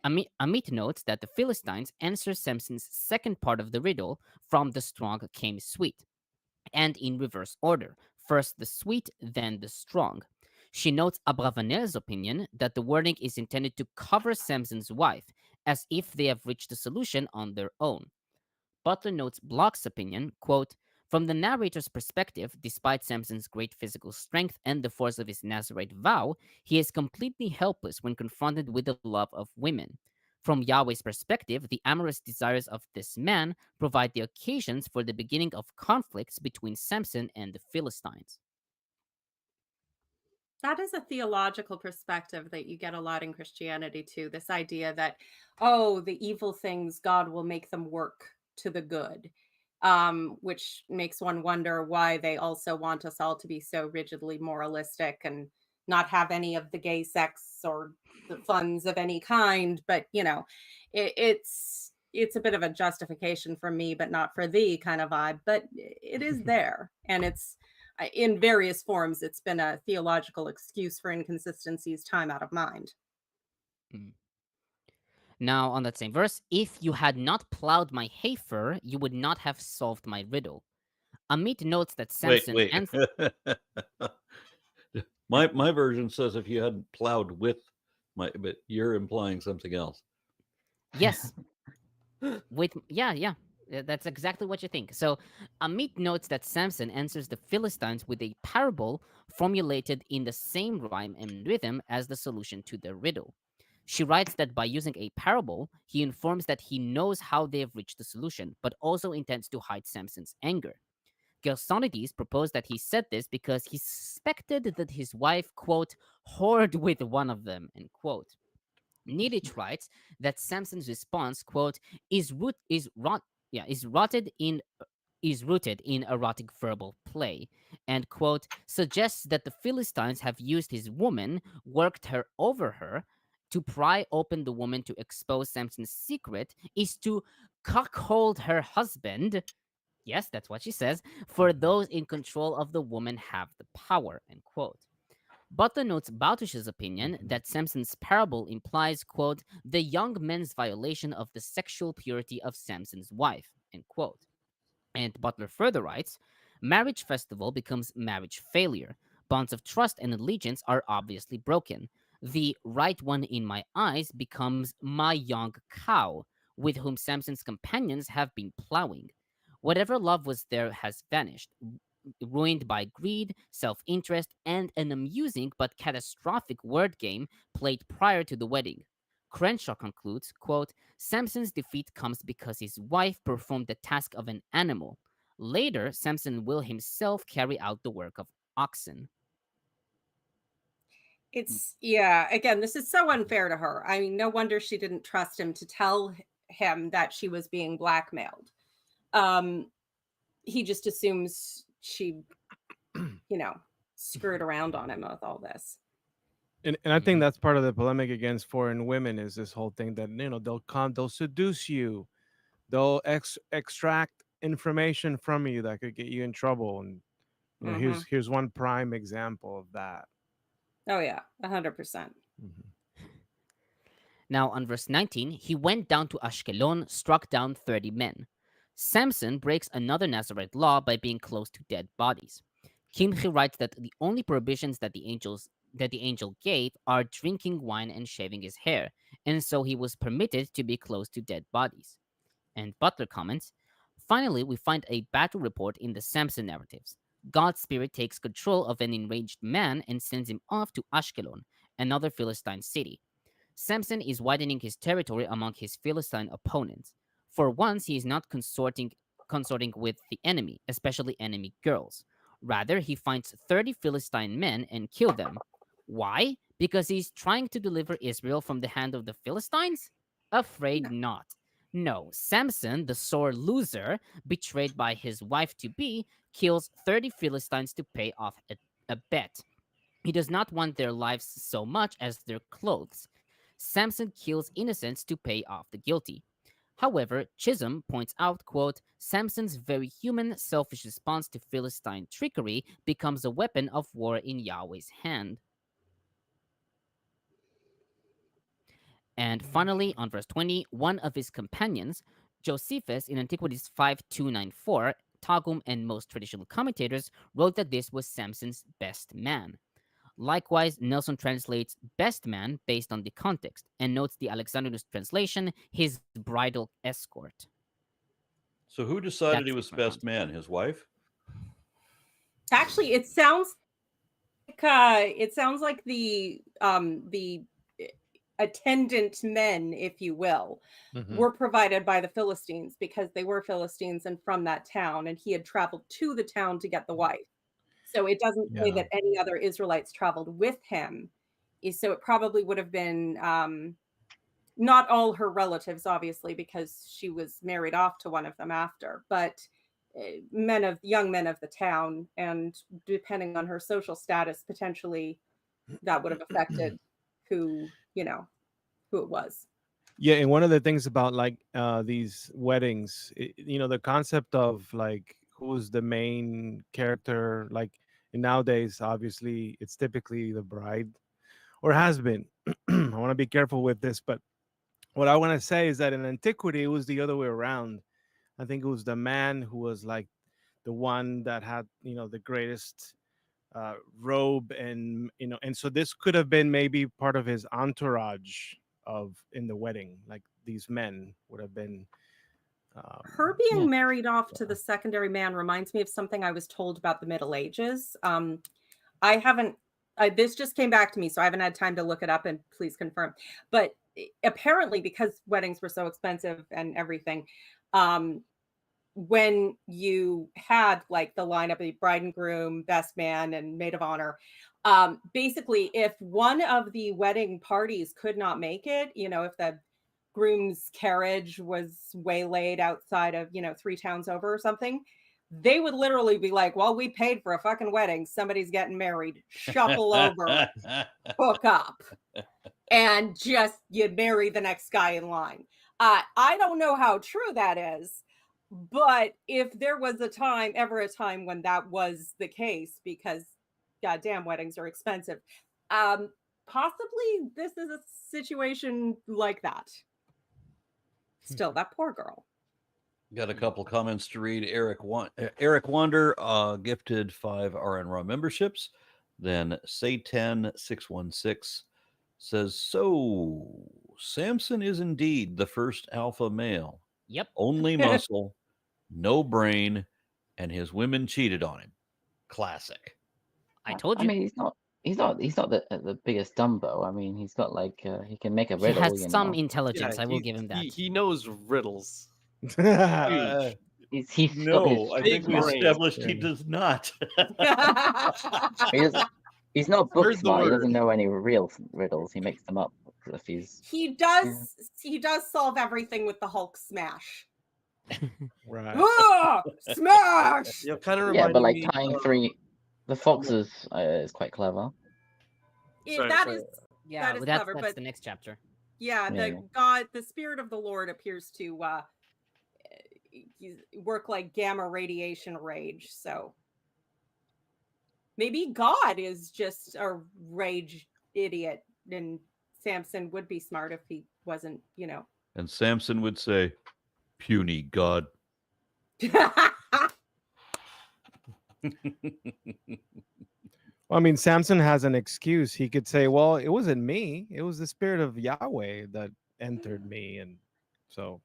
Amit notes that the Philistines answer Samson's second part of the riddle, from the strong came sweet, and in reverse order, first the sweet, then the strong. She notes Abravanel's opinion that the wording is intended to cover Samson's wife, as if they have reached a solution on their own. Butler notes Bloch's opinion, quote, from the narrator's perspective, despite Samson's great physical strength and the force of his Nazirite vow, he is completely helpless when confronted with the love of women. From Yahweh's perspective, the amorous desires of this man provide the occasions for the beginning of conflicts between Samson and the Philistines. That is a theological perspective that you get a lot in Christianity too. This idea that, oh, the evil things, God will make them work to the good, which makes one wonder why they also want us all to be so rigidly moralistic and not have any of the gay sex or the funds of any kind. But, it's a bit of a justification for me, but not for thee kind of vibe. But it is there. And it's, in various forms, it's been a theological excuse for inconsistencies, time out of mind. Now, on that same verse, if you had not plowed my heifer, you would not have solved my riddle. Amit notes that Samson... Wait. My version says if you hadn't plowed with my... But you're implying something else. Yes. Yeah. That's exactly what you think. So Amit notes that Samson answers the Philistines with a parable formulated in the same rhyme and rhythm as the solution to their riddle. She writes that by using a parable, he informs that he knows how they have reached the solution, but also intends to hide Samson's anger. Gersonides proposed that he said this because he suspected that his wife, quote, whored with one of them, end quote. Niditch writes that Samson's response, quote, is rooted in erotic verbal play, and, quote, suggests that the Philistines have used his woman, worked her over her, to pry open the woman to expose Samson's secret, is to cuckold her husband. Yes, that's what she says. For those in control of the woman have the power, end quote. Butler notes Bautush's opinion that Samson's parable implies, quote, the young men's violation of the sexual purity of Samson's wife, end quote. And Butler further writes, marriage festival becomes marriage failure. Bonds of trust and allegiance are obviously broken. The right one in my eyes becomes my young cow, with whom Samson's companions have been plowing. Whatever love was there has vanished, ruined by greed, self-interest, and an amusing but catastrophic word game played prior to the wedding. Crenshaw concludes, quote, Samson's defeat comes because his wife performed the task of an animal. Later, Samson will himself carry out the work of oxen. It's, yeah, again, this is so unfair to her. I mean, no wonder she didn't trust him to tell him that she was being blackmailed. He just assumes she, screwed around on him with all this. And I think that's part of the polemic against foreign women is this whole thing that they'll seduce you, they'll extract information from you that could get you in trouble. And here's one prime example of that. Oh yeah, 100%. Now on verse 19, he went down to Ashkelon, struck down 30 men. Samson breaks another Nazarite law by being close to dead bodies. Kimchi writes that the only prohibitions that the angel gave are drinking wine and shaving his hair, and so he was permitted to be close to dead bodies. And Butler comments, finally, we find a battle report in the Samson narratives. God's spirit takes control of an enraged man and sends him off to Ashkelon, another Philistine city. Samson is widening his territory among his Philistine opponents. For once, he is not consorting with the enemy, especially enemy girls. Rather, he finds 30 Philistine men and kills them. Why? Because he's trying to deliver Israel from the hand of the Philistines? Afraid not. No, Samson, the sore loser, betrayed by his wife-to-be, kills 30 Philistines to pay off a bet. He does not want their lives so much as their clothes. Samson kills innocents to pay off the guilty. However, Chisholm points out, quote, Samson's very human, selfish response to Philistine trickery becomes a weapon of war in Yahweh's hand. And finally, on verse 20, one of his companions, Josephus, in Antiquities 5294, Targum and most traditional commentators wrote that this was Samson's best man. Likewise, Nelson translates best man based on the context and notes the Alexandrinus translation, his bridal escort. So who decided he was best man? His wife? Actually, it sounds like the attendant men, if you will, were provided by the Philistines because they were Philistines and from that town, and he had traveled to the town to get the wife. So it doesn't say that any other Israelites traveled with him. So it probably would have been not all her relatives, obviously, because she was married off to one of them after, but young men of the town, and depending on her social status, potentially that would have affected who it was. Yeah, and one of the things about these weddings, the concept of who's the main character, nowadays, obviously, it's typically the bride, or has been. I want to be careful with this, but what I want to say is that in antiquity, it was the other way around. I think it was the man who was the one that had, the greatest robe, and so this could have been maybe part of his entourage in the wedding. Like these men would have been. Her being married off to the secondary man reminds me of something I was told about the Middle Ages. This just came back to me, so I haven't had time to look it up, and please confirm. But apparently, because weddings were so expensive and everything, when you had the lineup of bride and groom, best man, and maid of honor, basically, if one of the wedding parties could not make it, if the groom's carriage was waylaid outside of 3 towns over or something, they would literally be like, well, we paid for a fucking wedding, somebody's getting married, shuffle over, hook up, and just you'd marry the next guy in line. I don't know how true that is, but if there was ever a time when that was the case, because goddamn, weddings are expensive. Possibly this is a situation like that. Still, that poor girl. Got a couple comments to read. Eric Wander gifted 5 RN Raw memberships. Then Satan616 says, so Samson is indeed the first alpha male. Yep. Only muscle, no brain, and his women cheated on him. Classic. I told you. I mean, he's not the biggest Dumbo. I mean, he's got like he can make a He riddle. has you some know. intelligence. I will give him that. He knows riddles. He's got his No, I think we big brain. established he does not. He's not book Where's the smart. He word? doesn't know any real riddles. He makes them up if he's. He does solve everything with the Hulk smash. Right. Ah, smash! You know, kind of Yeah, but like me tying of- the foxes is quite clever. Sorry, That sorry. is Yeah, That is well, that's clever, that's but- the next chapter. yeah, Yeah. the spirit of the Lord appears to work like gamma radiation rage. So maybe God is just a rage idiot, and Samson would be smart if he wasn't, And Samson would say, puny God. Well, I mean, Samson has an excuse. He could say, well, it wasn't me. It was the spirit of Yahweh that entered me. And so,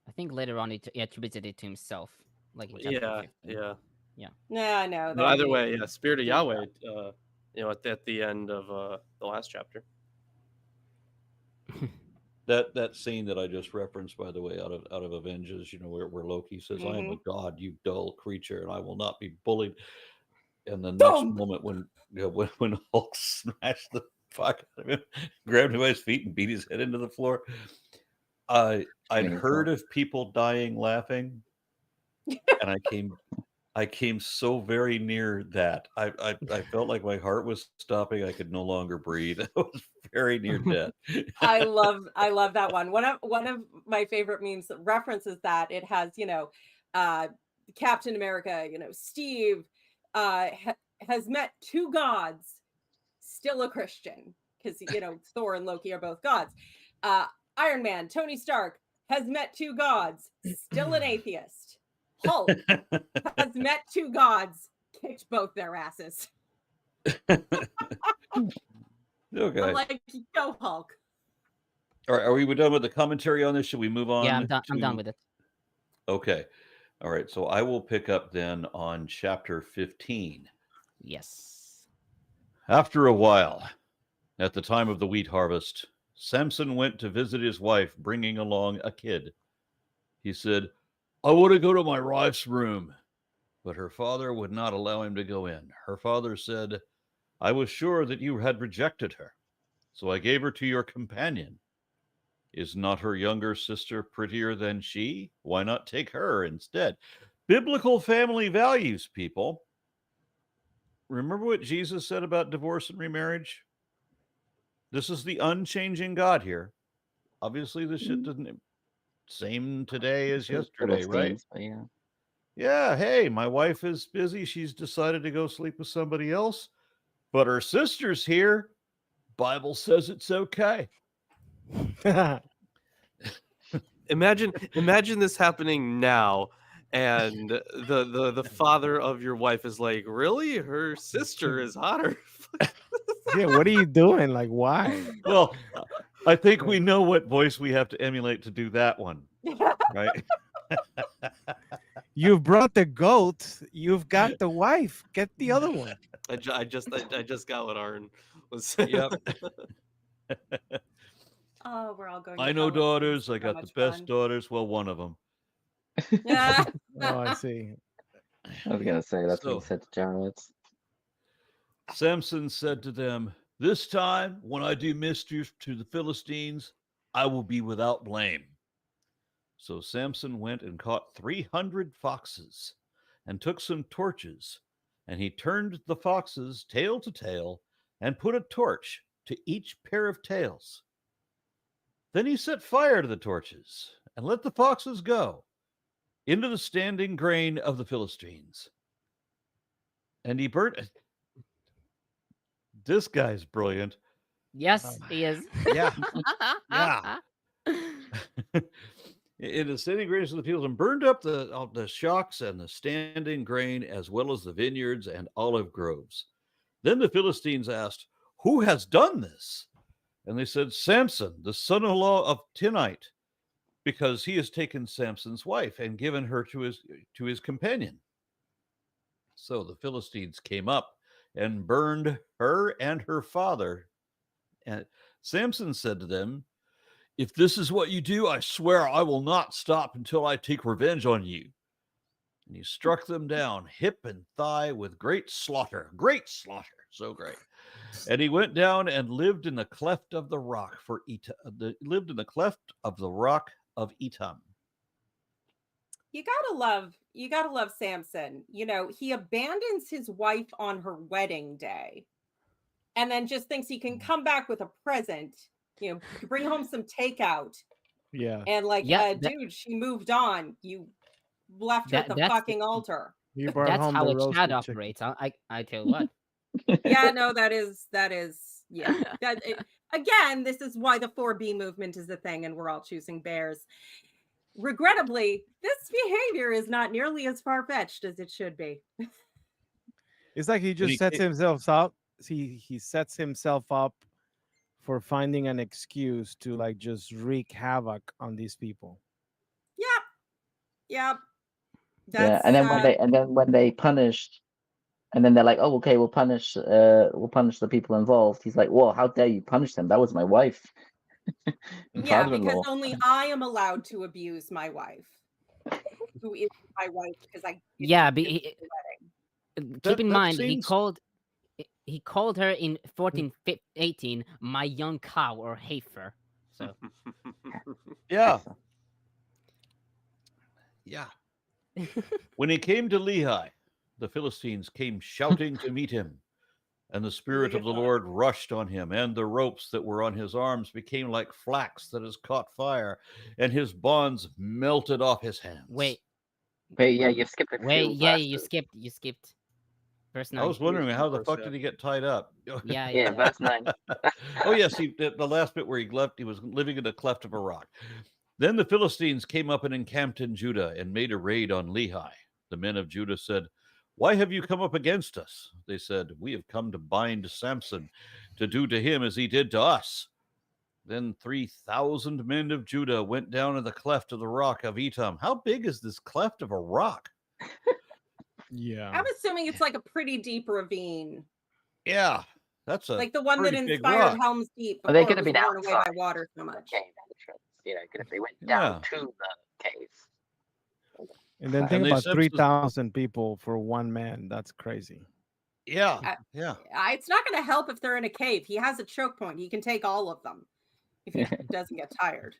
I think later on he attributed it to himself, like in chapter Yeah, 15. yeah. no. But either way, yeah, Spirit of Yahweh. At the end of the last chapter. That scene that I just referenced, by the way, out of Avengers, where Loki says, "I am a god, you dull creature, and I will not be bullied." And the next moment, when Hulk smashed the fuck out of him, grabbed him by his feet and beat his head into the floor, I'd heard of people dying laughing, and I came so very near that. I felt like my heart was stopping. I could no longer breathe. I was very near death. I love that one. One of my favorite memes that references that. It has, Captain America, Steve has met 2 gods, still a Christian, because Thor and Loki are both gods. Iron Man, Tony Stark, has met 2 gods, still an atheist. Hulk has met 2 gods, kicked both their asses. Okay. I'm like, go Hulk. All right, are we done with the commentary on this? Should we move on? Yeah, I'm done with it. Okay. All right. So I will pick up then on chapter 15. Yes. After a while, at the time of the wheat harvest, Samson went to visit his wife, bringing along a kid. He said, I want to go to my wife's room. But her father would not allow him to go in. Her father said, I was sure that you had rejected her, so I gave her to your companion. Is not her younger sister prettier than she? Why not take her instead? Biblical family values, people. Remember what Jesus said about divorce and remarriage? This is the unchanging God here. Obviously, this shit doesn't same today as yesterday, right? Yeah. Yeah, hey, my wife is busy. She's decided to go sleep with somebody else, but her sister's here. Bible says it's okay. Imagine this happening now, and the father of your wife is like, really? Her sister is hotter. yeah, what are you doing? Like, why? Well, I think we know what voice we have to emulate to do that one, right? You've brought the goat. You've got the wife. Get the other one. I just got what Aaron was saying. Yep. Oh, we're all going. I to know hell. It's daughters. so I got the much best fun. daughters. Well, one of them. Yeah. Oh, I see. I was gonna say that's what So- he said to Jared. Samson said to them, this time when I do mischief to the Philistines, I will be without blame. So Samson went and caught 300 foxes and took some torches, and he turned the foxes tail to tail and put a torch to each pair of tails. Then he set fire to the torches and let the foxes go into the standing grain of the Philistines. And he burnt. This guy's brilliant. Yes, he is. Yeah. Yeah. In the standing grains of the fields, and burned up the shocks and the standing grain, as well as the vineyards and olive groves. Then the Philistines asked, "Who has done this?" And they said, "Samson, the son-in-law of Timnite, because he has taken Samson's wife and given her to his companion." So the Philistines came up and burned her and her father. And Samson said to them, "If this is what you do, I swear I will not stop until I take revenge on you." And he struck them down, hip and thigh, with great slaughter, so great. And he went down and lived in the cleft of the rock lived in the cleft of the rock of Etam. You gotta love Samson. You know, he abandons his wife on her wedding day, and then just thinks he can come back with a present. You know, bring home some takeout. Yeah. And dude, she moved on. You left her at the fucking altar. You brought That's home how the a roasted chat chicken. operates. I tell you what. Yeah, no, that is yeah. Again, this is why the 4B movement is a thing, and we're all choosing bears. Regrettably, this behavior is not nearly as far-fetched as it should be. It's like he just sets himself up. He sets himself up for finding an excuse to like just wreak havoc on these people. Yep. Yeah, and then when they punished, and then they're like, "Oh, okay, we'll punish the people involved." He's like, "Well, how dare you punish them? That was my wife." Yeah, because only I am allowed to abuse my wife, who is my wife, because I. Yeah, but keep in mind he called her in 1418 my young cow or heifer. So yeah. When he came to Lehi, the Philistines came shouting to meet him, and the Spirit of the Lord rushed on him, and the ropes that were on his arms became like flax that has caught fire, and his bonds melted off his hands. Wait, yeah, you skipped a few verses. you skipped verse 9. I was wondering how the fuck did he get tied up? Yeah. Verse 9. Oh yes, the last bit where he was living in the cleft of a rock. Then the Philistines came up and encamped in Judah and made a raid on Lehi. The men of Judah said, "Why have you come up against us?" They said, "We have come to bind Samson, to do to him as he did to us." Then 3,000 men of Judah went down in the cleft of the rock of Etam. How big is this cleft of a rock? Yeah. I'm assuming it's like a pretty deep ravine. Yeah, that's like the one that inspired Helm's Deep. Are they going to be borne away by outside water so much? You know, if they went down to the cave. And then think about 3,000 people for one man. That's crazy. Yeah. It's not going to help if they're in a cave. He has a choke point. He can take all of them if he doesn't get tired.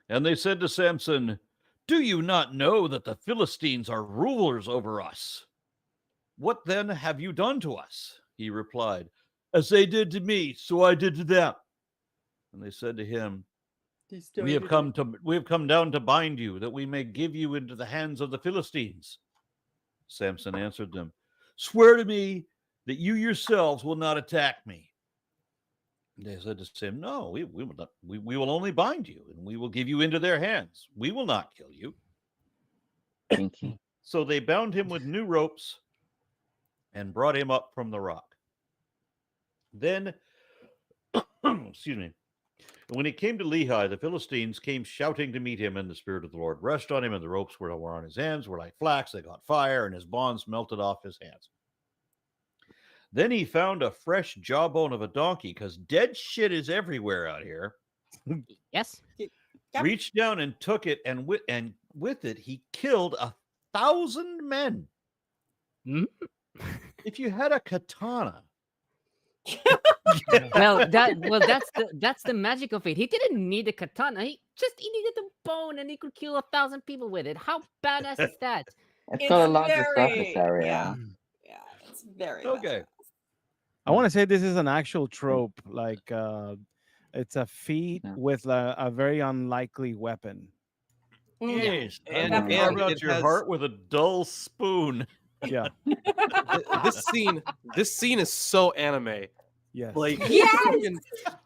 And they said to Samson, "Do you not know that the Philistines are rulers over us? What then have you done to us?" He replied, "As they did to me, so I did to them." And they said to him, We have come down to bind you, that we may give you into the hands of the Philistines." Samson answered them, "Swear to me that you yourselves will not attack me." They said to him, "No, we will not. We will only bind you, and we will give you into their hands. We will not kill you." Thank you. So they bound him with new ropes and brought him up from the rock. Then, excuse me. When he came to Lehi, the Philistines came shouting to meet him, and the Spirit of the Lord rushed on him, and the ropes were on his hands, were like flax, they caught fire, and his bonds melted off his hands. Then he found a fresh jawbone of a donkey, because dead shit is everywhere out here. Yes. Reached down and took it, and with it he killed 1,000 men. If you had a katana. That's the magic of it. He didn't need a katana. He needed a bone, and he could kill 1,000 people with it. How badass is that? It's got a larger surface area. Yeah, it's very okay. badass. I want to say this is an actual trope. Like it's a feat with a very unlikely weapon. Yes, and carve out your heart with a dull spoon. Yeah. This scene is so anime. Yes. Like Yes! fucking,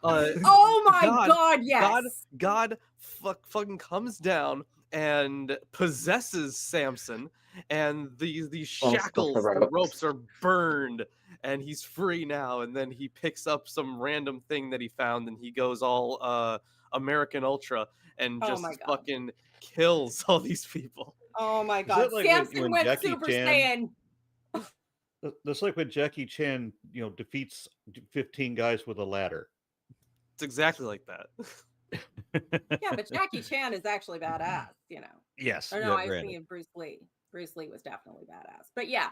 Oh my God, yes. God fucking comes down and possesses Samson, and these Falls off shackles, the the ropes. ropes are burned, and he's free now. And then he picks up some random thing that he found, and he goes all American Ultra and Oh just my God. fucking kills all these people. Oh my Is God. that like Samson when went Jackie Super Chan- Saiyan. That's like when Jackie Chan, defeats 15 guys with a ladder. It's exactly like that. Yeah, but Jackie Chan is actually badass, Yes. Or no, yeah, I was granted. thinking of Bruce Lee. Bruce Lee was definitely badass. But yeah.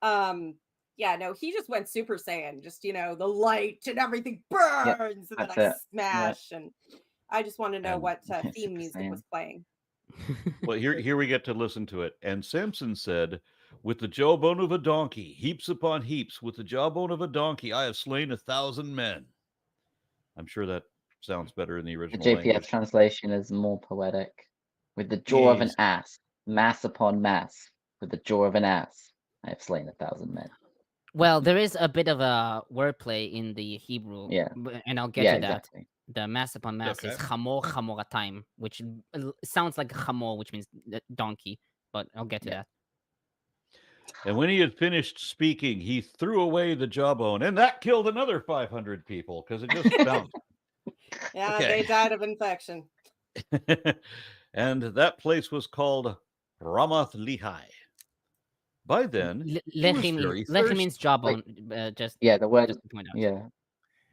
No, he just went Super Saiyan. Just, the light and everything burns, and then that's I it. smash. And I just want to know And- what Super theme music Saiyan. was playing. Well, here we get to listen to it. And Samson said, "With the jawbone of a donkey, heaps upon heaps, with the jawbone of a donkey, I have slain 1,000 men." I'm sure that sounds better in the The original JPS language. translation is more poetic. With the jaw of an Jeez. ass, mass upon mass. With the jaw of an ass, I have slain 1,000 men. Well, there is a bit of a wordplay in the Hebrew, Yeah. and I'll get Yeah, to that. exactly. The mass upon mass is Okay. chamor chamoratayim, which sounds like chamor, which means donkey, but I'll get to Yeah. that. And when he had finished speaking, he threw away the jawbone, and that killed another 500 people because it just bounced. Yeah, Okay. they died of infection. And that place was called Ramath Lehi. By then, he was very Lehi means jawbone. Just Yeah, the word. just to point out. Yeah.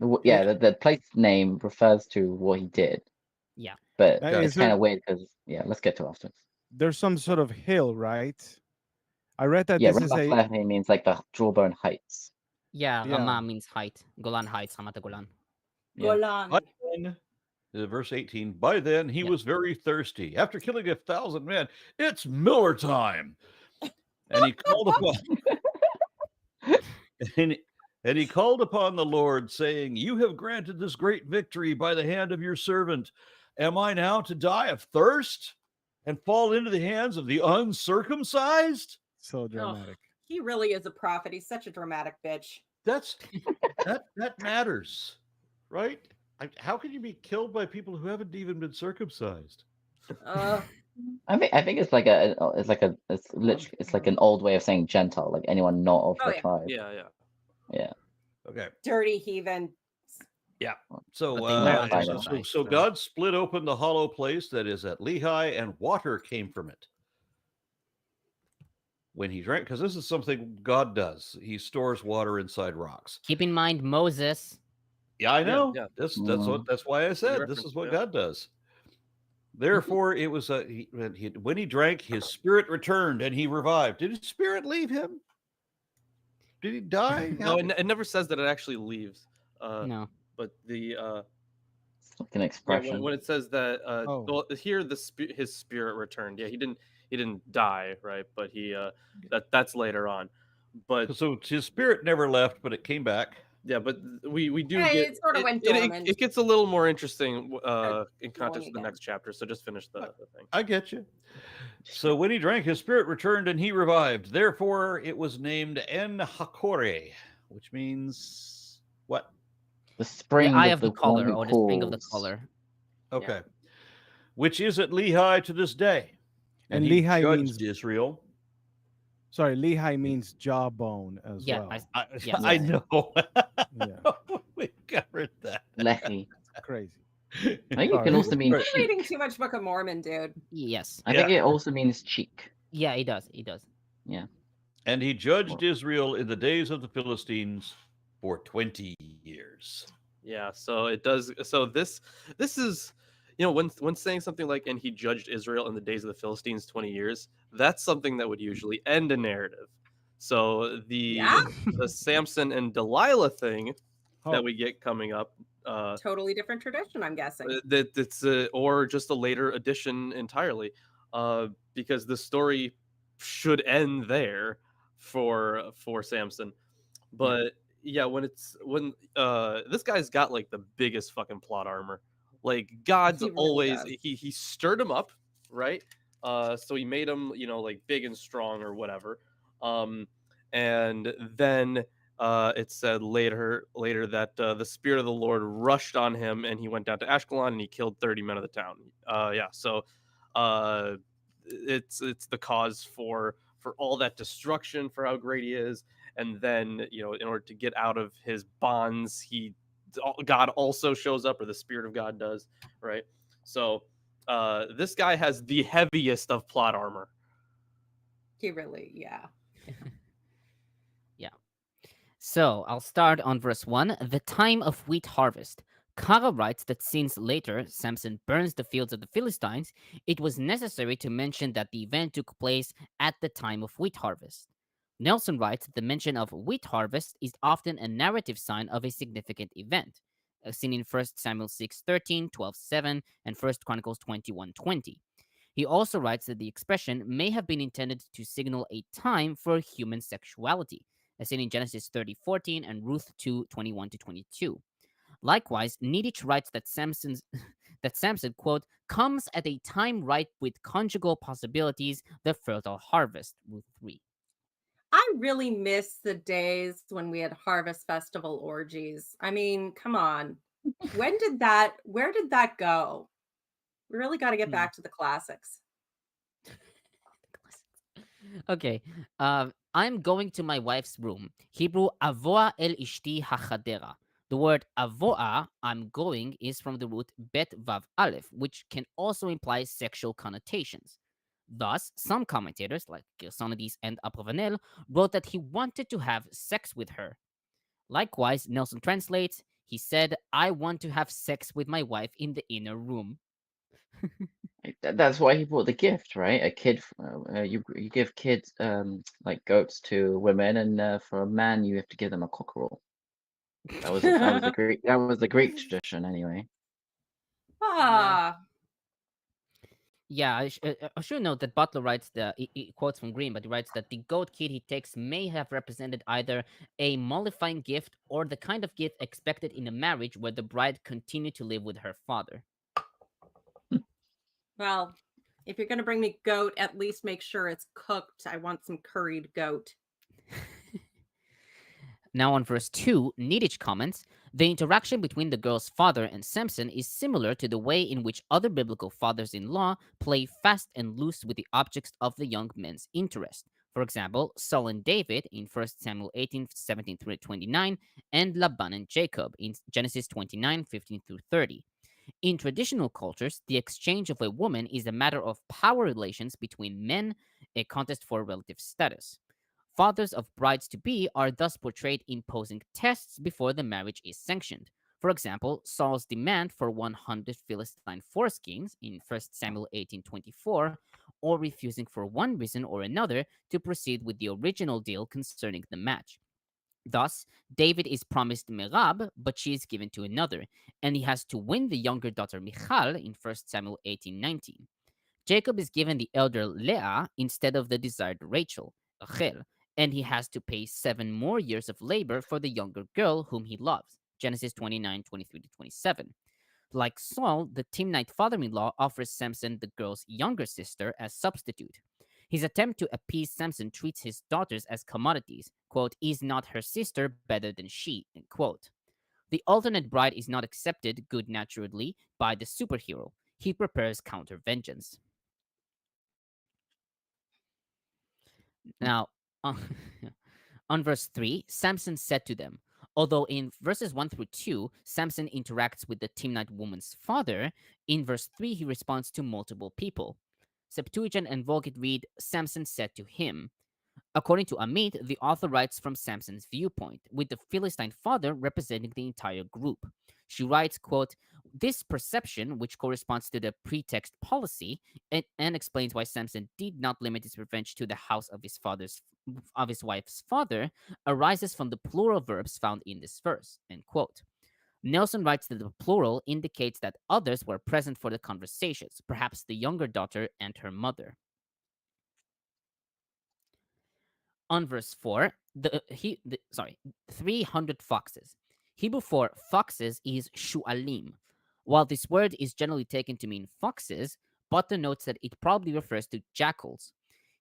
The place name refers to what he did. Yeah. But Is it's there- kind of weird because, let's get to it afterwards. There's some sort of hill, right? I read that Yeah, this is Ramath a Lehi means like the jawbone heights. Yeah, Yeah. Rama means height. Golan Heights, Ramat Golan. Yeah. Golan. By then, verse 18, by then he Yeah. was very thirsty. After killing 1,000 men, it's Miller time. And he called upon and he called upon the Lord, saying, "You have granted this great victory by the hand of your servant. Am I now to die of thirst and fall into the hands of the uncircumcised?" so dramatic. He really is a prophet. He's such a dramatic bitch. That's that matters, right? How can you be killed by people who haven't even been circumcised? I think it's like an old way of saying Gentile, like anyone not of Oh, the yeah. tribe. Yeah. Okay. Dirty heathen. So, But they were uncircumcised, so God split open the hollow place that is at Lehi, and water came from it. When he drank, because this is something God does. He stores water inside rocks. Keep in mind Moses. Yeah, I know. yeah. That's why I said this reference, is what yeah. God does. Therefore, it was when he drank, his spirit returned and he revived. Did his spirit leave him? Did he die? No, it never says that it actually leaves. No. But the It's like an expression. when it says that Oh. well, here his spirit returned. Yeah, he didn't die, right? But he that's later on. But So his spirit never left, but it came back. yeah, but we do Hey, get it sort of went dormant. it gets a little more interesting in going context of the again. next chapter. So just finish the thing. I get you. So when he drank, his spirit returned and he revived. Therefore, it was named En Hakore, which means what? The spring The eye of the one color, who or the spring of the calls. color. Okay. Which is at Lehi to this day. And he Lehi judged means- Israel. Sorry, Lehi means jawbone as Yeah, well. Yes. I know. Yeah. We covered that. Lehi. Crazy. I think it Sorry. can also mean You're cheek. reading too much Book of Mormon, dude. Yes. I think it also means cheek. Yeah, he does. He does. And he judged Israel in the days of the Philistines for 20 years. Yeah, so it does. So this is, when saying something like, and he judged Israel in the days of the Philistines 20 years, that's something that would usually end a narrative. So the Samson and Delilah thing that we get coming up, Totally different tradition, I'm guessing. that it's or just a later addition entirely, because the story should end there for Samson. But yeah, when this guy's got like the biggest fucking plot armor. Like God's He really always does. he stirred him up, right? So he made him, like big and strong or whatever. And then it said later that the Spirit of the Lord rushed on him, and he went down to Ashkelon, and he killed 30 men of the town. So it's the cause for all that destruction, for how great he is. And then, in order to get out of his bonds, God also shows up, or the Spirit of God does, right? So this guy has the heaviest of plot armor. He really, yeah. Yeah. So I'll start on verse 1. The time of wheat harvest. Kara writes that since later Samson burns the fields of the Philistines, it was necessary to mention that the event took place at the time of wheat harvest. Nelson writes that the mention of wheat harvest is often a narrative sign of a significant event, seen in 1 Samuel 6:13, 12:7, and 1 Chronicles 21:20. He also writes that the expression may have been intended to signal a time for human sexuality, as seen in Genesis 30:14 and Ruth 2:21-22. Likewise, Niditch writes that Samson, quote, comes at a time ripe with conjugal possibilities, the fertile harvest, Ruth 3. I really miss the days when we had harvest festival orgies. I mean, come on. Where did that go? We really got to get back to the classics. Okay. I'm going to my wife's room. Hebrew, avoa el ishti hachadera. The word avoa, I'm going, is from the root bet vav aleph, which can also imply sexual connotations. Thus, some commentators, like Gersonides and Abravanel, wrote that he wanted to have sex with her. Likewise, Nelson translates, he said, I want to have sex with my wife in the inner room. That's why he brought the gift, right? A kid, you give kids like goats to women, and for a man you have to give them a cockerel. That was the Greek tradition, anyway. Yeah, I should note that Butler writes he quotes from Green, but he writes that the goat kid he takes may have represented either a mollifying gift or the kind of gift expected in a marriage where the bride continued to live with her father. Well, if you're going to bring me goat, at least make sure it's cooked. I want some curried goat. Now on verse 2, Niditch comments, the interaction between the girl's father and Samson is similar to the way in which other biblical fathers-in-law play fast and loose with the objects of the young men's interest. For example, Saul and David in 1 Samuel 18:17-29, and Laban and Jacob in Genesis 29:15-30. In traditional cultures, the exchange of a woman is a matter of power relations between men, a contest for relative status. Fathers of brides-to-be are thus portrayed imposing tests before the marriage is sanctioned. For example, Saul's demand for 100 Philistine foreskins in 1 Samuel 18:24, or refusing for one reason or another to proceed with the original deal concerning the match. Thus, David is promised Merab, but she is given to another, and he has to win the younger daughter Michal in 1 Samuel 18:19. Jacob is given the elder Leah instead of the desired Rachel, Rachel, and he has to pay 7 more years of labor for the younger girl whom he loves. Genesis 29:23-27. Like Saul, the Timnite father-in-law offers Samson the girl's younger sister as substitute. His attempt to appease Samson treats his daughters as commodities. Quote, is not her sister better than she? End quote. The alternate bride is not accepted good-naturedly by the superhero. He prepares counter-vengeance. Now, on verse 3, Samson said to them, although in verses 1-2, Samson interacts with the Timnite woman's father, in verse 3 he responds to multiple people. Septuagint and Vulgate read, Samson said to him. According to Amit, the author writes from Samson's viewpoint, with the Philistine father representing the entire group. She writes, quote, this perception, which corresponds to the pretext policy, and explains why Samson did not limit his revenge to the house of his wife's father, arises from the plural verbs found in this verse, end quote. Nelson writes that the plural indicates that others were present for the conversations, perhaps the younger daughter and her mother. On verse 4, 300 foxes. Hebrew for foxes is shu'alim. While this word is generally taken to mean foxes, Butler notes that it probably refers to jackals.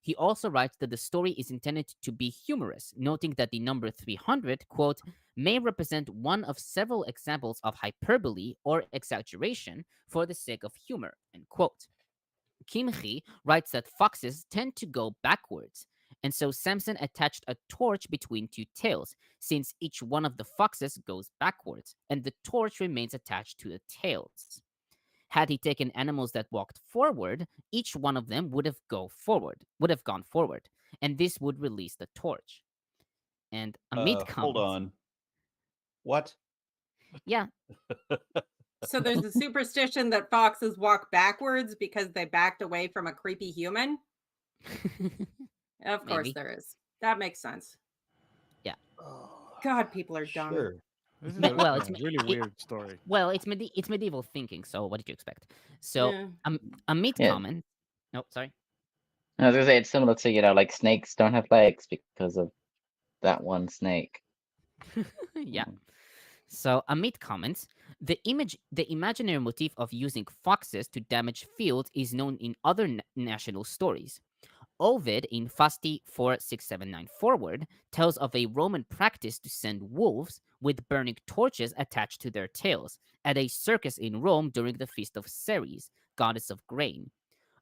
He also writes that the story is intended to be humorous, noting that the number 300, quote, may represent one of several examples of hyperbole or exaggeration for the sake of humor, end quote. Kimchi writes that foxes tend to go backwards, and so Samson attached a torch between two tails, since each one of the foxes goes backwards, and the torch remains attached to the tails. Had he taken animals that walked forward, each one of them would have gone forward, and this would release the torch. And Amit comments. Hold on. What? Yeah. So there's a superstition that foxes walk backwards because they backed away from a creepy human? Of course Maybe. there is. That makes sense. Yeah. God, people are dumb. Sure. This is Well, a it's really weird story. Well, it's medieval thinking, so what did you expect? So Yeah. Amit Yeah. comment. No, sorry. I was gonna say it's similar to, like snakes don't have legs because of that one snake. Yeah. So Amit comments, the imaginary motif of using foxes to damage fields is known in other national stories. Oved in Fasti 4679 forward tells of a Roman practice to send wolves with burning torches attached to their tails at a circus in Rome during the feast of Ceres, goddess of grain.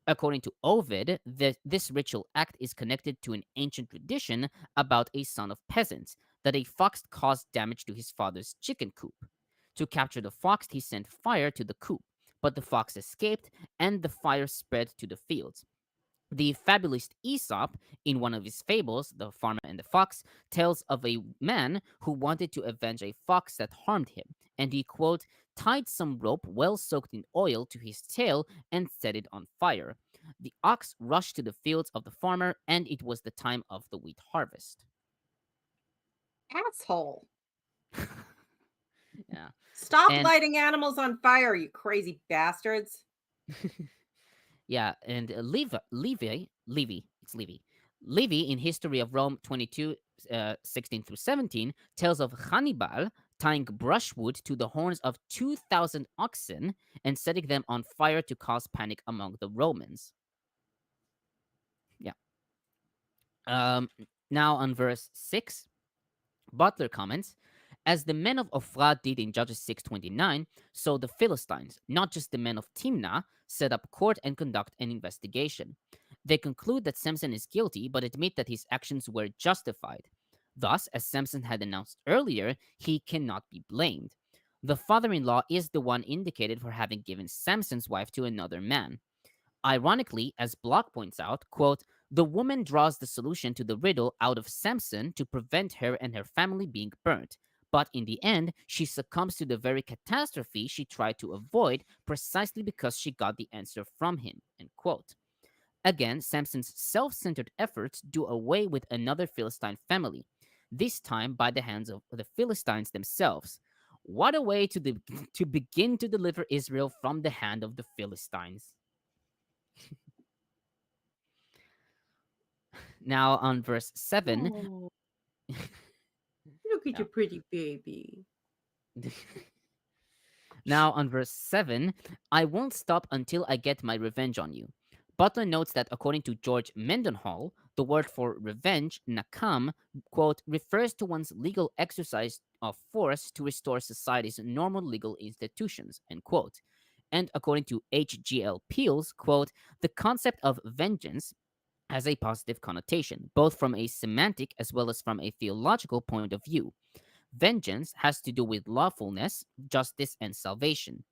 According to Ovid, this ritual act is connected to an ancient tradition about a son of peasants, that a fox caused damage to his father's chicken coop. To capture the fox, he sent fire to the coop, but the fox escaped and the fire spread to the fields. The fabulist Aesop, in one of his fables, The Farmer and the Fox, tells of a man who wanted to avenge a fox that harmed him, and he, quote, tied some rope well soaked in oil to his tail and set it on fire. The ox rushed to the fields of the farmer, and it was the time of the wheat harvest. Asshole. Yeah. Stop And- lighting animals on fire, you crazy bastards. Yeah, and Livy in History of Rome 22, 16 through 17 tells of Hannibal tying brushwood to the horns of 2,000 oxen and setting them on fire to cause panic among the Romans. Yeah. Now on verse 6, Butler comments, as the men of Ophrah did in Judges 6:29, so the Philistines, not just the men of Timnah, set up court and conduct an investigation. They conclude that Samson is guilty, but admit that his actions were justified. Thus, as Samson had announced earlier, he cannot be blamed. The father-in-law is the one indicated for having given Samson's wife to another man. Ironically, as Bloch points out, quote, the woman draws the solution to the riddle out of Samson to prevent her and her family being burnt. But in the end, she succumbs to the very catastrophe she tried to avoid precisely because she got the answer from him, end quote. Again, Samson's self-centered efforts do away with another Philistine family, this time by the hands of the Philistines themselves. What a way to begin to deliver Israel from the hand of the Philistines. Now on verse 7. Oh. Look at your pretty baby. Now on verse 7, I won't stop until I get my revenge on you. Butler notes that according to George Mendenhall, the word for revenge, nakam, quote, refers to one's legal exercise of force to restore society's normal legal institutions, end quote. And according to H.G.L. Peels, quote, the concept of vengeance has a positive connotation, both from a semantic as well as from a theological point of view. Vengeance has to do with lawfulness, justice, and salvation.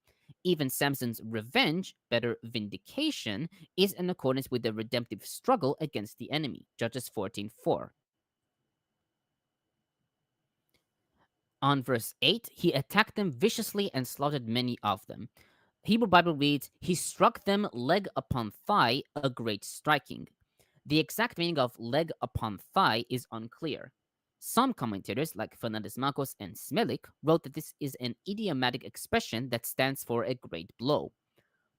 Even Samson's revenge, better vindication, is in accordance with the redemptive struggle against the enemy, Judges 14:4. On verse 8, he attacked them viciously and slaughtered many of them. Hebrew Bible reads, he struck them leg upon thigh, a great striking. The exact meaning of leg upon thigh is unclear. Some commentators, like Fernández-Marcos and Smelik, wrote that this is an idiomatic expression that stands for a great blow.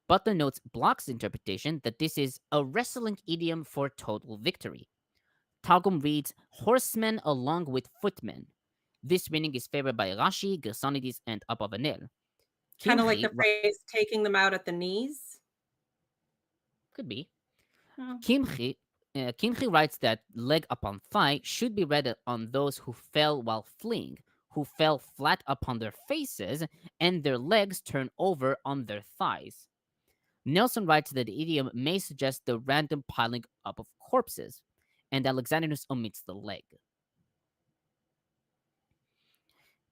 Butler notes Bloch's interpretation that this is a wrestling idiom for total victory. Targum reads, horsemen along with footmen. This meaning is favored by Rashi, Gersonides, and Abarbanel. Kind of like the phrase, taking them out at the knees? Could be. Oh. Kimchi Kimchi writes that leg upon thigh should be read on those who fell while fleeing, who fell flat upon their faces, and their legs turned over on their thighs. Nelson writes that the idiom may suggest the random piling up of corpses, and Alexandrinus omits the leg.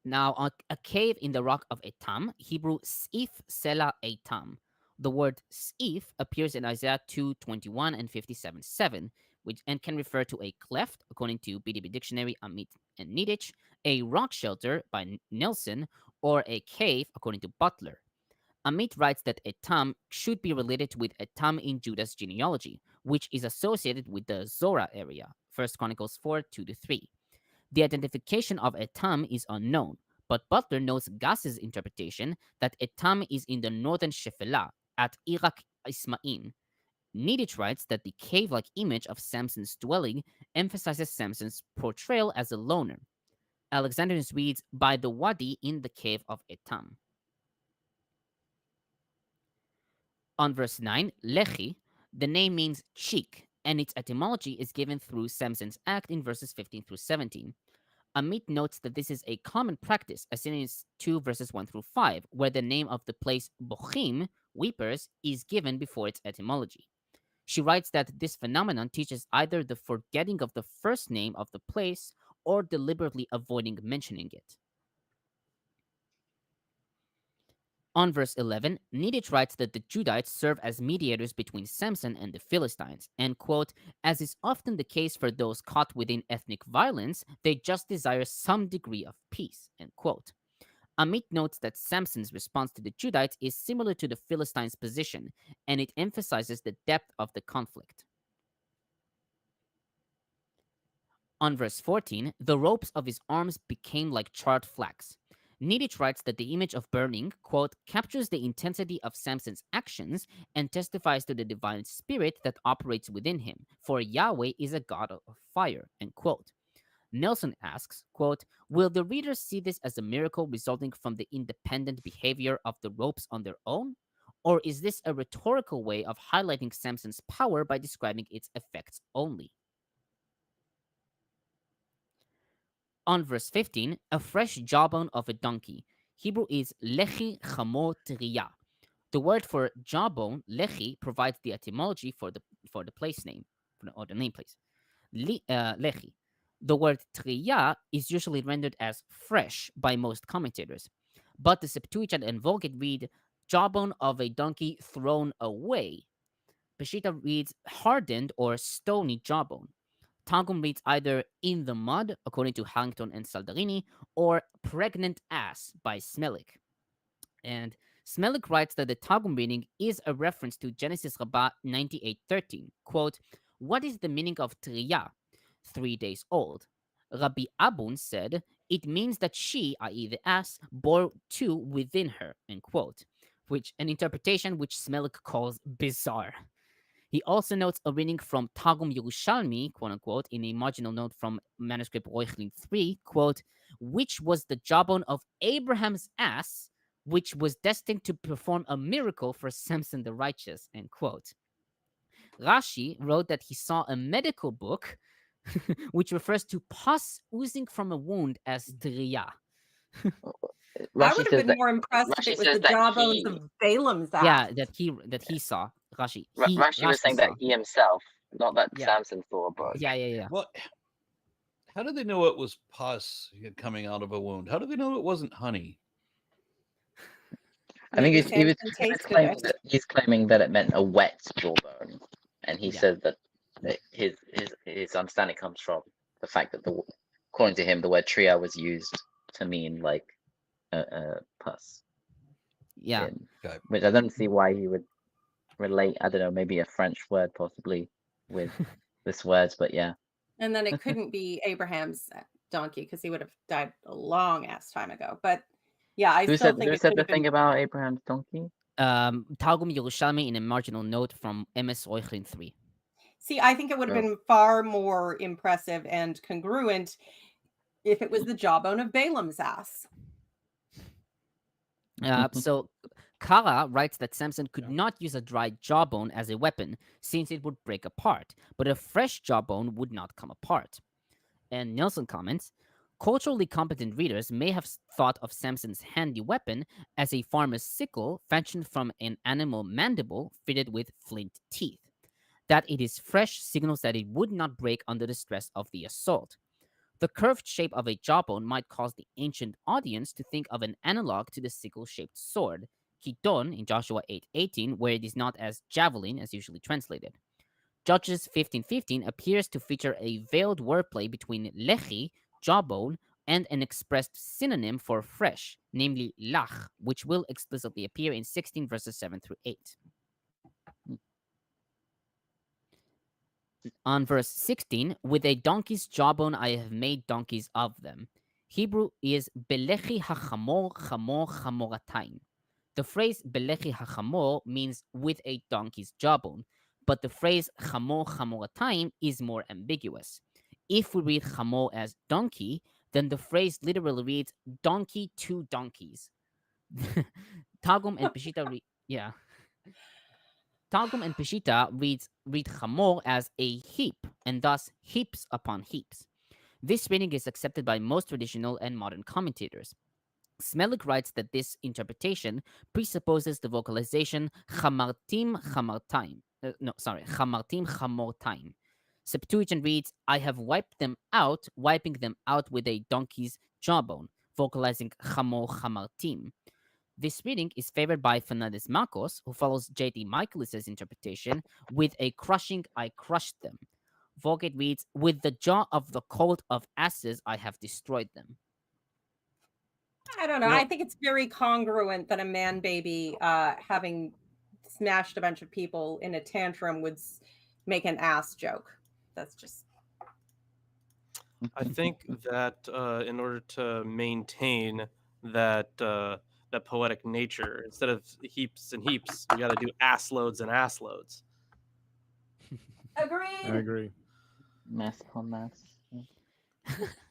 Now, a cave in the rock of Etam, Hebrew Sif Sela Etam. The word Sif appears in Isaiah 2:21 and 57:7, and can refer to a cleft, according to BDB Dictionary, Amit, and Niditch, a rock shelter by Nelson, or a cave, according to Butler. Amit writes that Etam should be related with Etam in Judah's genealogy, which is associated with the Zorah area, 1 Chronicles 4:2-3. The identification of Etam is unknown, but Butler notes Gass's interpretation that Etam is in the northern Shephelah, at Iraq Ismaim. Niditch writes that the cave-like image of Samson's dwelling emphasizes Samson's portrayal as a loner. Alexandrinus reads, by the wadi in the cave of Etam. On verse 9, Lechi, the name means cheek, and its etymology is given through Samson's act in verses 15-17. Amit notes that this is a common practice, as seen in 2 verses 1-5, where the name of the place Bochim, weepers, is given before its etymology. She writes that this phenomenon teaches either the forgetting of the first name of the place or deliberately avoiding mentioning it. On verse 11, Niditch writes that the Judites serve as mediators between Samson and the Philistines, and, quote, as is often the case for those caught within ethnic violence, they just desire some degree of peace, end quote. Amit notes that Samson's response to the Judites is similar to the Philistines' position, and it emphasizes the depth of the conflict. On verse 14, the ropes of his arms became like charred flax. Niditch writes that the image of burning, quote, captures the intensity of Samson's actions and testifies to the divine spirit that operates within him, for Yahweh is a god of fire, end quote. Nelson asks, quote, will the reader see this as a miracle resulting from the independent behavior of the ropes on their own? Or is this a rhetorical way of highlighting Samson's power by describing its effects only? On verse 15, a fresh jawbone of a donkey. Hebrew is lechi chamo triyah. The word for jawbone, lechi, provides the etymology for the place name, or the name place. Lechi. The word triyah is usually rendered as fresh by most commentators, but the Septuagint and Vulgate read jawbone of a donkey thrown away. Peshitta reads hardened or stony jawbone. Targum reads either in the mud, according to Harrington and Saldarini, or pregnant ass by Smelik. And Smelik writes that the Targum reading is a reference to Genesis Rabbah 98:13. Quote, what is the meaning of triyah, 3 days old? Rabbi Abun said, it means that she, i.e. the ass, bore two within her, end quote, which an interpretation which Smelik calls bizarre. He also notes a reading from Targum Yerushalmi, quote unquote, in a marginal note from manuscript Roichlin 3, quote, which was the jawbone of Abraham's ass, which was destined to perform a miracle for Samson the righteous, end quote. Rashi wrote that he saw a medical book which refers to pus oozing from a wound as triyah. I would have been more impressed if it was the jawbones of Balaam's ass. Yeah, that he saw. Rashi. Rashi was saying that he himself, not that Samson saw a book. Yeah. Well, how did they know it was pus coming out of a wound? How did they know it wasn't honey? I think he's claiming that it meant a wet jawbone, and he said that his understanding comes from the fact that according to him, the word tria was used to mean like pus. Yeah. Which I don't see why he would relate, I don't know, maybe a French word possibly with this word, but yeah. And then it couldn't be Abraham's donkey because he would have died a long ass time ago. But yeah, Who said the thing about Abraham's donkey? Targum Yerushalmi in a marginal note from MS Roichlin 3. See, I think it would have been far more impressive and congruent if it was the jawbone of Balaam's ass. So Kara writes that Samson could not use a dry jawbone as a weapon since it would break apart, but a fresh jawbone would not come apart. And Nelson comments, culturally competent readers may have thought of Samson's handy weapon as a farmer's sickle fashioned from an animal mandible fitted with flint teeth. That it is fresh signals that it would not break under the stress of the assault. The curved shape of a jawbone might cause the ancient audience to think of an analog to the sickle-shaped sword, kiton in Joshua 8:18, where it is not as javelin as usually translated. Judges 15:15 appears to feature a veiled wordplay between lechi, jawbone, and an expressed synonym for fresh, namely lach, which will explicitly appear in 16 verses 7 through 8. On verse 16, with a donkey's jawbone I have made donkeys of them. Hebrew is belechi hachamor chamor chamoratayim. The phrase belechi hachamor means with a donkey's jawbone, but the phrase chamor chamoratayim is more ambiguous. If we read chamor as donkey, then the phrase literally reads donkey to donkeys. Targum and Peshitta Targum and Peshitta read chamor as a heap, and thus heaps upon heaps. This reading is accepted by most traditional and modern commentators. Smelik writes that this interpretation presupposes the vocalization chamartim chamartaim. Chamartim chamortaim. Septuagint reads, I have wiped them out, wiping them out with a donkey's jawbone, vocalizing chamor chamartim. This reading is favored by Fernández-Marcos, who follows J.D. Michaelis' interpretation with a crushing I crushed them. Vulgate reads, with the jaw of the colt of asses I have destroyed them. I don't know. I think it's very congruent that a man baby having smashed a bunch of people in a tantrum would make an ass joke. That's just... I think that in order to maintain that that poetic nature, instead of heaps and heaps, we got to do ass loads and ass loads. Agreed. I agree. Mass upon mass.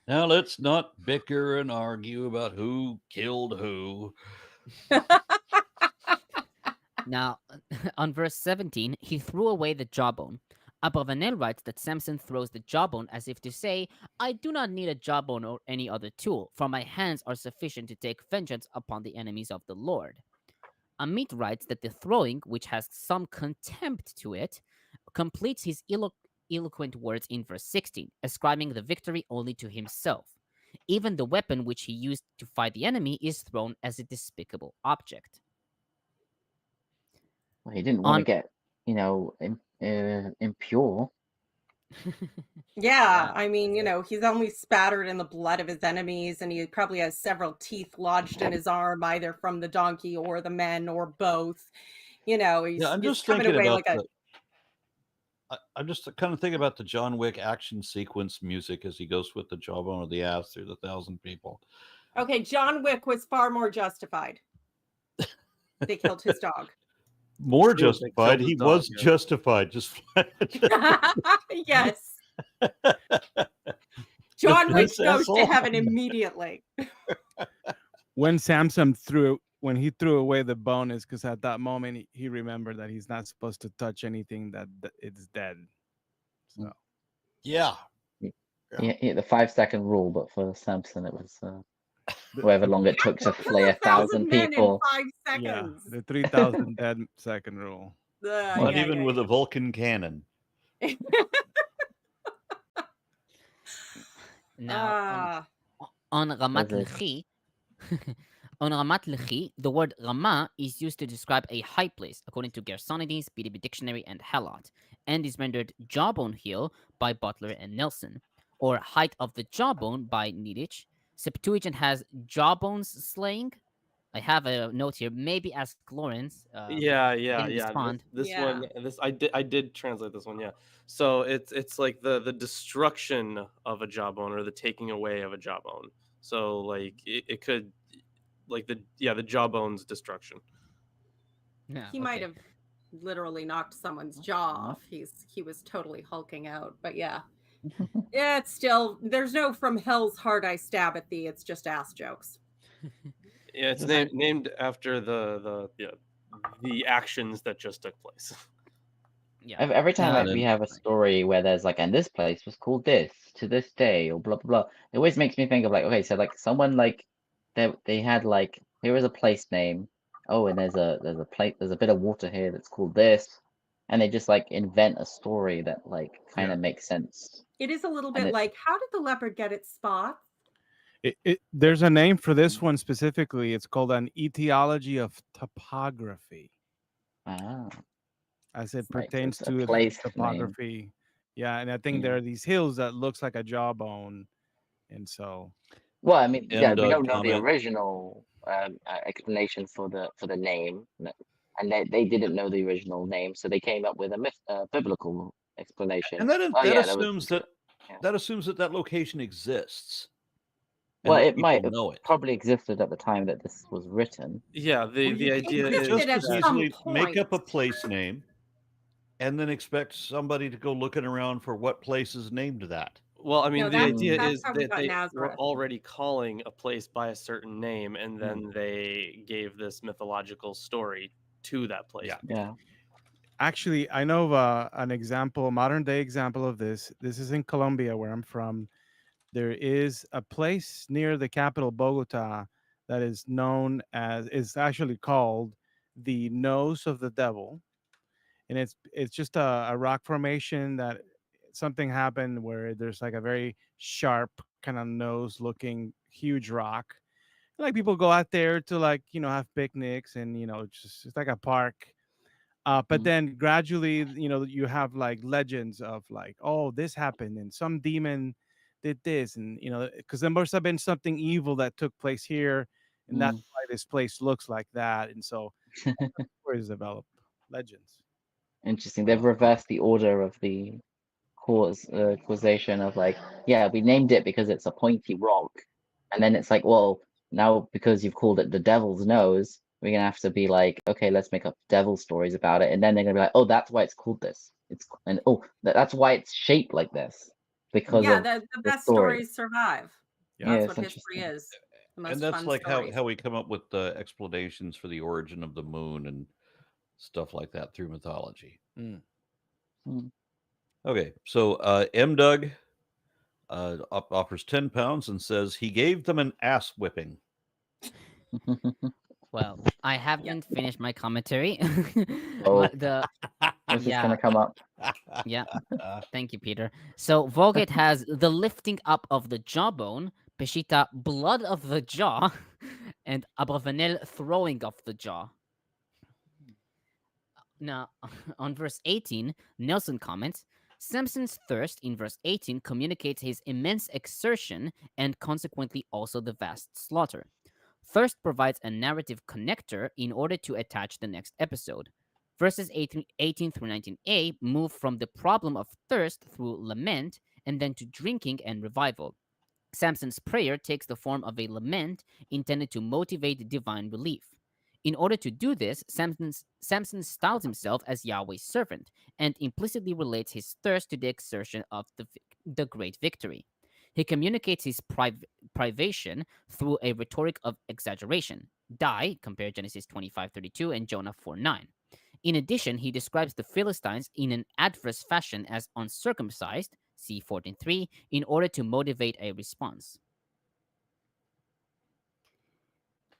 Now let's not bicker and argue about who killed who. Now, on verse 17, he threw away the jawbone. Abravanel writes that Samson throws the jawbone as if to say, I do not need a jawbone or any other tool, for my hands are sufficient to take vengeance upon the enemies of the Lord. Amit writes that the throwing, which has some contempt to it, completes his eloquent words in verse 16, ascribing the victory only to himself. Even the weapon which he used to fight the enemy is thrown as a despicable object. Well, he didn't want to get, impure. Yeah, I mean, he's only spattered in the blood of his enemies, and he probably has several teeth lodged in his arm, either from the donkey or the men or both. He's I'm just coming thinking away about like I'm just kind of thinking about the John Wick action sequence music as he goes with the jawbone of the ass through the 1,000 people. Okay, John Wick was far more justified. They killed his dog. More justified. He was justified. Just yes. John Wick goes to heaven immediately. When Samson when he threw away the bone, is because at that moment he remembered that he's not supposed to touch anything that it's dead. So yeah, the 5-second rule, but for Samson it was however long it took to flay 1,000 people. In 5 seconds. Yeah, the 3,000 dead second rule. Not even with a Vulcan cannon. Now, on Ramat Lechi, on Ramat Lechi, the word Rama is used to describe a high place, according to Gersonides, BDB Dictionary, and Halot, and is rendered jawbone hill by Butler and Nelson, or height of the jawbone by Niditch. Septuagint has jawbones slaying. I have a note here. Maybe ask Lawrence. Yeah. This Yeah. one, I did translate this one. Yeah. So it's like the destruction of a jawbone or the taking away of a jawbone. So like it could, like the jawbone's destruction. Yeah, He might have literally knocked someone's jaw off. He was totally hulking out. But yeah. Yeah, it's still, there's no from hell's heart I stab at thee. It's just ass jokes. Yeah, it's named after the actions that just took place. Yeah. Every time we have a story where there's like, and this place was called this to this day, or blah blah blah, it always makes me think of like, okay, so like someone like they had like, here is a place name. Oh, and there's a bit of water here that's called this, and they just like invent a story that like kind of makes sense. It is a little bit like, how did the leopard get its spots? There's a name for this one specifically. It's called an etiology of topography. Ah. As it Right, pertains so to place topography. name. Yeah, and I think there are these hills that looks like a jawbone, and so. Well, I mean, yeah, we don't know the comment. original explanation for the name, and they didn't know the original name, so they came up with a biblical explanation. And that assumes that assumes that location exists. Well, it might have probably existed at the time that this was written. Yeah, the idea is just as easily make up a point. place name and then expect somebody to go looking around for what place is named that. Well, I mean, No, the idea that's is how we that got they Nazareth. were already calling a place by a certain name, and then they gave this mythological story to that place. Yeah. Actually, I know of an example, a modern day example of this. This is in Colombia, where I'm from. There is a place near the capital, Bogota, that is known as, it's actually called the Nose of the Devil. And it's just a rock formation that something happened where there's like a very sharp kind of nose looking huge rock. Like people go out there to like, have picnics and, it's like a park. But then gradually, you have like legends of like, oh, this happened and some demon did this. And, because there must have been something evil that took place here. And that's why this place looks like that. And so stories develop legends. Interesting. They've reversed the order of the causation of like, yeah, we named it because it's a pointy rock. And then it's like, well, now because you've called it the devil's nose, we're gonna have to be like, okay, let's make up devil stories about it. And then they're gonna be like, oh, that's why it's called this. That's why it's shaped like this. Because of the best story. stories survive. Yeah, That's what history is. The most And that's fun like stories. how we come up with the explanations for the origin of the moon and stuff like that through mythology. Okay, so M. Doug offers 10 pounds and says he gave them an ass whipping. Well, I haven't finished my commentary. Oh, But this is gonna come up. Yeah. Thank you, Peter. So Vulgate has the lifting up of the jawbone, Peshita blood of the jaw, and Abravanel throwing of the jaw. Now, on verse 18, Nelson comments, Samson's thirst in verse 18 communicates his immense exertion and consequently also the vast slaughter. Thirst provides a narrative connector in order to attach the next episode. Verses 18 through 19a move from the problem of thirst through lament and then to drinking and revival. Samson's prayer takes the form of a lament intended to motivate divine relief. In order to do this, Samson styles himself as Yahweh's servant and implicitly relates his thirst to the exertion of the great victory. He communicates his privation through a rhetoric of exaggeration. Die, compare Genesis 25:32 and Jonah 4:9. In addition, he describes the Philistines in an adverse fashion as uncircumcised, see 14:3, in order to motivate a response.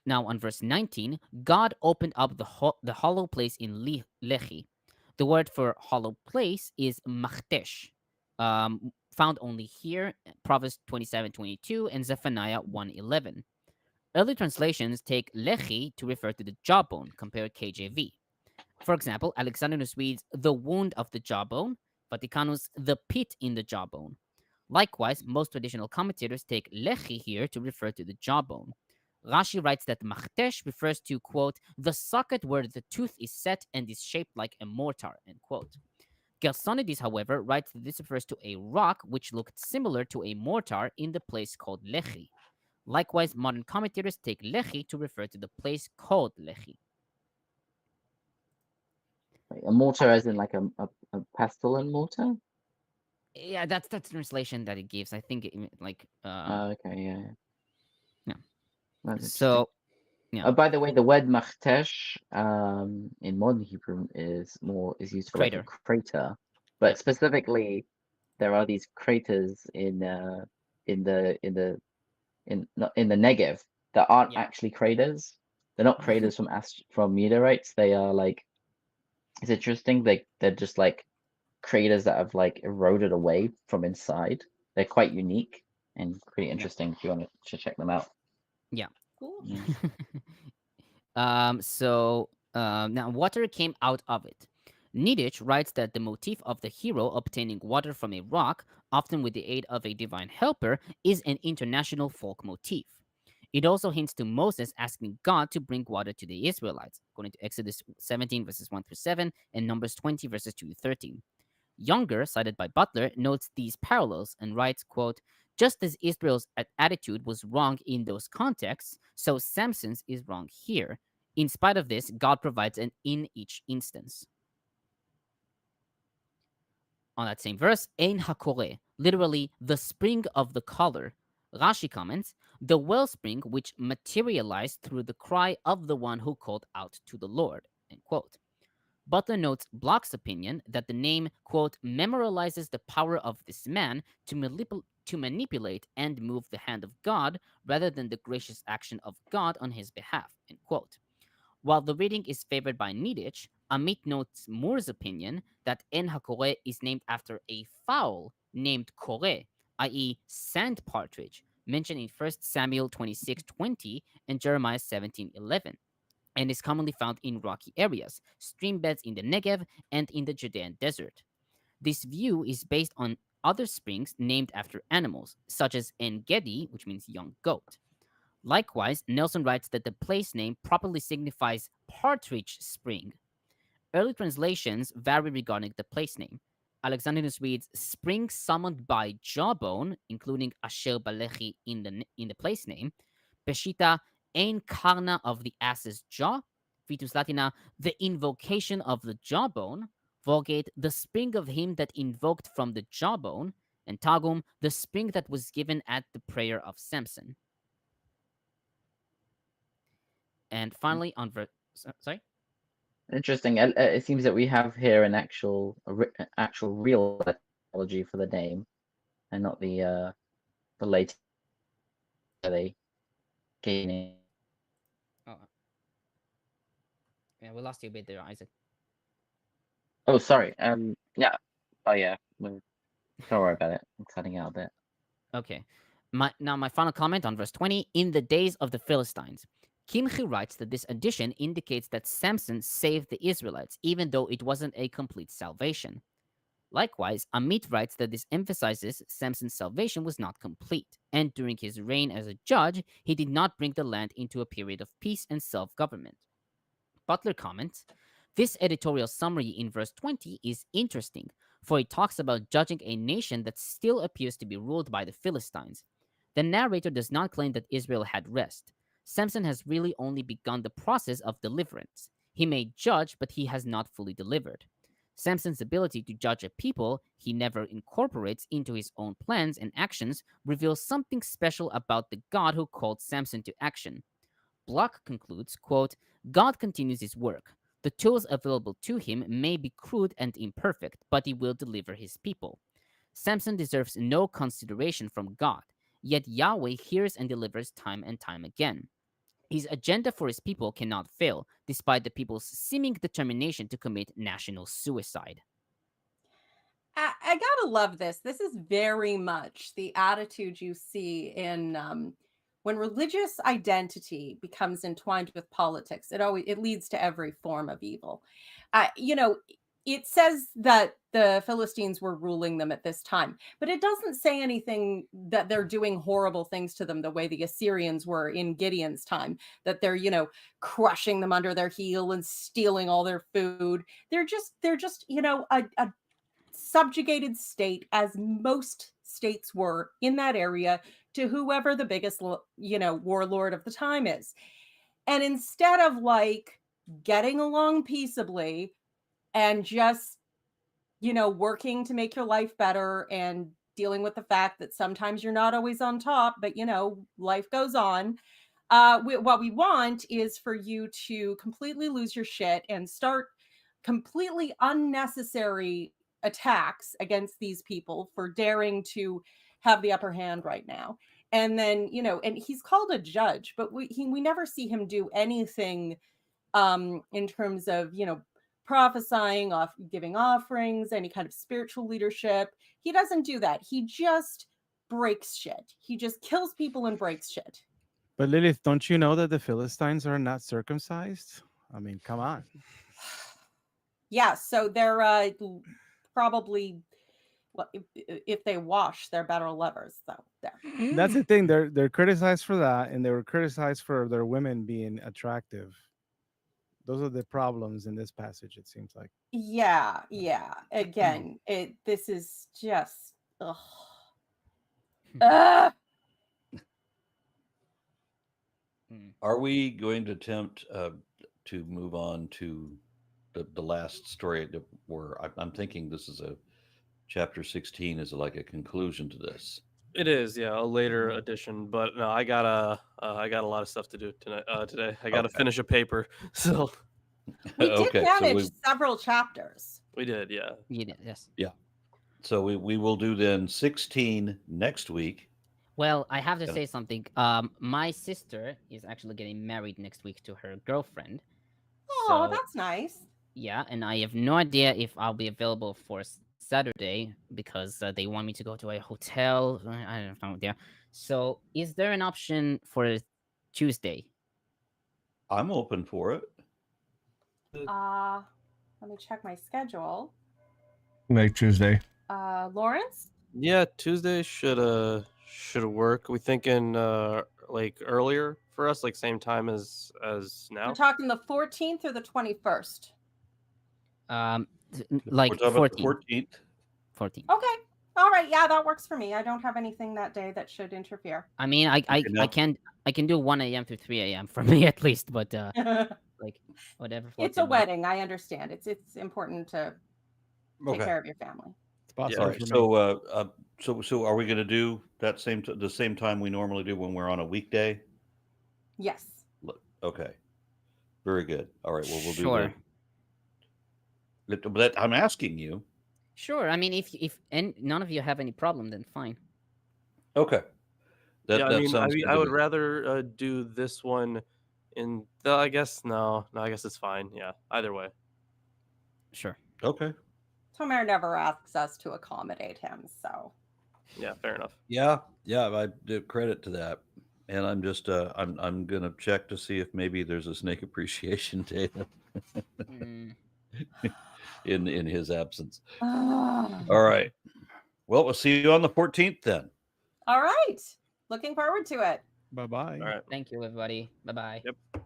Now, on verse 19, God opened up the hollow place in Lehi. The word for hollow place is machtesh, found only here, Proverbs 27:22 and Zephaniah 1:11. Early translations take Lehi to refer to the jawbone, compare KJV. For example, Alexandrinus reads the wound of the jawbone, Vaticanus the pit in the jawbone. Likewise, most traditional commentators take Lehi here to refer to the jawbone. Rashi writes that machtesh refers to, quote, the socket where the tooth is set and is shaped like a mortar, end quote. Gersonides, however, writes that this refers to a rock which looked similar to a mortar in the place called Lehi. Likewise, modern commentators take Lehi to refer to the place called Lehi. A mortar as in like a pestle and mortar? Yeah, that's the translation that it gives. I think okay, yeah. So Yeah. By the way, the word machtesh in modern Hebrew is used for like a Crater. crater, but Yep. specifically there are these craters in the Negev that aren't Yeah. actually craters. They're not craters from meteorites. They are like, it's interesting. They're just like craters that have like eroded away from inside. They're quite unique and pretty interesting if you want to check them out. Yeah. Cool. So now water came out of it. Niditch writes that the motif of the hero obtaining water from a rock, often with the aid of a divine helper, is an international folk motif. It also hints to Moses asking God to bring water to the Israelites, according to Exodus 17, verses 1 through 7, and Numbers 20, verses 2 to 13. Younger, cited by Butler, notes these parallels and writes, quote, just as Israel's attitude was wrong in those contexts, so Samson's is wrong here. In spite of this, God provides an in each instance. On that same verse, Ein HaKoreh, literally the spring of the color. Rashi comments, the wellspring which materialized through the cry of the one who called out to the Lord, end quote. Butler notes Bloch's opinion that the name, quote, memorializes the power of this man to manipulate and move the hand of God rather than the gracious action of God on his behalf, end quote. While the reading is favored by Niditch, Amit notes Moore's opinion that En HaKoreh is named after a fowl named Koreh, i.e. sand partridge, mentioned in 1 Samuel 26:20 and Jeremiah 17:11. And is commonly found in rocky areas, stream beds in the Negev, and in the Judean desert. This view is based on other springs named after animals, such as En Gedi, which means young goat. Likewise, Nelson writes that the place name properly signifies partridge spring. Early translations vary regarding the place name. Alexandrinus reads spring summoned by jawbone, including Asher Balechi in the place name. Peshita, Ein Karna of the ass's jaw. Vitus Latina, the invocation of the jawbone. Vulgate, the spring of him that invoked from the jawbone. And Targum, the spring that was given at the prayer of Samson. And finally, on verse... Sorry? Interesting. It seems that we have here an actual real etymology for the name, and not the later they gain it. Oh. Yeah, we lost you a bit there, Isaac. Oh, sorry. Yeah. Oh, yeah. Don't worry about it. I'm cutting out a bit. Okay. My final comment on verse 20. In the days of the Philistines. Kimchi writes that this addition indicates that Samson saved the Israelites, even though it wasn't a complete salvation. Likewise, Amit writes that this emphasizes Samson's salvation was not complete, and during his reign as a judge, he did not bring the land into a period of peace and self-government. Butler comments, this editorial summary in verse 20 is interesting, for it talks about judging a nation that still appears to be ruled by the Philistines. The narrator does not claim that Israel had rest. Samson has really only begun the process of deliverance. He may judge, but he has not fully delivered. Samson's ability to judge a people he never incorporates into his own plans and actions reveals something special about the God who called Samson to action. Bloch concludes, quote, God continues his work. The tools available to him may be crude and imperfect, but he will deliver his people. Samson deserves no consideration from God, yet Yahweh hears and delivers time and time again. His agenda for his people cannot fail, despite the people's seeming determination to commit national suicide. I gotta love this. This is very much the attitude you see in when religious identity becomes entwined with politics. It leads to every form of evil. It says that the Philistines were ruling them at this time, but it doesn't say anything that they're doing horrible things to them the way the Assyrians were in Gideon's time, that they're, crushing them under their heel and stealing all their food. They're just, a subjugated state, as most states were in that area, to whoever the biggest, warlord of the time is. And instead of getting along peaceably and just, working to make your life better and dealing with the fact that sometimes you're not always on top, but, life goes on. what we want is for you to completely lose your shit and start completely unnecessary attacks against these people for daring to have the upper hand right now. And then, you know, and he's called a judge, but we never see him do anything in terms of, you know, prophesying, giving offerings, any kind of spiritual leadership. He doesn't do that. He just breaks shit. He just kills people and breaks shit. But Lilith, don't you know that the Philistines are not circumcised? I mean, come on. Yeah, so they're probably, well, if they wash, they're better lovers. So there. That's the thing. They're criticized for that, and they were criticized for their women being attractive. Those are the problems in this passage, it seems like. Yeah. Again, this is just Are we going to attempt to move on to the last story where I'm thinking this is a chapter 16 is like a conclusion to this? It is, yeah, a later edition. But no, I got a lot of stuff to do tonight. Today, I got to finish a paper. So we did manage several chapters. We did, yeah. You did, yes. Yeah. So we will do then 16 next week. Well, I have to say something. My sister is actually getting married next week to her girlfriend. Oh, that's nice. Yeah, and I have no idea if I'll be available for Saturday because they want me to go to a hotel. I don't know. Yeah. So, is there an option for Tuesday? I'm open for it. Let me check my schedule. Like Tuesday. Lawrence? Yeah, Tuesday should work. We thinking like earlier for us, like same time as now. We're talking the 14th or the 21st. Like 14th. 14th. Okay. All right. Yeah, that works for me. I don't have anything that day that should interfere. I mean, I can do 1 a.m. to 3 a.m. for me at least, but like whatever. It's a wedding. I understand. It's important to take Okay. care of your family. It's All right. So are we going to do that the same time we normally do when we're on a weekday? Yes. Okay. Very good. All right. Well, we'll Sure. do that. But I'm asking you. Sure. I mean, if none of you have any problem, then fine. Okay. I would rather do this one in the. I guess no. I guess it's fine. Yeah. Either way. Sure. Okay. Tomer never asks us to accommodate him, so. Yeah, fair enough. Yeah. I do credit to that. And I'm just I'm gonna check to see if maybe there's a snake appreciation day in his absence. All right. Well, we'll see you on the 14th then. All right. Looking forward to it. Bye-bye. All right. Thank you, everybody. Bye-bye. Yep.